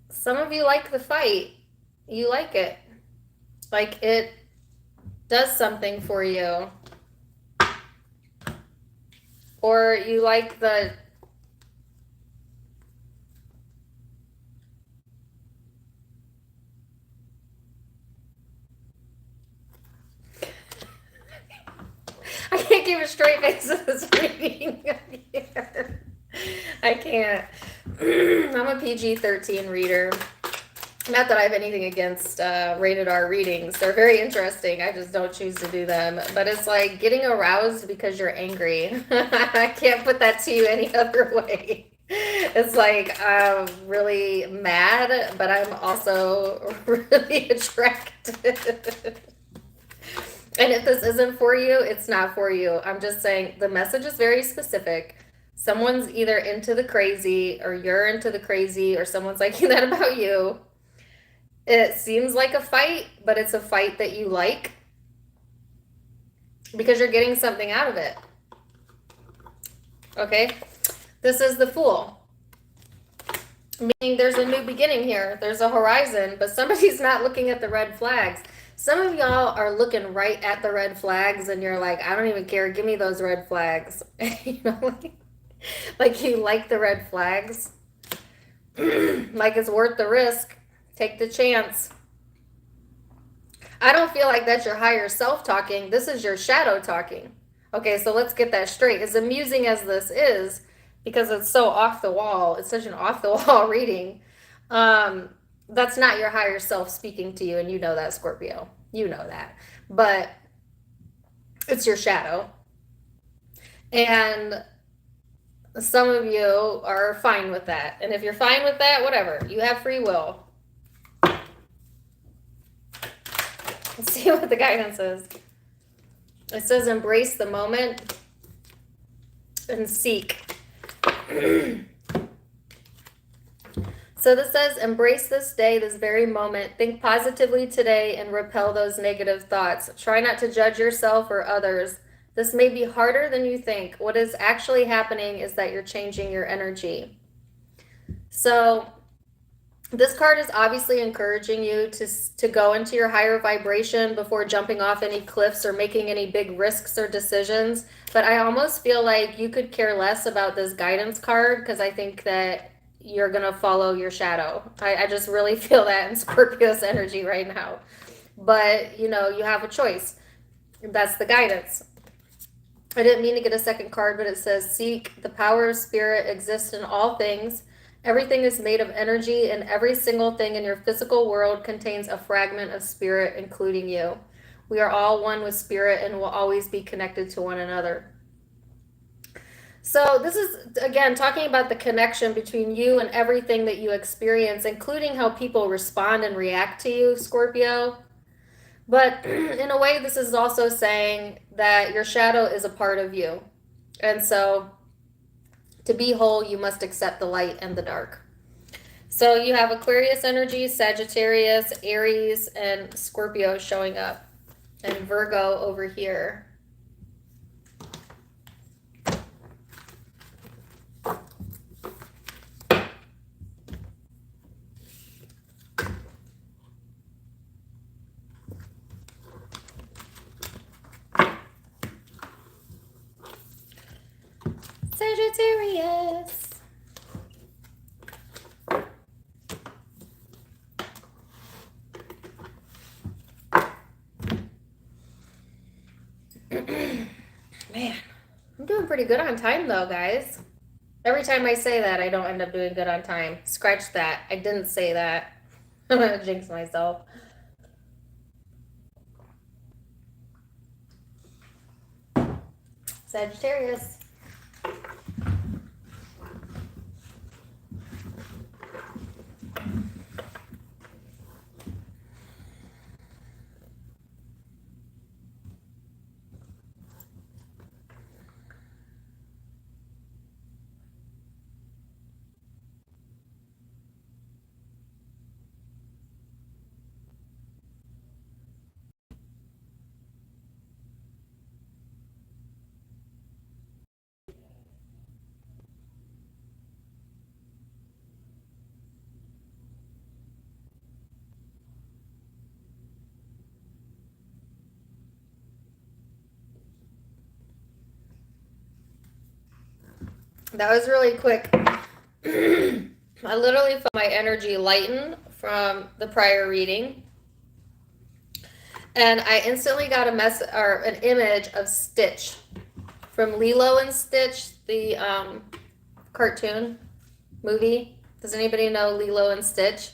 Some of you like the fight. You like it. Like it does something for you. Or you like the... I can't keep a straight face with this reading here. I can't. I'm a PG-13 reader. Not that I have anything against rated R readings. They're very interesting. I just don't choose to do them. But it's like getting aroused because you're angry. I can't put that to you any other way. It's like I'm really mad, but I'm also really attracted. And if this isn't for you, it's not for you. I'm just saying the message is very specific. Someone's either into the crazy, or you're into the crazy, or someone's liking that about you. It seems like a fight, but it's a fight that you like because you're getting something out of it. Okay? This is the Fool. Meaning there's a new beginning here. There's a horizon, but somebody's not looking at the red flags. Some of y'all are looking right at the red flags and you're like, I don't even care. Give me those red flags. You know, like you like the red flags. Like it's worth the risk. Take the chance. I don't feel like that's your higher self talking. This is your shadow talking. Okay, so let's get that straight. As amusing as this is, because it's so off the wall, it's such an off the wall reading. That's not your higher self speaking to you, and you know that, Scorpio. You know that. But it's your shadow. And some of you are fine with that. And if you're fine with that, whatever. You have free will. Let's see what the guidance is. It says embrace the moment and seek. So this says embrace this day, this very moment. Think positively today and repel those negative thoughts. Try not to judge yourself or others. This may be harder than you think. What is actually happening is that you're changing your energy. So this card is obviously encouraging you to go into your higher vibration before jumping off any cliffs or making any big risks or decisions. But I almost feel like you could care less about this guidance card because I think that you're going to follow your shadow. I just really feel that in Scorpio's energy right now. But, you know, you have a choice. That's the guidance. I didn't mean to get a second card, but it says seek. The power of spirit exists in all things. Everything is made of energy, and every single thing in your physical world contains a fragment of spirit, including you. We are all one with spirit and will always be connected to one another. So this is, again, talking about the connection between you and everything that you experience, including how people respond and react to you, Scorpio. But in a way, this is also saying that your shadow is a part of you. And so to be whole, you must accept the light and the dark. So you have Aquarius energy, Sagittarius, Aries, and Scorpio showing up. And Virgo over here. Sagittarius. Man, I'm doing pretty good on time though, guys. Every time I say that, I don't end up doing good on time. Scratch that. I didn't say that. I'm gonna jinx myself. Sagittarius. That was really quick. I literally felt my energy lighten from the prior reading. And I instantly got an image of Stitch from Lilo and Stitch, the cartoon movie. Does anybody know Lilo and Stitch?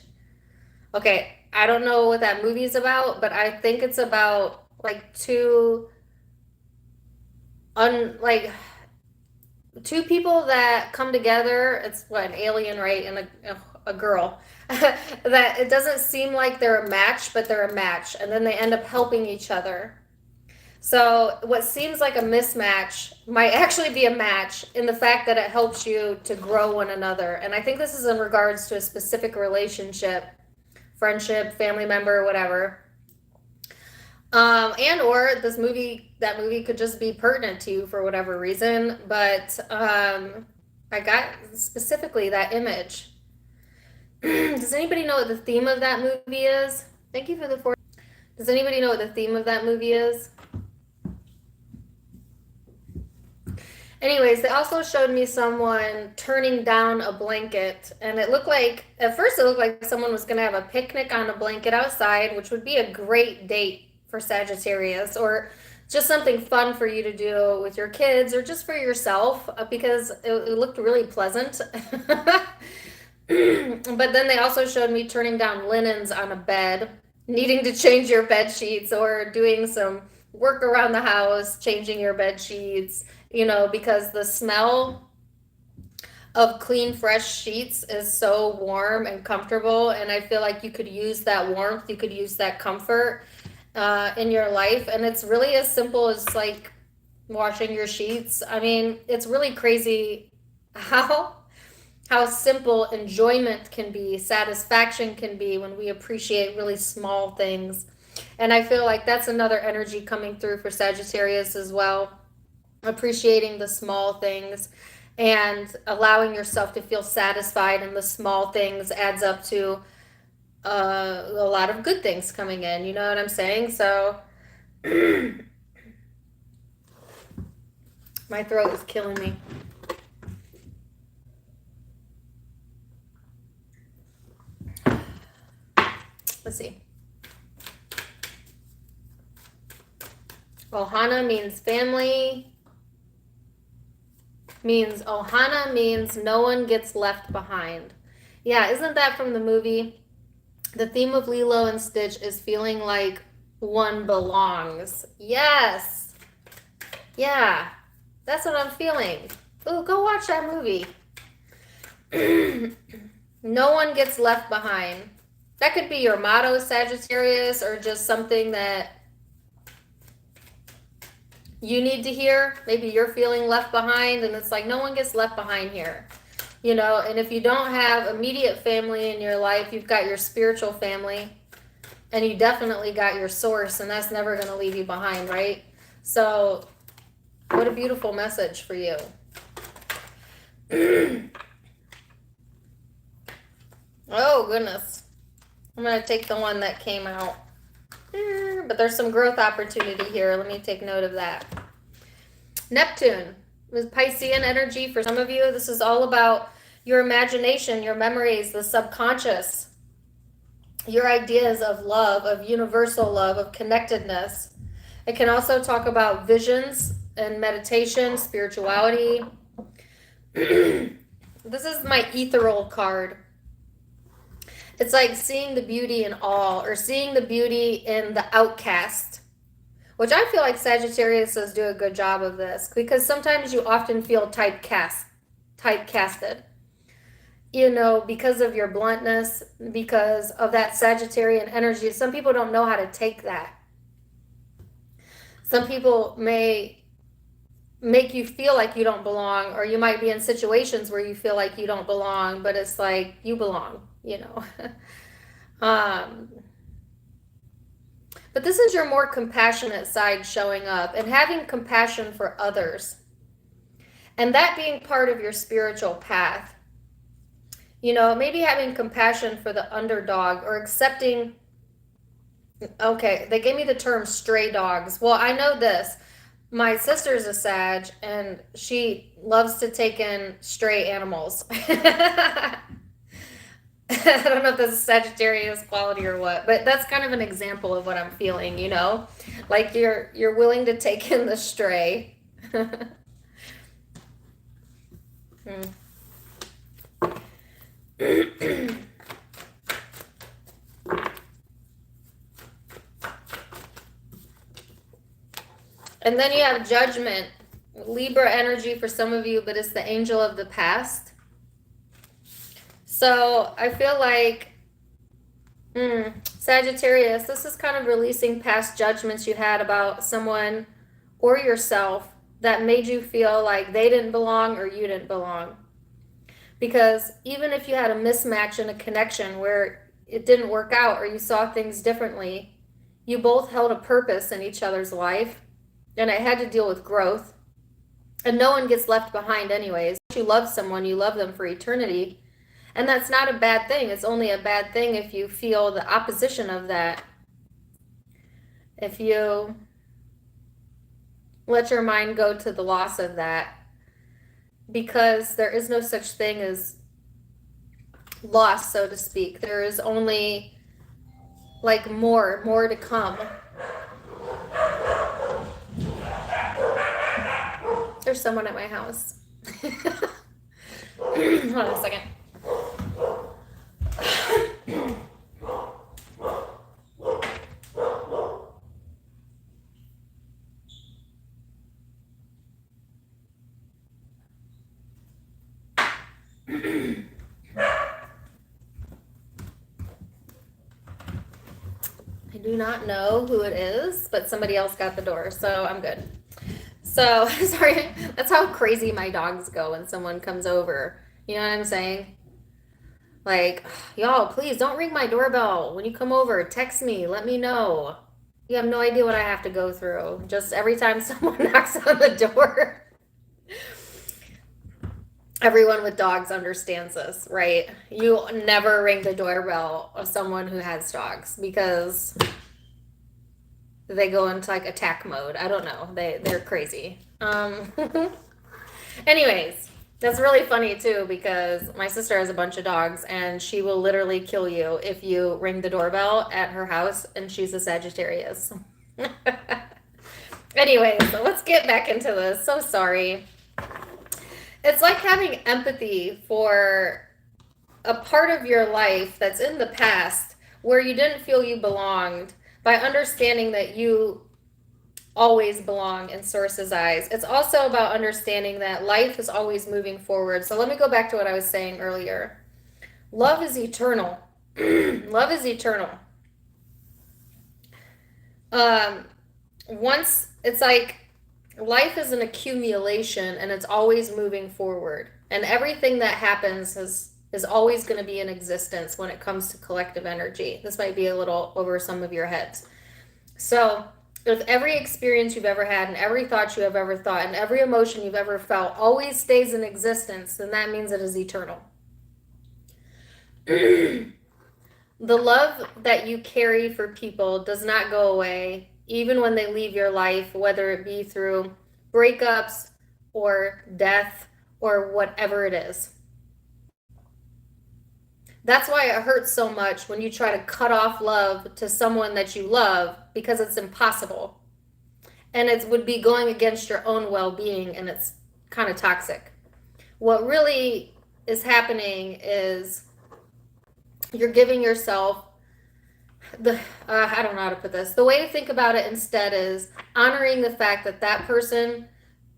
Okay, I don't know what that movie's about, but I think it's about like two people that come together. It's what, an alien, right? And a girl. That it doesn't seem like they're a match, but they're a match. And then they end up helping each other. So what seems like a mismatch might actually be a match in the fact that it helps you to grow one another. And I think this is in regards to a specific relationship, friendship, family member, whatever. And or that movie could just be pertinent to you for whatever reason. But I got specifically that image. Does anybody know what the theme of that movie is? Thank you for the four. Does anybody know what the theme of that movie is? Anyways, they also showed me someone turning down a blanket, and it looked like, at first, it looked like someone was going to have a picnic on a blanket outside, which would be a great date for Sagittarius, or just something fun for you to do with your kids, or just for yourself, because it looked really pleasant. But then they also showed me turning down linens on a bed, needing to change your bed sheets, or doing some work around the house, changing your bed sheets, because the smell of clean, fresh sheets is so warm and comfortable. And I feel like you could use that warmth, you could use that comfort in your life. And it's really as simple as like washing your sheets. I mean, it's really crazy how simple enjoyment can be, satisfaction can be when we appreciate really small things. And I feel like that's another energy coming through for Sagittarius as well. Appreciating the small things and allowing yourself to feel satisfied in the small things adds up to a lot of good things coming in. You know what I'm saying? So my throat is killing me. Let's see. Ohana means family. Ohana means no one gets left behind. Yeah, isn't that from the movie? The theme of Lilo and Stitch is feeling like one belongs. Yes. Yeah, that's what I'm feeling. Ooh, go watch that movie. No one gets left behind. That could be your motto, Sagittarius, or just something that you need to hear. Maybe you're feeling left behind, and it's like no one gets left behind here. And if you don't have immediate family in your life, you've got your spiritual family, and you definitely got your source, and that's never going to leave you behind, right? So what a beautiful message for you. Oh, goodness. I'm going to take the one that came out. But there's some growth opportunity here. Let me take note of that. Neptune with Piscean energy for some of you. This is all about your imagination, your memories, the subconscious, your ideas of love, of universal love, of connectedness. It can also talk about visions and meditation, spirituality. This is my ethereal card. It's like seeing the beauty in all, or seeing the beauty in the outcast, which I feel like Sagittarius does do a good job of this, because sometimes you often feel typecasted, because of your bluntness, because of that Sagittarian energy. Some people don't know how to take that. Some people may make you feel like you don't belong, or you might be in situations where you feel like you don't belong, but it's like you belong. But this is your more compassionate side showing up, and having compassion for others, and that being part of your spiritual path. Maybe having compassion for the underdog, or accepting. Okay, they gave me the term stray dogs. Well, I know this. My sister's a Sag, and she loves to take in stray animals. I don't know if that's a Sagittarius quality or what, but that's kind of an example of what I'm feeling, like you're willing to take in the stray. And then you have Judgment, Libra energy for some of you, but it's the angel of the past. So I feel like, Sagittarius, this is kind of releasing past judgments you had about someone or yourself that made you feel like they didn't belong or you didn't belong. Because even if you had a mismatch in a connection where it didn't work out or you saw things differently, you both held a purpose in each other's life, and it had to deal with growth. And no one gets left behind anyways. If you love someone, you love them for eternity. And that's not a bad thing. It's only a bad thing if you feel the opposition of that. If you let your mind go to the loss of that. Because there is no such thing as loss, so to speak. There is only like more to come. There's someone at my house. Hold on a second. I do not know who it is, but somebody else got the door, so I'm good. So, sorry, that's how crazy my dogs go when someone comes over. You know what I'm saying? Like, y'all, please don't ring my doorbell. When you come over, text me, let me know. You have no idea what I have to go through. Just every time someone knocks on the door. Everyone with dogs understands this, right? You never ring the doorbell of someone who has dogs because they go into like attack mode. I don't know. They're crazy. Anyways, that's really funny too because my sister has a bunch of dogs and she will literally kill you if you ring the doorbell at her house, and she's a Sagittarius. Anyway, so let's get back into this. So sorry. It's like having empathy for a part of your life that's in the past where you didn't feel you belonged, by understanding that you always belong in Source's eyes. It's also about understanding that life is always moving forward. So let me go back to what I was saying earlier. Love is eternal. Love is eternal. Once it's like life is an accumulation and it's always moving forward. And everything that happens is always going to be in existence when it comes to collective energy. This might be a little over some of your heads. So if every experience you've ever had and every thought you have ever thought and every emotion you've ever felt always stays in existence, then that means it is eternal. The love that you carry for people does not go away, even when they leave your life, whether it be through breakups or death or whatever it is. That's why it hurts so much when you try to cut off love to someone that you love, because it's impossible. And it would be going against your own well-being, and it's kind of toxic. What really is happening is you're giving yourself I don't know how to put this. The way to think about it instead is honoring the fact that that person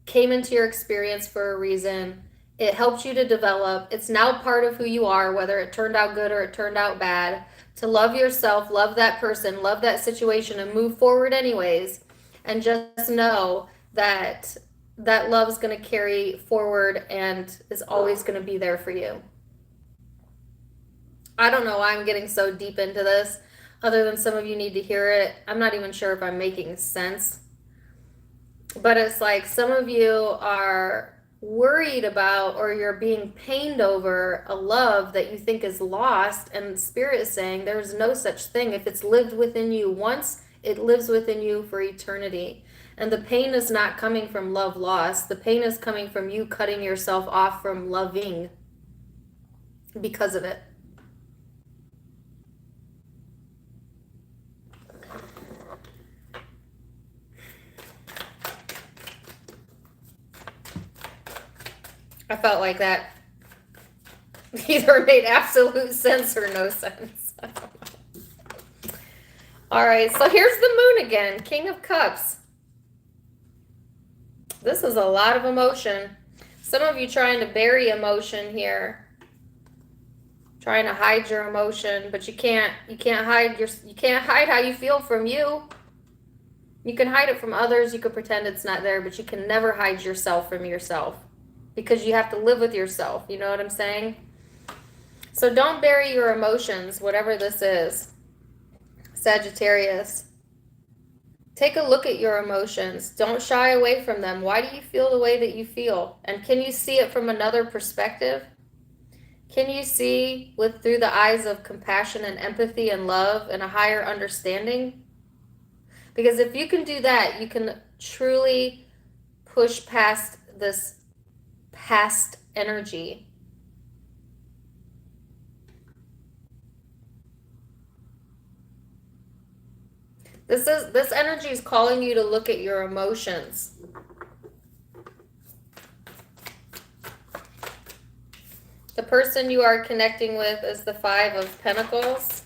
came into your experience for a reason. It helped you to develop. It's now part of who you are, whether it turned out good or it turned out bad. To love yourself, love that person, love that situation, and move forward anyways. And just know that that love is going to carry forward and is always going to be there for you. I don't know why I'm getting so deep into this, other than some of you need to hear it. I'm not even sure if I'm making sense. But it's like some of you are worried about, or you're being pained over a love that you think is lost, and Spirit is saying there's no such thing. If it's lived within you once, it lives within you for eternity. And the pain is not coming from love lost. The pain is coming from you cutting yourself off from loving because of it. I felt like that either made absolute sense or no sense. All right, so here's the moon again, King of Cups. This is a lot of emotion. Some of you trying to bury emotion here. Trying to hide your emotion, but you can't hide how you feel from you. You can hide it from others, you can pretend it's not there, but you can never hide yourself from yourself because you have to live with yourself. You know what I'm saying? So don't bury your emotions, whatever this is. Sagittarius. Take a look at your emotions. Don't shy away from them. Why do you feel the way that you feel? And can you see it from another perspective? Can you see through the eyes of compassion and empathy and love and a higher understanding? Because if you can do that, you can truly push past this past energy. This energy is calling you to look at your emotions. The person you are connecting with is the Five of Pentacles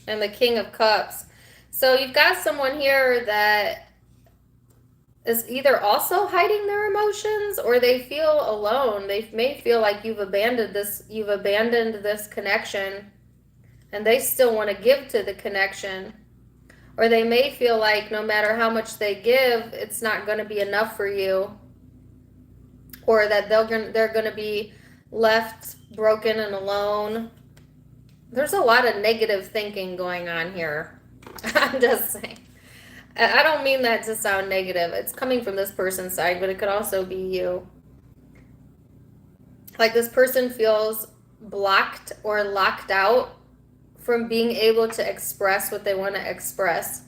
and the King of Cups. So you've got someone here that is either also hiding their emotions or they feel alone. They may feel like you've abandoned this connection and they still want to give to the connection. Or they may feel like no matter how much they give, it's not going to be enough for you. Or that they're going to be left broken and alone. There's a lot of negative thinking going on here. I'm just saying. I don't mean that to sound negative. It's coming from this person's side, but it could also be you. Like this person feels blocked or locked out from being able to express what they want to express.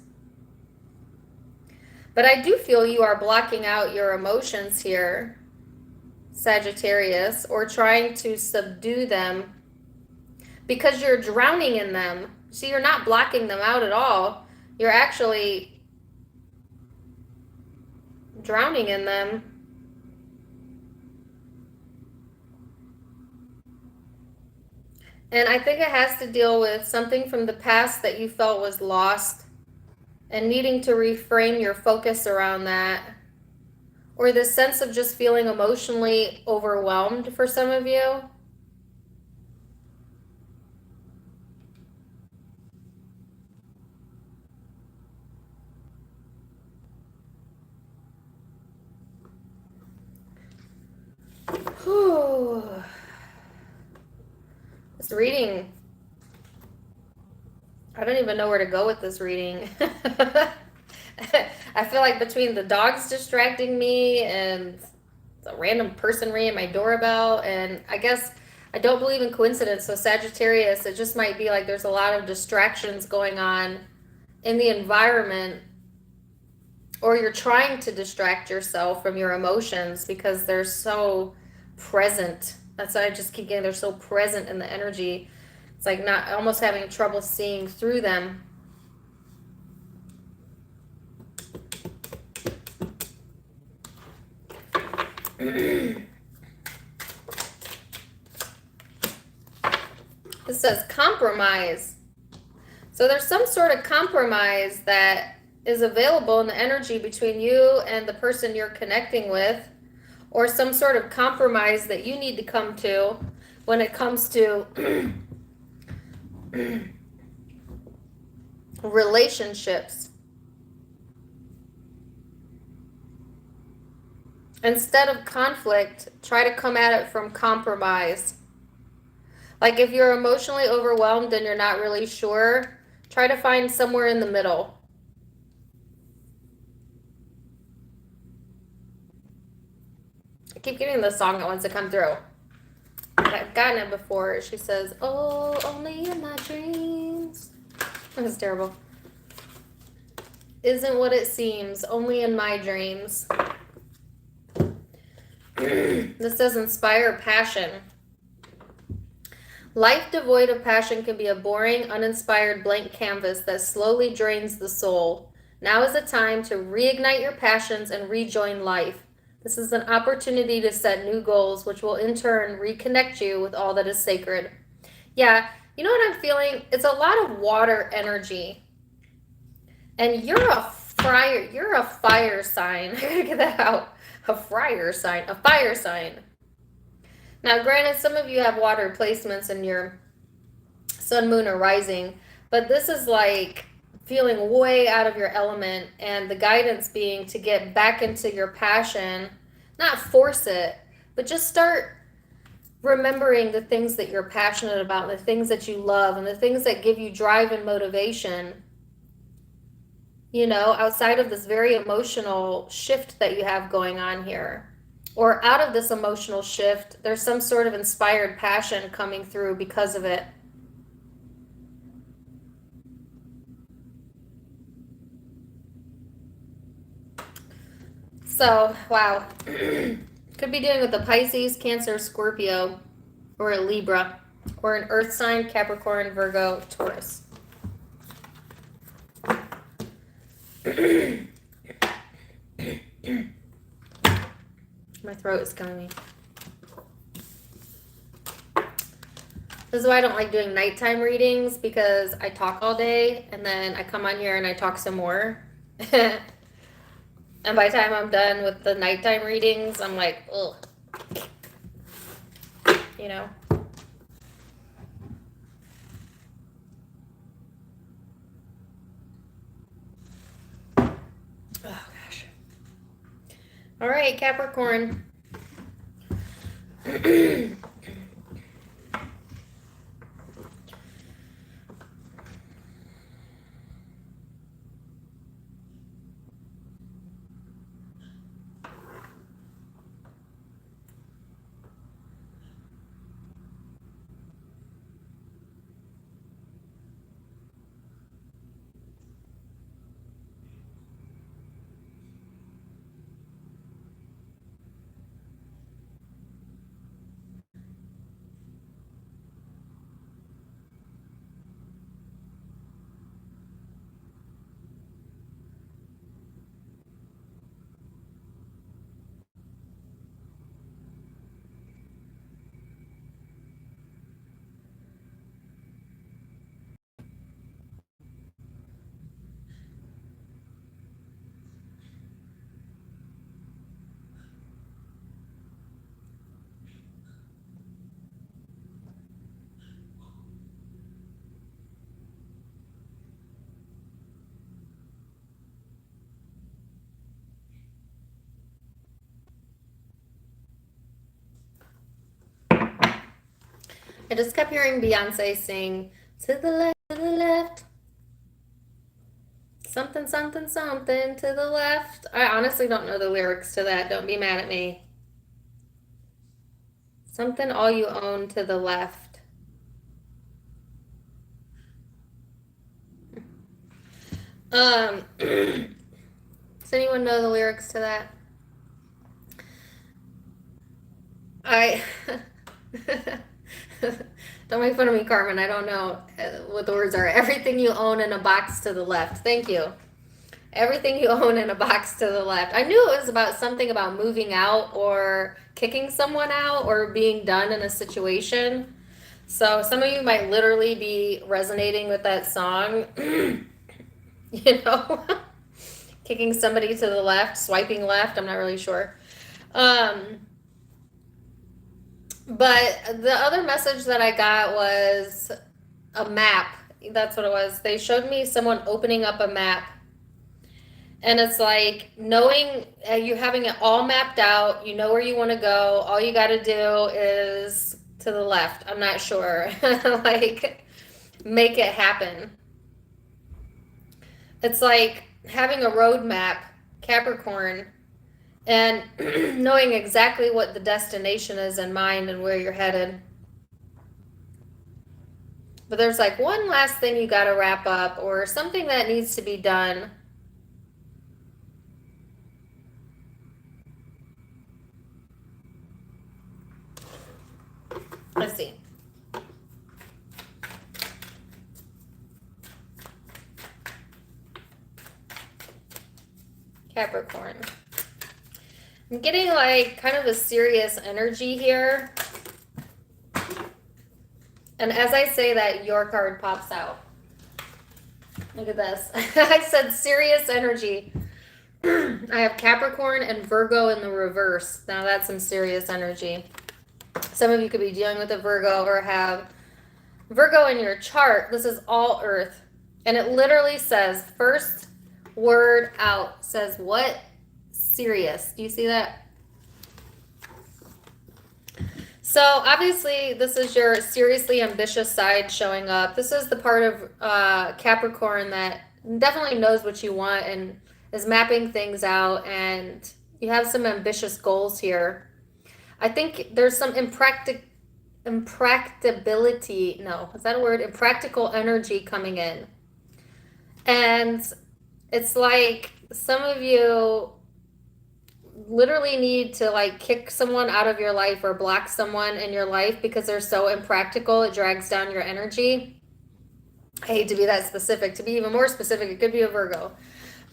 But I do feel you are blocking out your emotions here, Sagittarius, or trying to subdue them because you're drowning in them. So you're not blocking them out at all. You're actually drowning in them. And I think it has to deal with something from the past that you felt was lost and needing to reframe your focus around that. Or this sense of just feeling emotionally overwhelmed for some of you. Whew. This reading, I don't even know where to go with this reading. I feel like between the dogs distracting me and a random person ringing my doorbell, and I guess I don't believe in coincidence, so Sagittarius, it just might be like there's a lot of distractions going on in the environment, or you're trying to distract yourself from your emotions because they're so present. That's why I just keep getting, they're so present in the energy. It's like not almost having trouble seeing through them. This says compromise. So there's some sort of compromise that is available in the energy between you and the person you're connecting with, or some sort of compromise that you need to come to when it comes to relationships. Instead of conflict, try to come at it from compromise. Like if you're emotionally overwhelmed and you're not really sure, try to find somewhere in the middle. I keep getting the song that wants to come through. I've gotten it before. She says, "Oh, only in my dreams." That's terrible. Isn't what it seems, only in my dreams. This says inspire passion. Life devoid of passion can be a boring, uninspired blank canvas that slowly drains the soul. Now is the time to reignite your passions and rejoin life. This is an opportunity to set new goals, which will in turn reconnect you with all that is sacred. Yeah, you know what I'm feeling? It's a lot of water energy. And you're a fire sign. I gotta get that out. A fire sign. Now, granted, some of you have water placements in your sun, moon, or rising, but this is like feeling way out of your element, and the guidance being to get back into your passion, not force it, but just start remembering the things that you're passionate about, the things that you love, and the things that give you drive and motivation, outside of this very emotional shift that you have going on here. Or out of this emotional shift, there's some sort of inspired passion coming through because of it. So, wow. Could be dealing with a Pisces, Cancer, Scorpio, or a Libra, or an Earth sign, Capricorn, Virgo, Taurus. My throat is killing me. This is why I don't like doing nighttime readings, because I talk all day and then I come on here and I talk some more. And by the time I'm done with the nighttime readings, I'm like, ugh. You know? Oh, gosh. All right, Capricorn. I just kept hearing Beyonce sing, to the left, to the left. Something, something, something to the left. I honestly don't know the lyrics to that. Don't be mad at me. Something all you own to the left. Does anyone know the lyrics to that? I don't make fun of me, Carmen. I don't know what the words are. Everything you own in a box to the left. Thank you. Everything you own in a box to the left. I knew it was about something about moving out or kicking someone out or being done in a situation. So some of you might literally be resonating with that song. You know, kicking somebody to the left, swiping left. I'm not really sure. But the other message that I got was a map. That's what it was. They showed me someone opening up a map. And it's like knowing you having it all mapped out, you know where you want to go. All you got to do is to the left. I'm not sure. Like, make it happen. It's like having a roadmap, Capricorn, and knowing exactly what the destination is in mind and where you're headed. But there's like one last thing you got to wrap up or something that needs to be done. Let's see. Capricorn. I'm getting like kind of a serious energy here. And as I say that, your card pops out. Look at this. I said serious energy. I have Capricorn and Virgo in the reverse. Now that's some serious energy. Some of you could be dealing with a Virgo or have Virgo in your chart. This is all Earth. And it literally says, first word out says what? Serious. Do you see that? So obviously this is your seriously ambitious side showing up. This is the part of Capricorn that definitely knows what you want and is mapping things out, and you have some ambitious goals here. I think there's some impracticability. No, is that a word? Impractical energy coming in. And it's like some of you literally need to like kick someone out of your life or block someone in your life because they're so impractical, it drags down your energy. I hate to be that specific. To be even more specific, it could be a Virgo.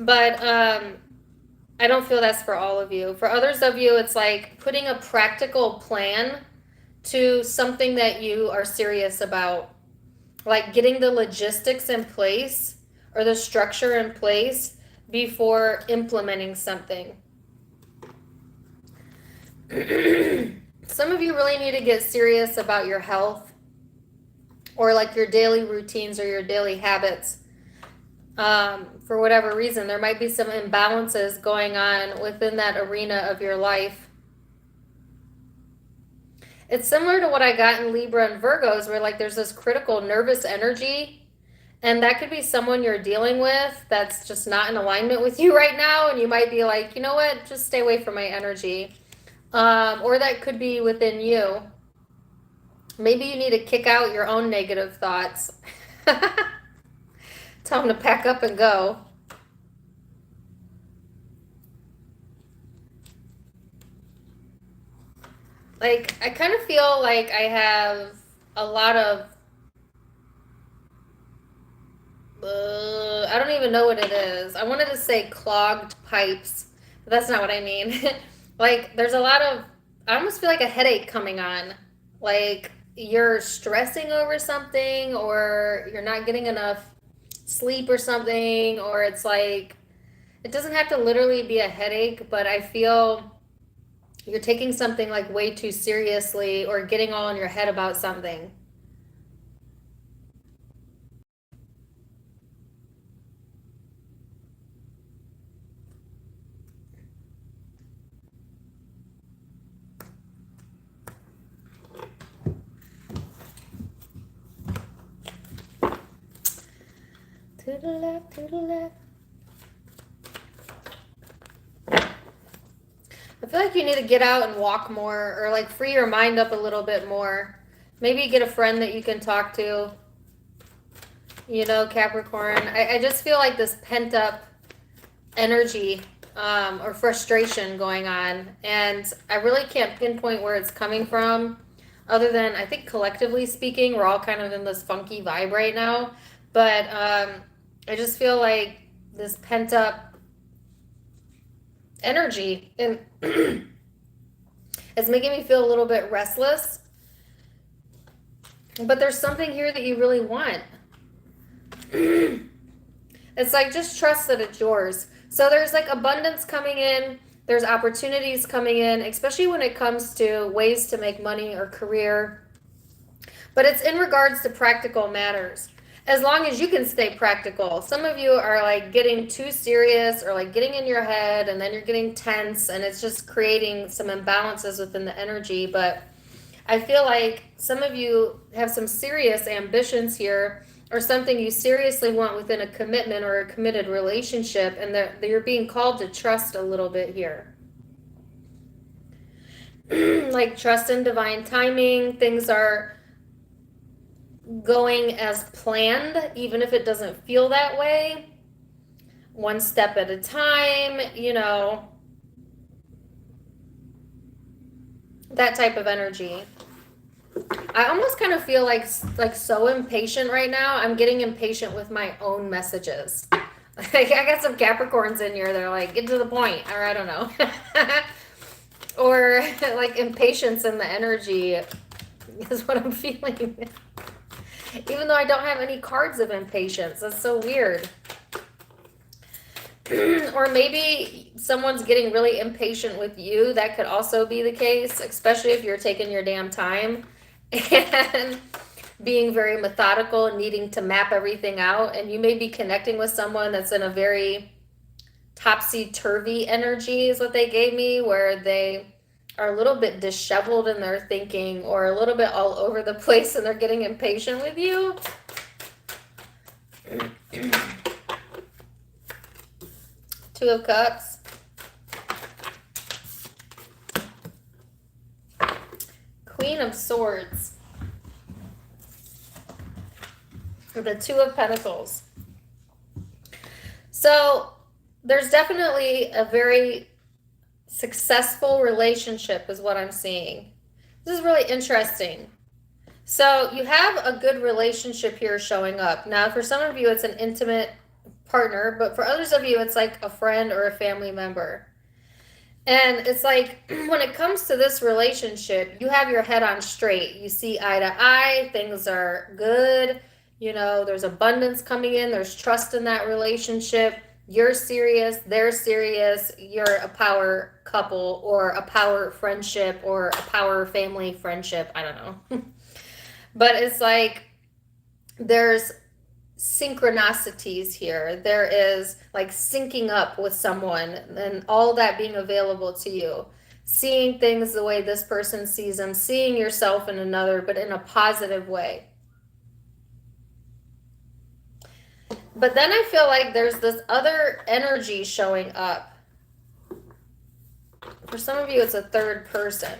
But I don't feel that's for all of you. For others of you, it's like putting a practical plan to something that you are serious about. Like getting the logistics in place or the structure in place before implementing something. Some of you really need to get serious about your health or like your daily routines or your daily habits. For whatever reason, there might be some imbalances going on within that arena of your life. It's similar to what I got in Libra and Virgos, where like there's this critical nervous energy, and that could be someone you're dealing with that's just not in alignment with you right now, and you might be like, you know what, just stay away from my energy. Or that could be within you. Maybe you need to kick out your own negative thoughts. Tell them to pack up and go. Like, I kind of feel like I have a lot of, I don't even know what it is. I wanted to say clogged pipes, but that's not what I mean. Like, there's a lot of, I almost feel like a headache coming on. Like, you're stressing over something, or you're not getting enough sleep or something, or it's like, it doesn't have to literally be a headache, but I feel you're taking something like way too seriously or getting all in your head about something. To the left, to the left. I feel like you need to get out and walk more, or like free your mind up a little bit more. Maybe get a friend that you can talk to. You know, Capricorn. I just feel like this pent up energy or frustration going on. And I really can't pinpoint where it's coming from, other than I think collectively speaking, we're all kind of in this funky vibe right now. But I just feel like this pent up energy, and it's making me feel a little bit restless. But there's something here that you really want. It's like, just trust that it's yours. So there's like abundance coming in. There's opportunities coming in, especially when it comes to ways to make money or career. But it's in regards to practical matters. As long as you can stay practical. Some of you are like getting too serious, or like getting in your head, and then you're getting tense, and it's just creating some imbalances within the energy. But I feel like some of you have some serious ambitions here, or something you seriously want within a commitment or a committed relationship, and that you're being called to trust a little bit here. Like, trust in divine timing. Things are going as planned, even if it doesn't feel that way. One step at a time, you know, that type of energy. I almost kind of feel like so impatient right now. I'm getting impatient with my own messages. Like, I got some Capricorns in here. They're like, get to the point, or I don't know. Or like impatience in the energy is what I'm feeling. Even though I don't have any cards of impatience. That's so weird. Or maybe someone's getting really impatient with you. That could also be the case, especially if you're taking your damn time. And being very methodical and needing to map everything out. And you may be connecting with someone that's in a very topsy-turvy energy is what they gave me, where they are a little bit disheveled in their thinking or a little bit all over the place and they're getting impatient with you. Two of Cups. Queen of Swords. The Two of Pentacles. So there's definitely a very successful relationship is what I'm seeing. This is really interesting. So you have a good relationship here showing up. Now, for some of you, it's an intimate partner, but for others of you, it's like a friend or a family member. And it's like, when it comes to this relationship, you have your head on straight. You see eye to eye, things are good. You know, there's abundance coming in. There's trust in that relationship. You're serious. They're serious. You're a power couple or a power friendship or a power family friendship. I don't know. But it's like there's synchronicities here. There is like syncing up with someone and all that being available to you. Seeing things the way this person sees them. Seeing yourself in another, but in a positive way. But then I feel like there's this other energy showing up. For some of you, it's a third person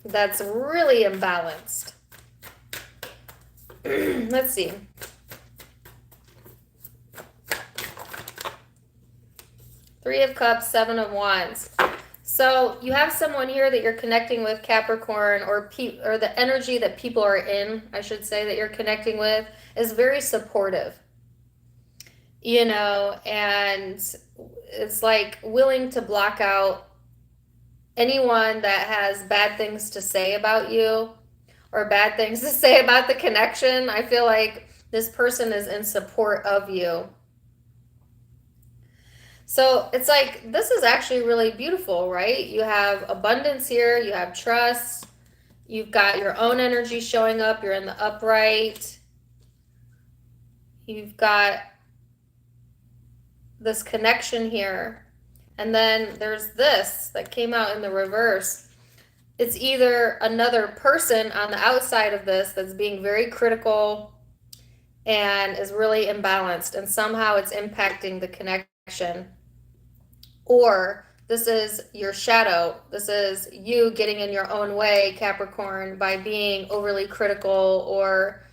that's really imbalanced. Let's see. Three of Cups, Seven of Wands. So you have someone here that you're connecting with, Capricorn, or the energy that people are in, I should say, that you're connecting with is very supportive. You know, and it's like willing to block out anyone that has bad things to say about you or bad things to say about the connection. I feel like this person is in support of you. So it's like, this is actually really beautiful, right? You have abundance here. You have trust. You've got your own energy showing up. You're in the upright. You've got this connection here. And then there's this that came out in the reverse. It's either another person on the outside of this that's being very critical and is really imbalanced, and somehow it's impacting the connection. Or this is your shadow. This is you getting in your own way, Capricorn, by being overly critical or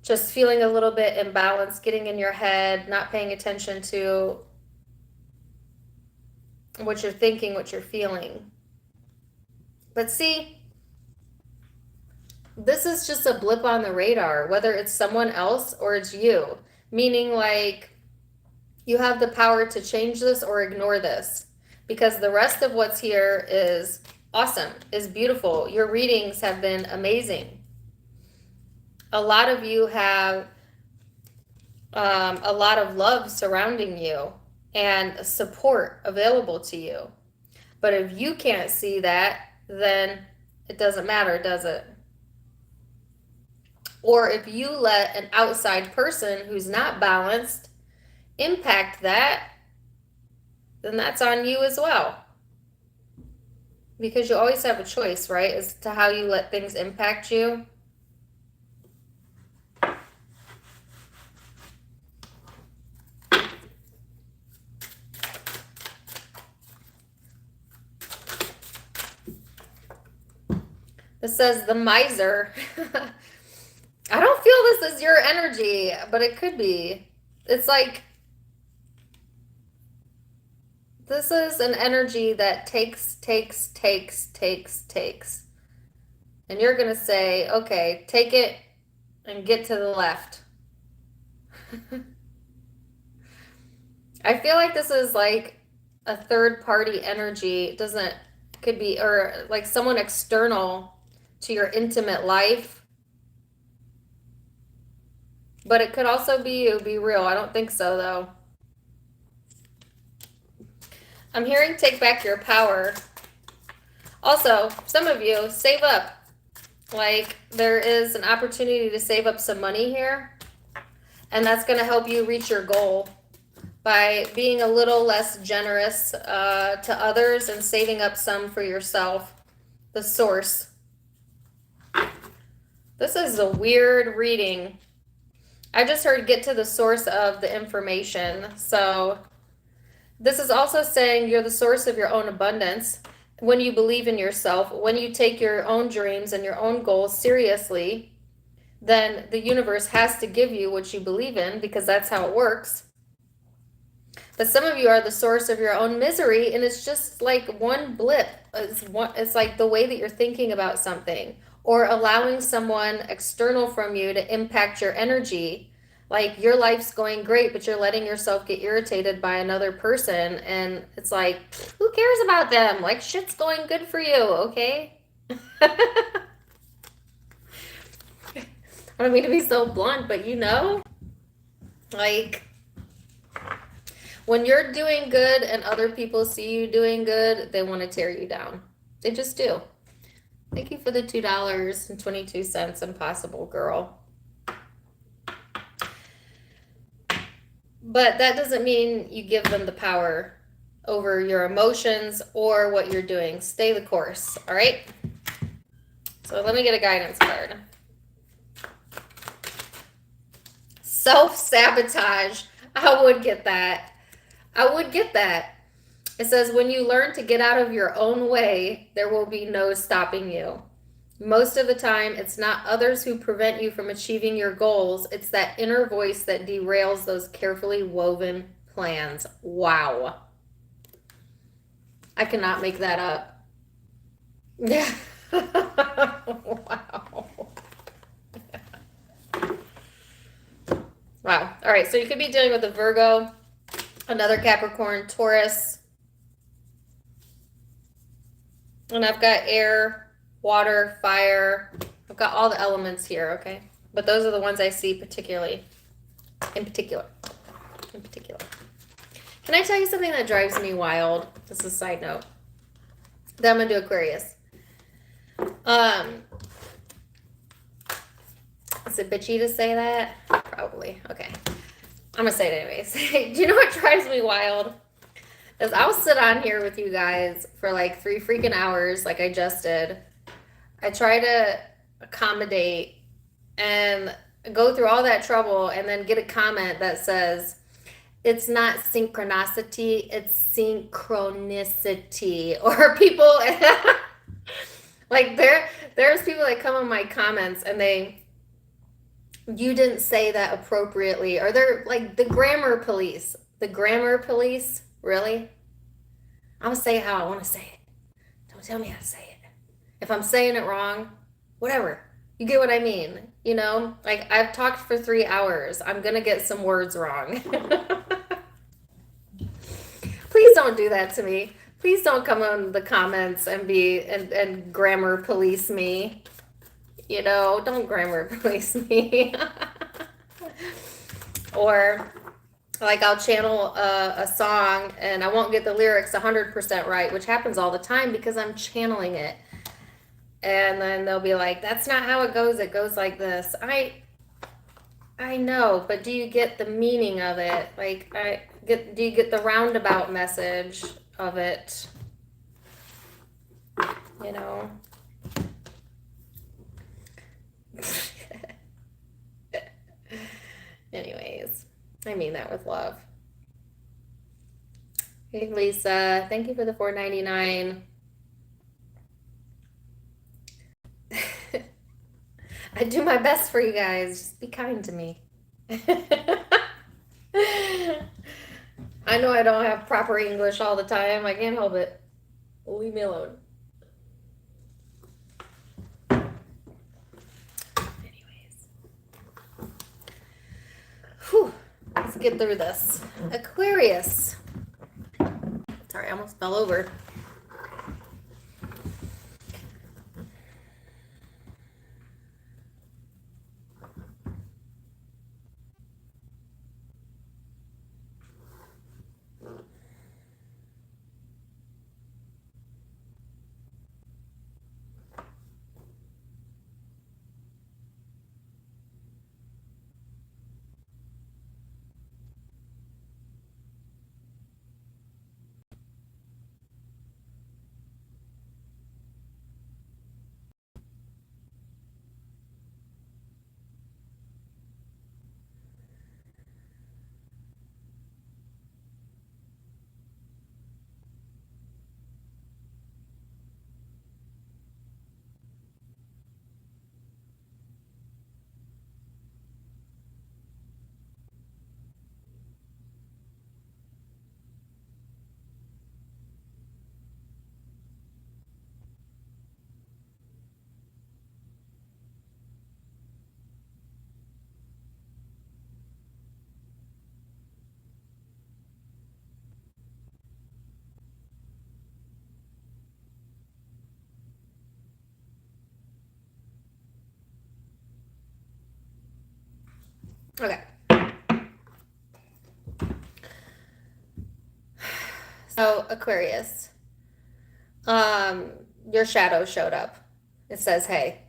just feeling a little bit imbalanced, getting in your head, not paying attention to what you're thinking, what you're feeling. But see, this is just a blip on the radar, whether it's someone else or it's you. Meaning like you have the power to change this or ignore this, because the rest of what's here is awesome, is beautiful. Your readings have been amazing. A lot of you have a lot of love surrounding you and support available to you. But if you can't see that, then it doesn't matter, does it? Or if you let an outside person who's not balanced impact that, then that's on you as well. Because you always have a choice, right, as to how you let things impact you. It says the miser. I don't feel this is your energy, but it could be. It's like this is an energy that takes. And you're going to say, okay, take it and get to the left. I feel like this is like a third party energy. It doesn't, could be, or like someone external to your intimate life. But it could also be you, be real. I don't think so, though. I'm hearing take back your power. Also, some of you, save up. Like, there is an opportunity to save up some money here, and that's going to help you reach your goal by being a little less generous to others and saving up some for yourself. The source. This is a weird reading. I just heard get to the source of the information. So this is also saying you're the source of your own abundance. When you believe in yourself, when you take your own dreams and your own goals seriously, then the universe has to give you what you believe in, because that's how it works. But some of you are the source of your own misery, and it's just like one blip. It's like the way that you're thinking about something, or allowing someone external from you to impact your energy. Like, your life's going great, but you're letting yourself get irritated by another person, and it's like, who cares about them? Like, shit's going good for you, okay? I don't mean to be so blunt, but like, when you're doing good and other people see you doing good, they want to tear you down. They just do. Thank you for the $2.22, Impossible Girl. But that doesn't mean you give them the power over your emotions or what you're doing. Stay the course, all right? So let me get a guidance card. Self-sabotage. I would get that. I would get that. It says, when you learn to get out of your own way, there will be no stopping you. Most of the time, it's not others who prevent you from achieving your goals. It's that inner voice that derails those carefully woven plans. Wow. I cannot make that up. Yeah. Wow. Wow. All right, so you could be dealing with a Virgo, another Capricorn, Taurus. And I've got air, water, fire. I've got all the elements here, okay? But those are the ones I see particularly. In particular. Can I tell you something that drives me wild? This is a side note. Then I'm going to do Aquarius. Is it bitchy to say that? Probably. Okay. I'm going to say it anyways. Do you know what drives me wild? Is I'll sit on here with you guys for like 3 freaking hours like I just did. I try to accommodate and go through all that trouble and then get a comment that says, it's not synchronicity, it's synchronicity. Or people, like there's people that come in my comments and you didn't say that appropriately. Or they're like the grammar police. The grammar police. Really? I'm going to say it how I want to say it. Don't tell me how to say it. If I'm saying it wrong, whatever. You get what I mean? You know? Like, I've talked for 3 hours. I'm going to get some words wrong. Please don't do that to me. Please don't come in the comments and grammar police me. You know, don't grammar police me. Or like, I'll channel a song and I won't get the lyrics 100% right, which happens all the time because I'm channeling it. And then they'll be like, that's not how it goes. It goes like this. I know, but do you get the meaning of it? Like, do you get the roundabout message of it? You know? Anyways. I mean that with love. Hey, Lisa. Thank you for the $4.99. I do my best for you guys. Just be kind to me. I know I don't have proper English all the time. I can't help it. Leave me alone. Anyways. Whew. Let's get through this. Aquarius. Sorry, I almost fell over. Okay. So, Aquarius, um, your shadow showed up. It says, hey.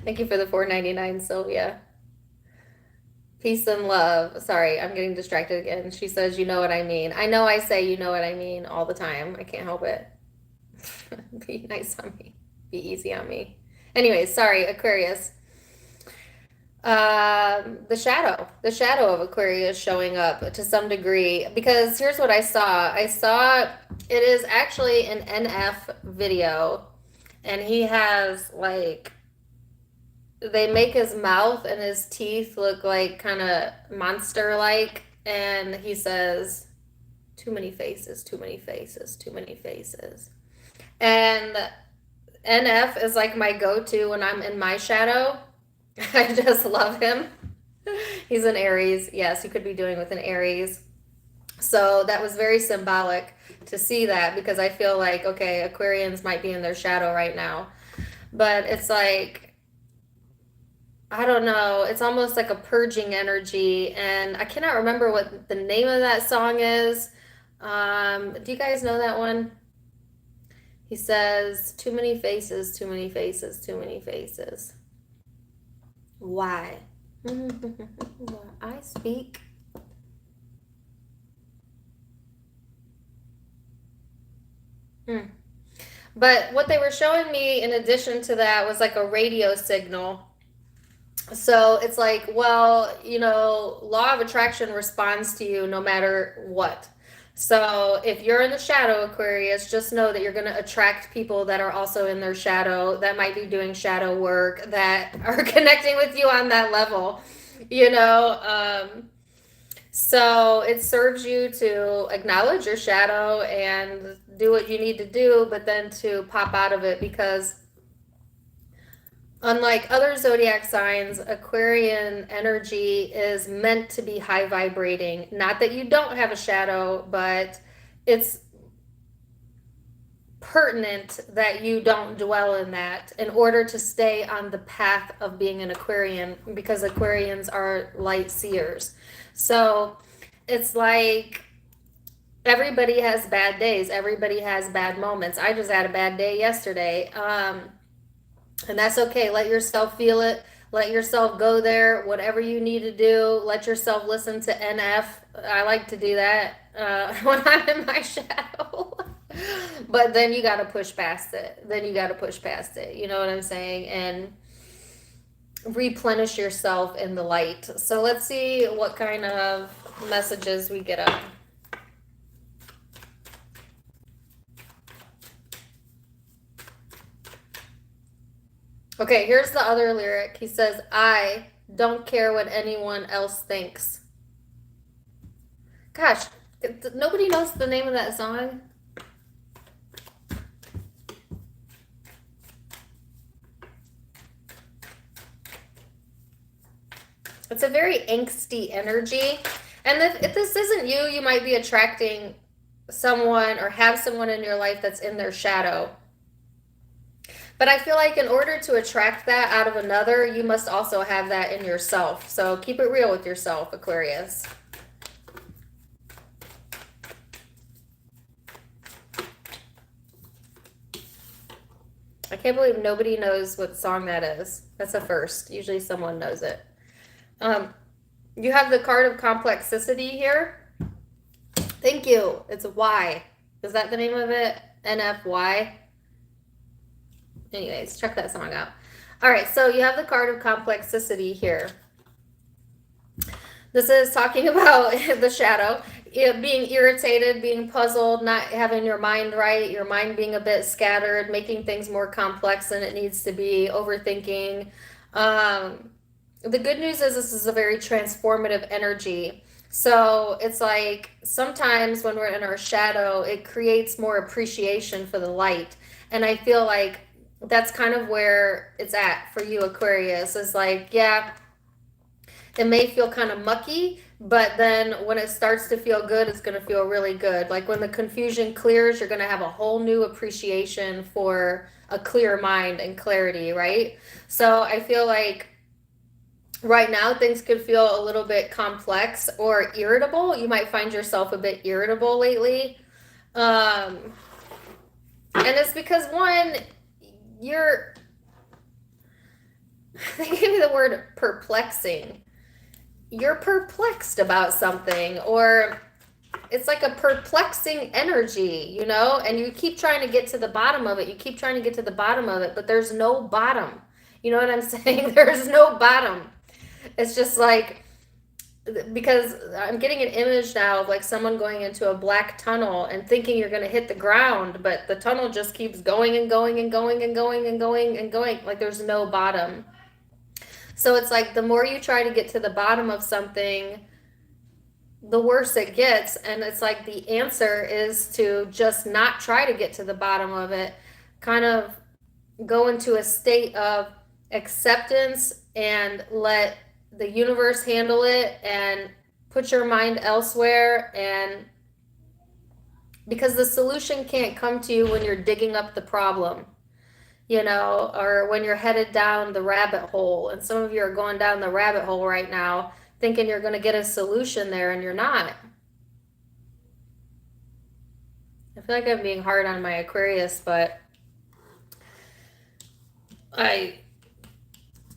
Thank you for the 4.99, Sylvia. Peace and love. Sorry, I'm getting distracted again. She says, you know what I mean. I know I say you know what I mean all the time. I can't help it. Be nice on me. Be easy on me. Anyways, sorry, Aquarius. The shadow of Aquarius showing up to some degree because here's what I saw. I saw it is actually an NF video, and he has like they make his mouth and his teeth look like kind of monster like, and he says, "Too many faces, too many faces, too many faces." And NF is like my go-to when I'm in my shadow. I just love him. He's an Aries. Yes, you could be doing with an Aries. So that was very symbolic to see that because I feel like, okay, Aquarians might be in their shadow right now. But it's like, I don't know, it's almost like a purging energy. And I cannot remember what the name of that song is. Do you guys know that one? He says, too many faces, too many faces, too many faces. Why? I speak. Hmm. But what they were showing me in addition to that was like a radio signal. So it's like, well, law of attraction responds to you no matter what. So if you're in the shadow, Aquarius, just know that you're going to attract people that are also in their shadow, that might be doing shadow work, that are connecting with you on that level, you know. So it serves you to acknowledge your shadow and do what you need to do, but then to pop out of it because unlike other zodiac signs, Aquarian energy is meant to be high vibrating. Not that you don't have a shadow, but it's pertinent that you don't dwell in that in order to stay on the path of being an Aquarian because Aquarians are light seers. So it's like everybody has bad days, everybody has bad moments. I just had a bad day yesterday. And that's okay. Let yourself feel it. Let yourself go there. Whatever you need to do, let yourself listen to NF. I like to do that when I'm in my shadow. But then you got to push past it. Then you got to push past it. You know what I'm saying? And replenish yourself in the light. So let's see what kind of messages we get up. Okay, here's the other lyric. He says, I don't care what anyone else thinks. Gosh, nobody knows the name of that song. It's a very angsty energy. And if this isn't you, you might be attracting someone or have someone in your life that's in their shadow. But I feel like in order to attract that out of another, you must also have that in yourself. So keep it real with yourself, Aquarius. I can't believe nobody knows what song that is. That's a first. Usually someone knows it. You have the card of complexicity here. Thank you. It's a Y. Is that the name of it? NFY? Anyways, check that song out. All right, so you have the card of complexicity here. This is talking about the shadow, being irritated, being puzzled, not having your mind right, your mind being a bit scattered, making things more complex than it needs to be, overthinking. The good news is this is a very transformative energy. So it's like sometimes when we're in our shadow, it creates more appreciation for the light. And I feel like that's kind of where it's at for you, Aquarius, is like, yeah, it may feel kind of mucky, but then when it starts to feel good, it's going to feel really good. Like when the confusion clears, you're going to have a whole new appreciation for a clear mind and clarity, right? So I feel like Right now, things could feel a little bit complex or irritable. You might find yourself a bit irritable lately. Um, and it's because one, you're, they give me the word perplexing. You're perplexed about something, or it's like a perplexing energy, you know, and you keep trying to get to the bottom of it. You keep trying to get to the bottom of it, but there's no bottom. You know what I'm saying? There's no bottom. It's just like, because I'm getting an image now of like someone going into a black tunnel and thinking you're going to hit the ground, but the tunnel just keeps going and going and going and going and going and going. Like there's no bottom. So it's like the more you try to get to the bottom of something, the worse it gets. And it's like the answer is to just not try to get to the bottom of it, kind of go into a state of acceptance and let the universe handle it and put your mind elsewhere. And because the solution can't come to you when you're digging up the problem, you know, or when you're headed down the rabbit hole. And some of you are going down the rabbit hole right now thinking you're going to get a solution there, and you're not. I feel like I'm being hard on my Aquarius, but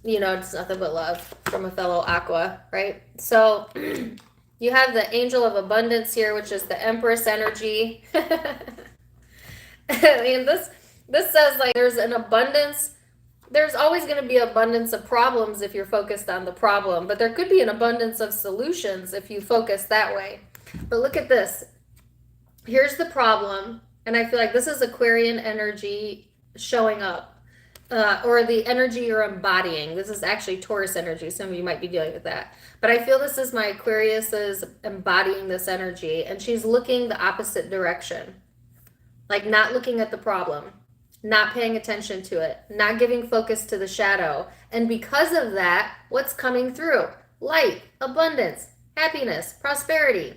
it's nothing but love from a fellow Aqua, right? So you have the Angel of Abundance here, which is the Empress energy. And this says like there's an abundance. There's always going to be abundance of problems if you're focused on the problem, but there could be an abundance of solutions if you focus that way. But look at this. Here's the problem, and I feel like this is Aquarian energy showing up, or the energy you're embodying. This is actually Taurus energy. Some of you might be dealing with that. But I feel this is my Aquarius is embodying this energy, and she's looking the opposite direction. Like not looking at the problem, not paying attention to it, not giving focus to the shadow. And because of that, what's coming through? Light, abundance, happiness, prosperity.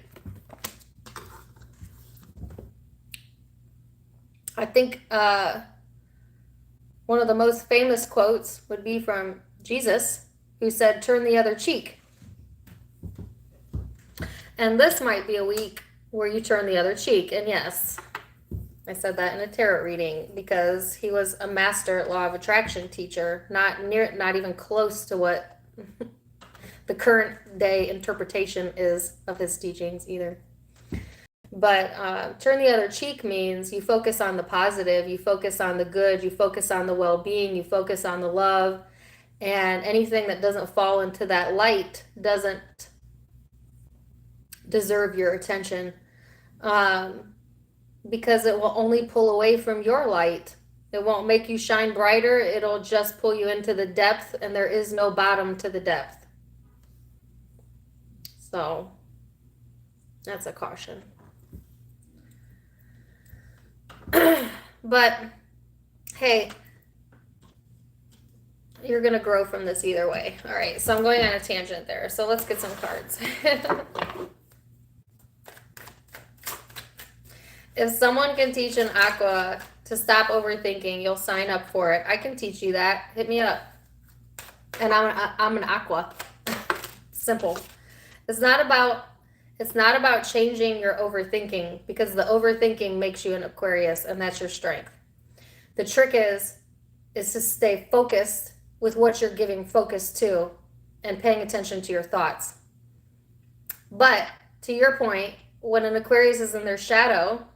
I think one of the most famous quotes would be from Jesus, who said, "Turn the other cheek." And this might be a week where you turn the other cheek. And yes, I said that in a tarot reading because he was a master law of attraction teacher, not even close to what the current day interpretation is of his teachings either. But turn the other cheek means you focus on the positive, you focus on the good, you focus on the well-being, you focus on the love, and anything that doesn't fall into that light doesn't deserve your attention. Because it will only pull away from your light. It won't make you shine brighter. It'll just pull you into the depth, and there is no bottom to the depth. So that's a caution. But hey, you're going to grow from this either way. All right, so I'm going on a tangent there. So let's get some cards. If someone can teach an Aqua to stop overthinking, you'll sign up for it. I can teach you that. Hit me up. And I'm an Aqua. Simple. It's not about changing your overthinking, because the overthinking makes you an Aquarius, and that's your strength. The trick is to stay focused with what you're giving focus to and paying attention to your thoughts. But to your point, when an Aquarius is in their shadow,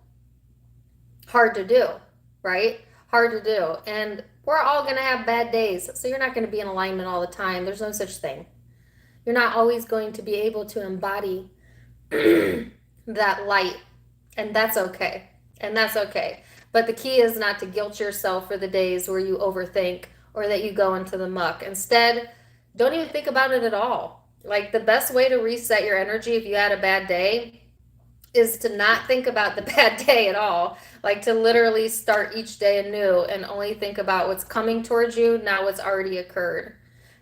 hard to do, right? Hard to do. And we're all going to have bad days. So you're not going to be in alignment all the time. There's no such thing. You're not always going to be able to embody that light. And that's okay. And that's okay. But the key is not to guilt yourself for the days where you overthink or that you go into the muck. Instead, don't even think about it at all. Like the best way to reset your energy if you had a bad day is to not think about the bad day at all. Like to literally start each day anew and only think about what's coming towards you, not what's already occurred.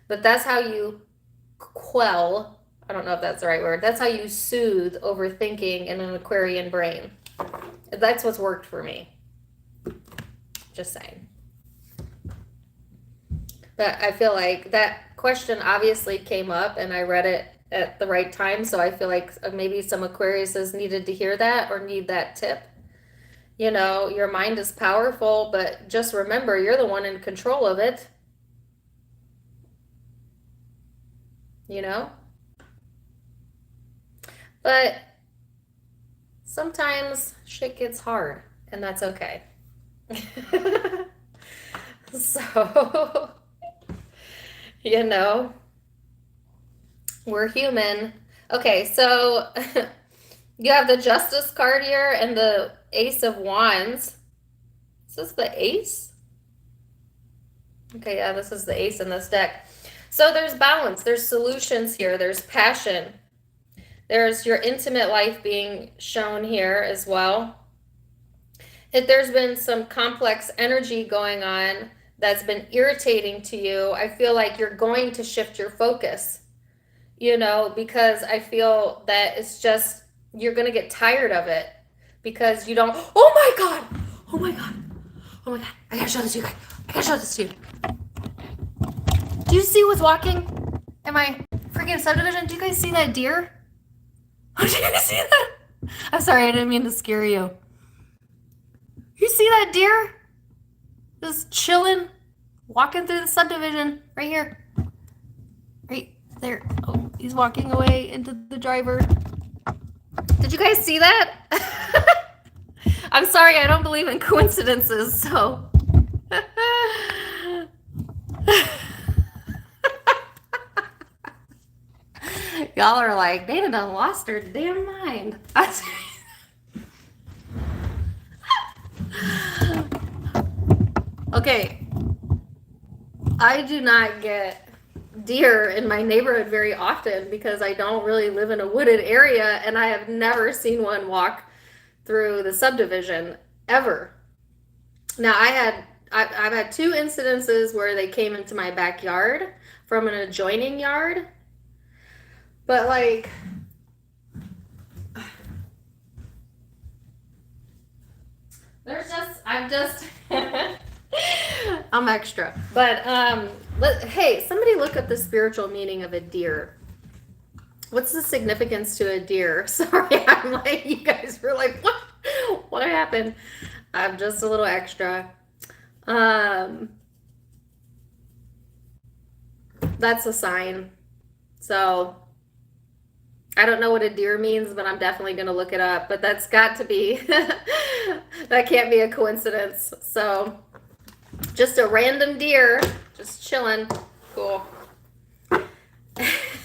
But that's how you quell, I don't know if that's the right word, that's how you soothe overthinking in an Aquarian brain. That's what's worked for me. Just saying. But I feel like that question obviously came up and I read it at the right time. So I feel like maybe some Aquariuses needed to hear that or need that tip. You know, your mind is powerful, but just remember, you're the one in control of it. You know? But sometimes shit gets hard, and that's okay. So, you know, we're human. Okay, so you have the Justice card here and the Ace of Wands. Is this the Ace? Okay, yeah, this is the Ace in this deck. So there's balance, there's solutions here, there's passion. There's your intimate life being shown here as well. If there's been some complex energy going on that's been irritating to you, I feel like you're going to shift your focus, you know, because I feel that it's just, you're going to get tired of it because you don't, oh my God, oh my God, oh my God, I gotta show this to you guys. I gotta show this to you. Do you see what's walking in my freaking subdivision? Do you guys see that deer? Oh, did you guys see that? I'm sorry, I didn't mean to scare you. You see that deer? Just chilling, walking through the subdivision right here. Right there. Oh, he's walking away into the driver. Did you guys see that? I'm sorry, I don't believe in coincidences, so. Y'all are like, Dana done lost her damn mind. Okay, I do not get deer in my neighborhood very often because I don't really live in a wooded area, and I have never seen one walk through the subdivision ever. Now I've had two incidences where they came into my backyard from an adjoining yard, but like I'm extra. But hey, somebody look up the spiritual meaning of a deer. What's the significance to a deer? Sorry, I'm like, you guys were like, what? What happened? I'm just a little extra. That's a sign. So I don't know what a deer means, but I'm definitely going to look it up. But that's got to be, that can't be a coincidence. So just a random deer, just chilling. Cool.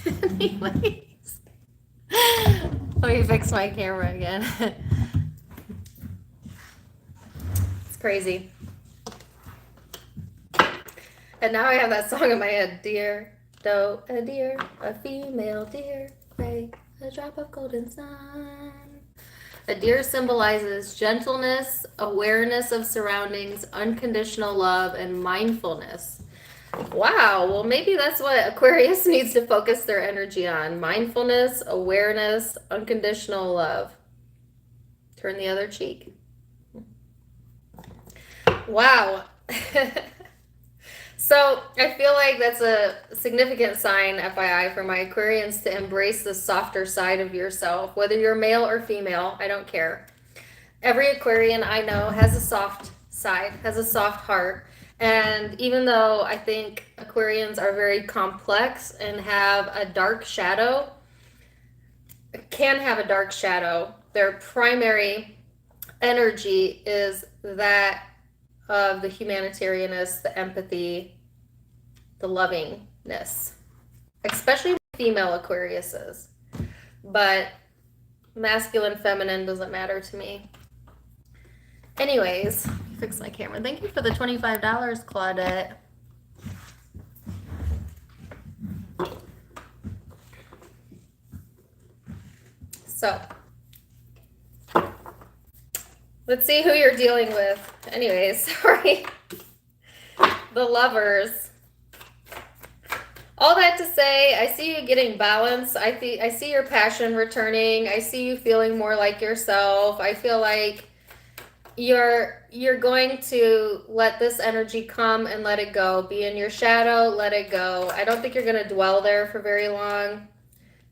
Anyways, let me fix my camera again. It's crazy. And now I have that song in my head. Deer, doe, a deer, a female deer, gray, a drop of golden sun. A deer symbolizes gentleness, awareness of surroundings, unconditional love, and mindfulness. Wow, well maybe that's what Aquarius needs to focus their energy on. Mindfulness, awareness, unconditional love. Turn the other cheek. Wow. So I feel like that's a significant sign, FYI, for my Aquarians to embrace the softer side of yourself, whether you're male or female, I don't care. Every Aquarian I know has a soft side, has a soft heart. And even though I think Aquarians are very complex and have a dark shadow, can have a dark shadow, their primary energy is that of the humanitarianness, the empathy, the lovingness, especially female Aquariuses. But masculine, feminine doesn't matter to me. Anyways, fix my camera. Thank you for the $25, Claudette. So, let's see who you're dealing with. Anyways, sorry. The Lovers. All that to say, I see you getting balance. I see your passion returning. I see you feeling more like yourself. I feel like you're going to let this energy come and let it go. Be in your shadow, let it go. I don't think you're going to dwell there for very long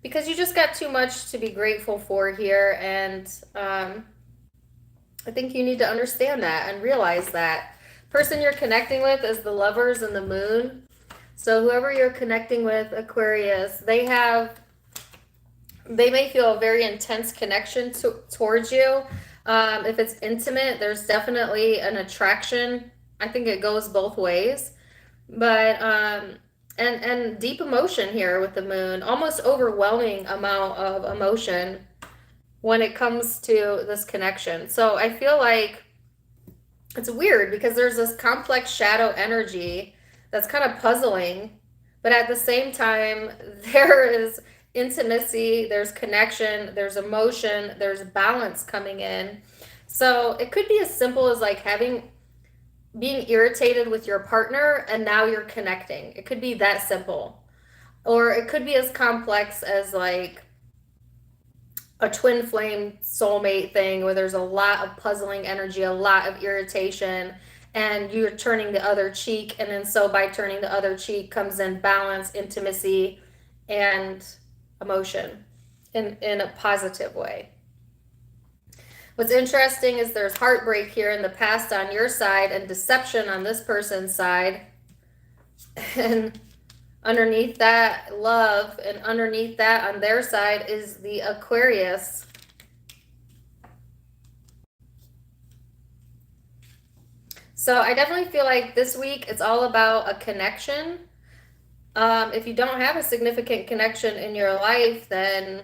because you just got too much to be grateful for here. And I think you need to understand that and realize that. Person you're connecting with is the Lovers and the Moon. So whoever you're connecting with, Aquarius, they may feel a very intense connection towards you. If it's intimate, there's definitely an attraction. I think it goes both ways. But and deep emotion here with the moon, almost overwhelming amount of emotion when it comes to this connection. So I feel like it's weird because there's this complex shadow energy that's kind of puzzling, but at the same time, there is intimacy, there's connection, there's emotion, there's balance coming in. So it could be as simple as like being irritated with your partner and now you're connecting. It could be that simple. Or it could be as complex as like a twin flame soulmate thing where there's a lot of puzzling energy, a lot of irritation, and you're turning the other cheek. And then so by turning the other cheek comes in balance, intimacy, and emotion in a positive way. What's interesting is there's heartbreak here in the past on your side and deception on this person's side. And underneath that, love, and underneath that on their side is the Aquarius. So I definitely feel like this week it's all about a connection. If you don't have a significant connection in your life, then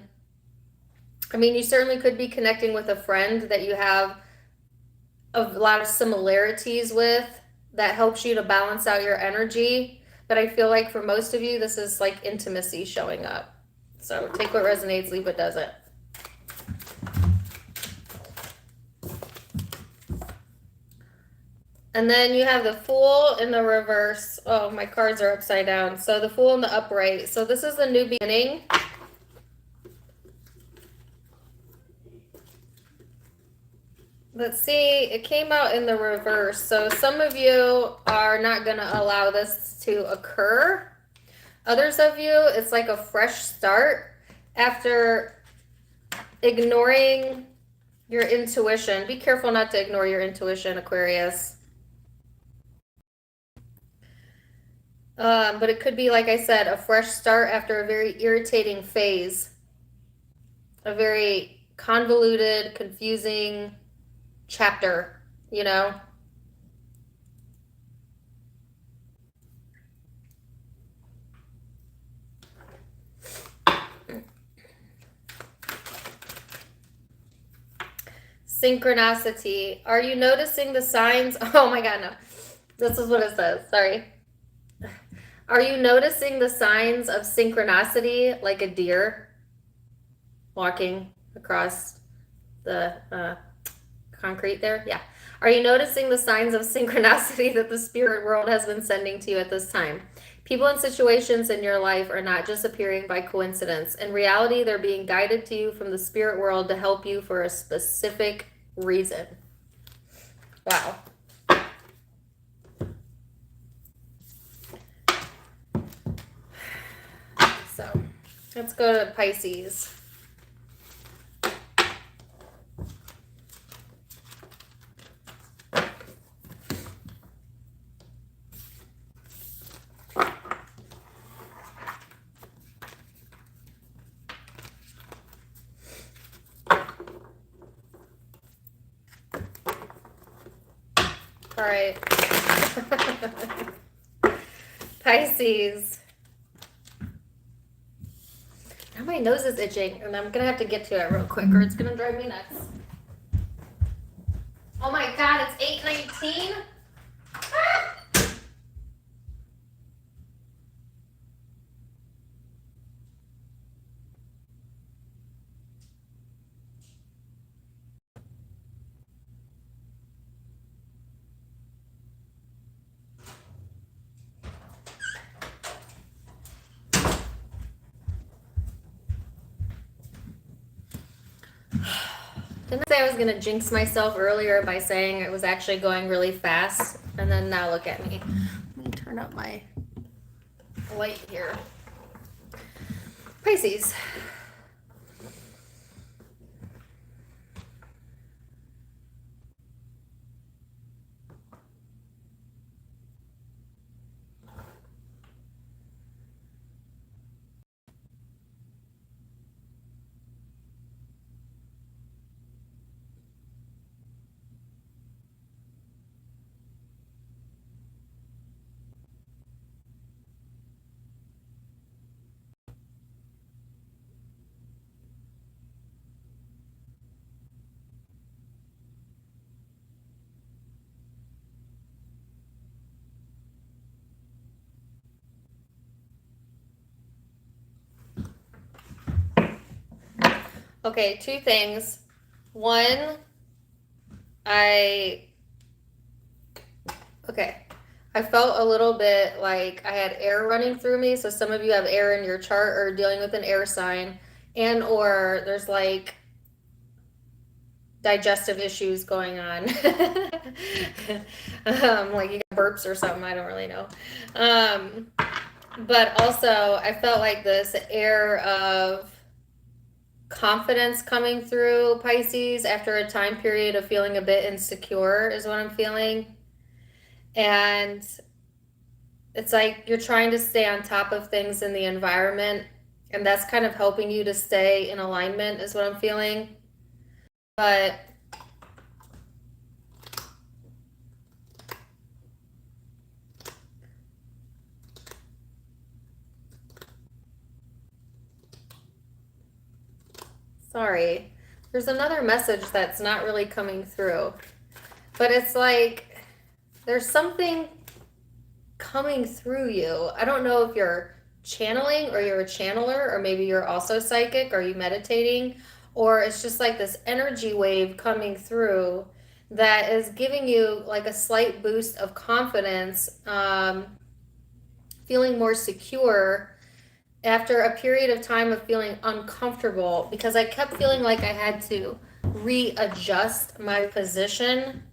I mean, you certainly could be connecting with a friend that you have a lot of similarities with that helps you to balance out your energy. But I feel like for most of you, this is like intimacy showing up. So take what resonates, leave what doesn't. And then you have the Fool in the reverse. Oh, my cards are upside down. So the Fool in the upright. So this is the new beginning. Let's see, it came out in the reverse. So some of you are not going to allow this to occur. Others of you, it's like a fresh start after ignoring your intuition. Be careful not to ignore your intuition, Aquarius. But it could be, like I said, a fresh start after a very irritating phase. A very convoluted, confusing chapter, you know? Synchronicity. Are you noticing the signs? Oh my God, no. This is what it says. Sorry. Are you noticing the signs of synchronicity like a deer walking across the concrete there? Yeah. Are you noticing the signs of synchronicity that the spirit world has been sending to you at this time? People and situations in your life are not just appearing by coincidence. In reality, they're being guided to you from the spirit world to help you for a specific reason. Wow. So let's go to Pisces. All right. Pisces. Now my nose is itching, and I'm going to have to get to it real quick, or it's going to drive me nuts. Oh my God, it's 8:19? Didn't I say I was going to jinx myself earlier by saying it was actually going really fast? And then now look at me. Let me turn up my light here. Pisces. Okay, two things. One, I felt a little bit like I had air running through me. So some of you have air in your chart or dealing with an air sign, and or there's like digestive issues going on. Like you got burps or something, I don't really know. But also I felt like this air of confidence coming through Pisces after a time period of feeling a bit insecure is what I'm feeling. And it's like you're trying to stay on top of things in the environment, and that's kind of helping you to stay in alignment is what I'm feeling. But sorry, there's another message that's not really coming through. But it's like there's something coming through you. I don't know if you're channeling or you're a channeler, or maybe you're also psychic, or you meditating, or it's just like this energy wave coming through that is giving you like a slight boost of confidence, feeling more secure after a period of time of feeling uncomfortable, because I kept feeling like I had to readjust my position.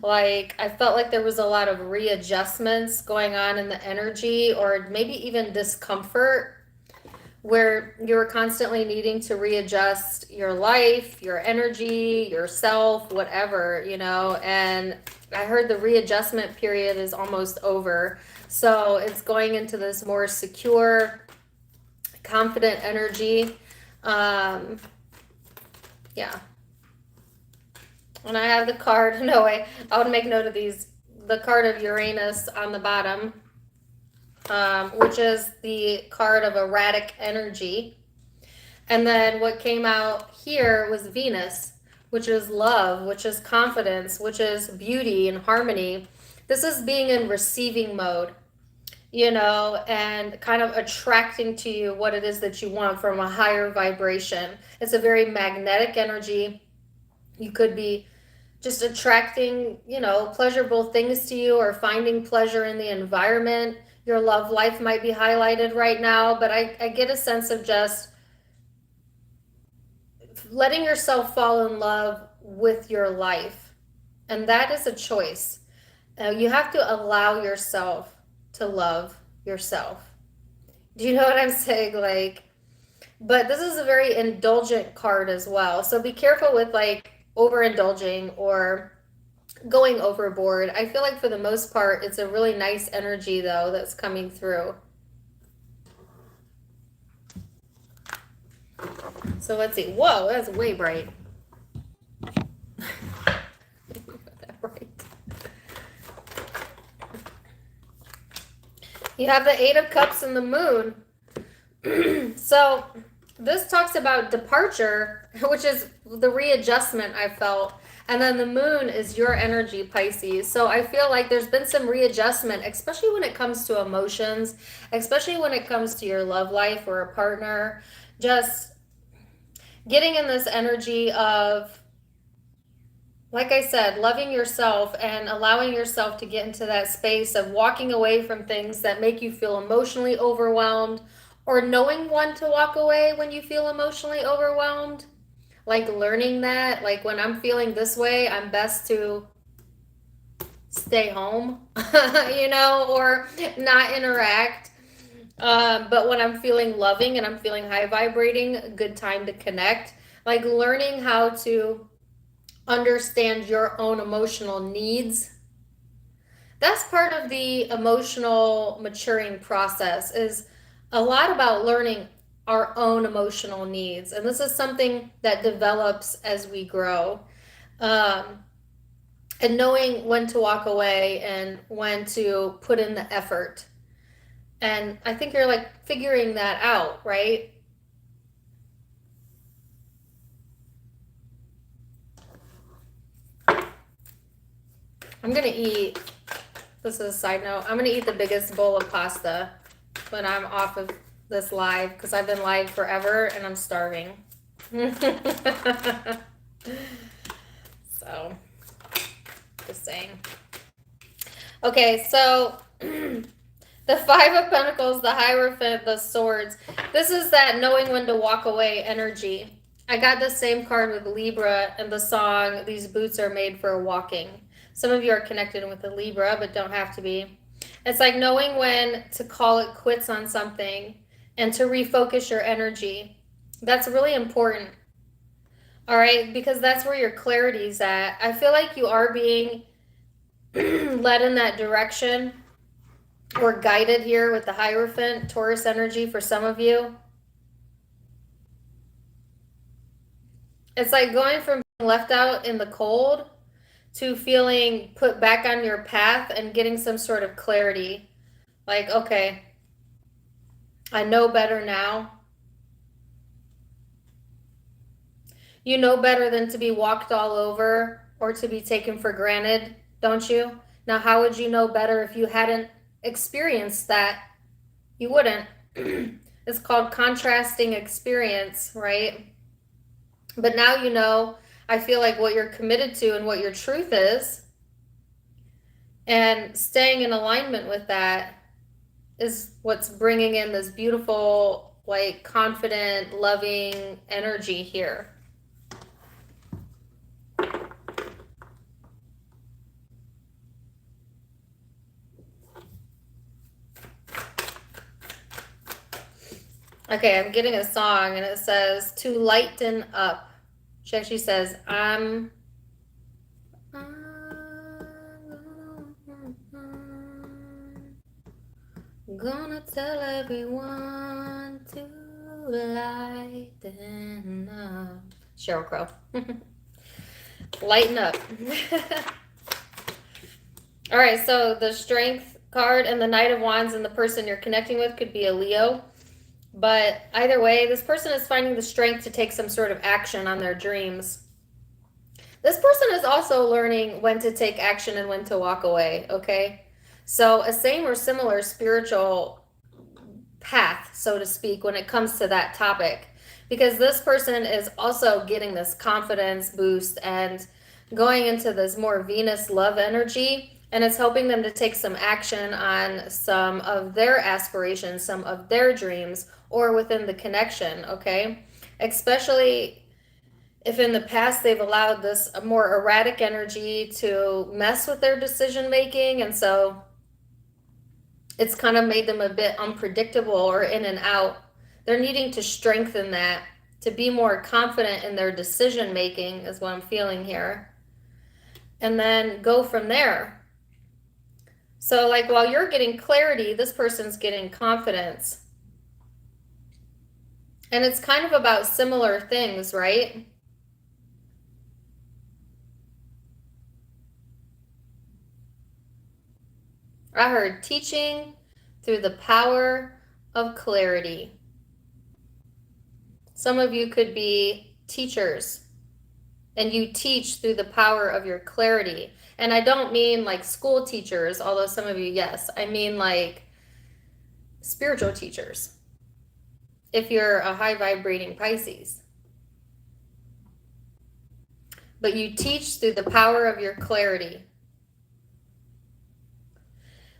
Like I felt like there was a lot of readjustments going on in the energy, or maybe even discomfort, where you were constantly needing to readjust your life, your energy, yourself, whatever, and I heard the readjustment period is almost over. So it's going into this more secure, confident energy. Yeah. And I have the card. No, I would make note of these. The card of Uranus on the bottom, which is the card of erratic energy. And then what came out here was Venus, which is love, which is confidence, which is beauty and harmony. This is being in receiving mode, and kind of attracting to you what it is that you want from a higher vibration. It's a very magnetic energy. You could be just attracting, pleasurable things to you, or finding pleasure in the environment. Your love life might be highlighted right now, but I get a sense of just letting yourself fall in love with your life. And that is a choice. You have to allow yourself to love yourself. Do you know what I'm saying? But this is a very indulgent card as well. So be careful with overindulging or going overboard. I feel like for the most part, it's a really nice energy though that's coming through. So let's see. Whoa, that's way bright. You have the Eight of Cups and the Moon. So this talks about departure, which is the readjustment I felt. And then the moon is your energy, Pisces. So I feel like there's been some readjustment, especially when it comes to emotions, especially when it comes to your love life or a partner. Just getting in this energy of, like I said, loving yourself and allowing yourself to get into that space of walking away from things that make you feel emotionally overwhelmed, or knowing when to walk away when you feel emotionally overwhelmed. like learning that, like when I'm feeling this way, I'm best to stay home, or not interact. But when I'm feeling loving and I'm feeling high vibrating, a good time to connect. Like learning how to understand your own emotional needs. That's part of the emotional maturing process, is a lot about learning our own emotional needs. And this is something that develops as we grow. Um, and knowing when to walk away and when to put in the effort. And I think you're like figuring that out, right? I'm gonna eat, this is a side note, I'm gonna eat the biggest bowl of pasta when I'm off of this live, because I've been live forever and I'm starving. So, just saying. Okay, so the Five of Pentacles, the Hierophant, the Swords. This is that knowing when to walk away energy. I got the same card with Libra and the song, These Boots Are Made for Walking. Some of you are connected with the Libra, but don't have to be. It's like knowing when to call it quits on something and to refocus your energy. That's really important. All right, because that's where your clarity's at. I feel like you are being led in that direction, or guided here with the Hierophant, Taurus energy for some of you. It's like going from being left out in the cold to feeling put back on your path and getting some sort of clarity. Like, okay, I know better now. You know better than to be walked all over or to be taken for granted, don't you? Now, how would you know better if you hadn't experienced that? You wouldn't. It's called contrasting experience, right? But now you know, I feel like, what you're committed to and what your truth is. And staying in alignment with that is what's bringing in this beautiful, like, confident, loving energy here. Okay, I'm getting a song and it says, to lighten up. She actually says, I'm gonna tell everyone to lighten up. Sheryl Crow. Lighten up. All right, so the Strength card and the Knight of Wands, and the person you're connecting with could be a Leo. But either way, this person is finding the strength to take some sort of action on their dreams. This person is also learning when to take action and when to walk away, okay? So a same or similar spiritual path, so to speak, when it comes to that topic. Because this person is also getting this confidence boost and going into this more Venus love energy. And it's helping them to take some action on some of their aspirations, some of their dreams, or within the connection, okay? Especially if in the past they've allowed this more erratic energy to mess with their decision making, and so it's kind of made them a bit unpredictable or in and out. They're needing to strengthen that, to be more confident in their decision making, is what I'm feeling here. And then go from there. So like while you're getting clarity, this person's getting confidence. And it's kind of about similar things, right? I heard teaching through the power of clarity. Some of you could be teachers, and you teach through the power of your clarity. And I don't mean like school teachers, although some of you, yes. I mean like spiritual teachers, if you're a high vibrating Pisces. But you teach through the power of your clarity.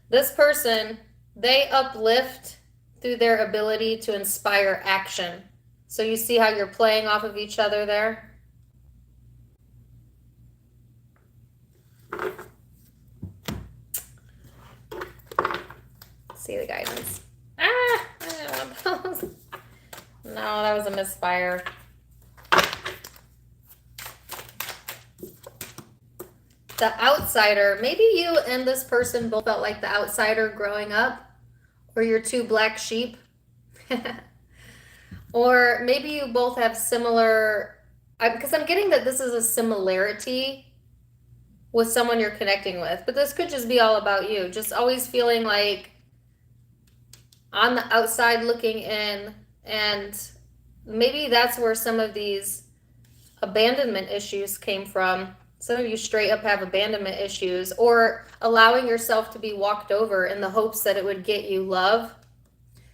This person, they uplift through their ability to inspire action. So you see how you're playing off of each other there? see the guidance. Ah, I didn't want those. No, that was a misfire. The outsider. Maybe you and this person both felt like the outsider growing up, or you're two black sheep. Or maybe you both have similar, because I'm getting that this is a similarity with someone you're connecting with, but this could just be all about you. Just always feeling like on the outside looking in, and maybe that's where some of these abandonment issues came from. Some of you straight up have abandonment issues, or allowing yourself to be walked over in the hopes that it would get you love,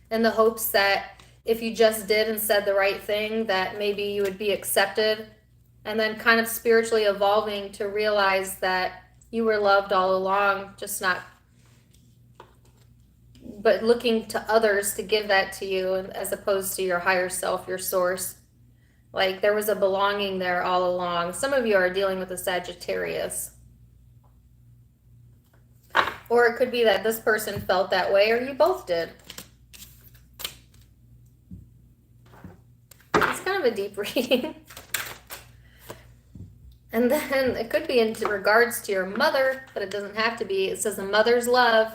in the hopes that if you just did and said the right thing, that maybe you would be accepted, and then kind of spiritually evolving to realize that you were loved all along, just not, but looking to others to give that to you as opposed to your higher self, your source. Like there was a belonging there all along. Some of you are dealing with a Sagittarius. Or it could be that this person felt that way, or you both did. It's kind of a deep reading. And then it could be in regards to your mother, but it doesn't have to be. It says a mother's love.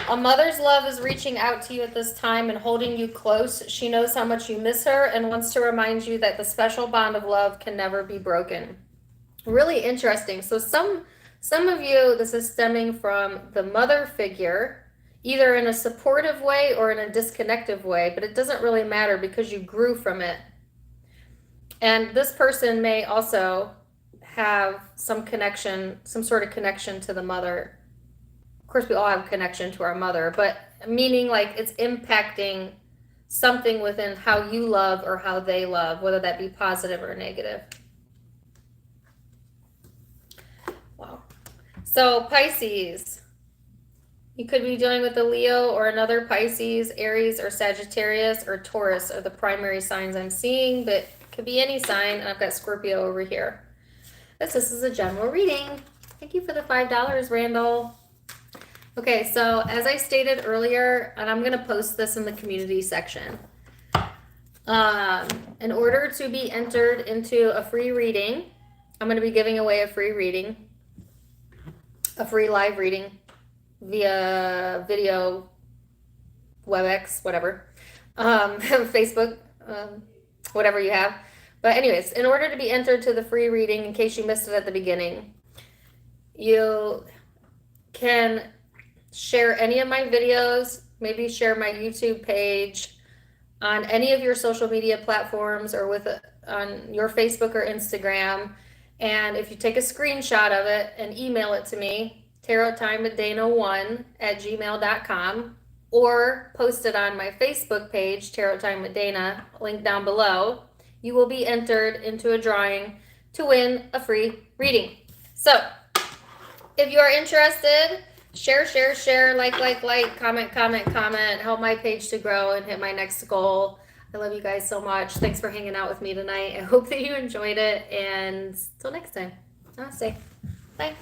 A mother's love is reaching out to you at this time and holding you close. She knows how much you miss her and wants to remind you that the special bond of love can never be broken. Really interesting. So some of you, this is stemming from the mother figure, either in a supportive way or in a disconnective way, but it doesn't really matter because you grew from it. And this person may also have some connection, some sort of connection to the mother. Of course, we all have a connection to our mother, but meaning like it's impacting something within how you love or how they love, whether that be positive or negative. Wow. So Pisces, you could be dealing with a Leo or another Pisces, Aries or Sagittarius or Taurus are the primary signs I'm seeing, but it could be any sign. And I've got Scorpio over here. This is a general reading. Thank you for the $5, Randall. Okay, so as I stated earlier, and I'm going to post this in the community section, in order to be entered into a free reading, I'm going to be giving away a free reading, a free live reading via video, WebEx, whatever, Facebook, whatever you have. But anyways, in order to be entered to the free reading, in case you missed it at the beginning, you can share any of my videos, maybe share my YouTube page on any of your social media platforms or on your Facebook or Instagram. And if you take a screenshot of it and email it to me, tarottimewithdana1@gmail.com, or post it on my Facebook page, Tarot Time with Dana, link down below, you will be entered into a drawing to win a free reading. So if you are interested, share, like, comment, help my page to grow and hit my next goal. I love you guys so much. Thanks for hanging out with me tonight. I hope that you enjoyed it, and till next time, namaste. Bye.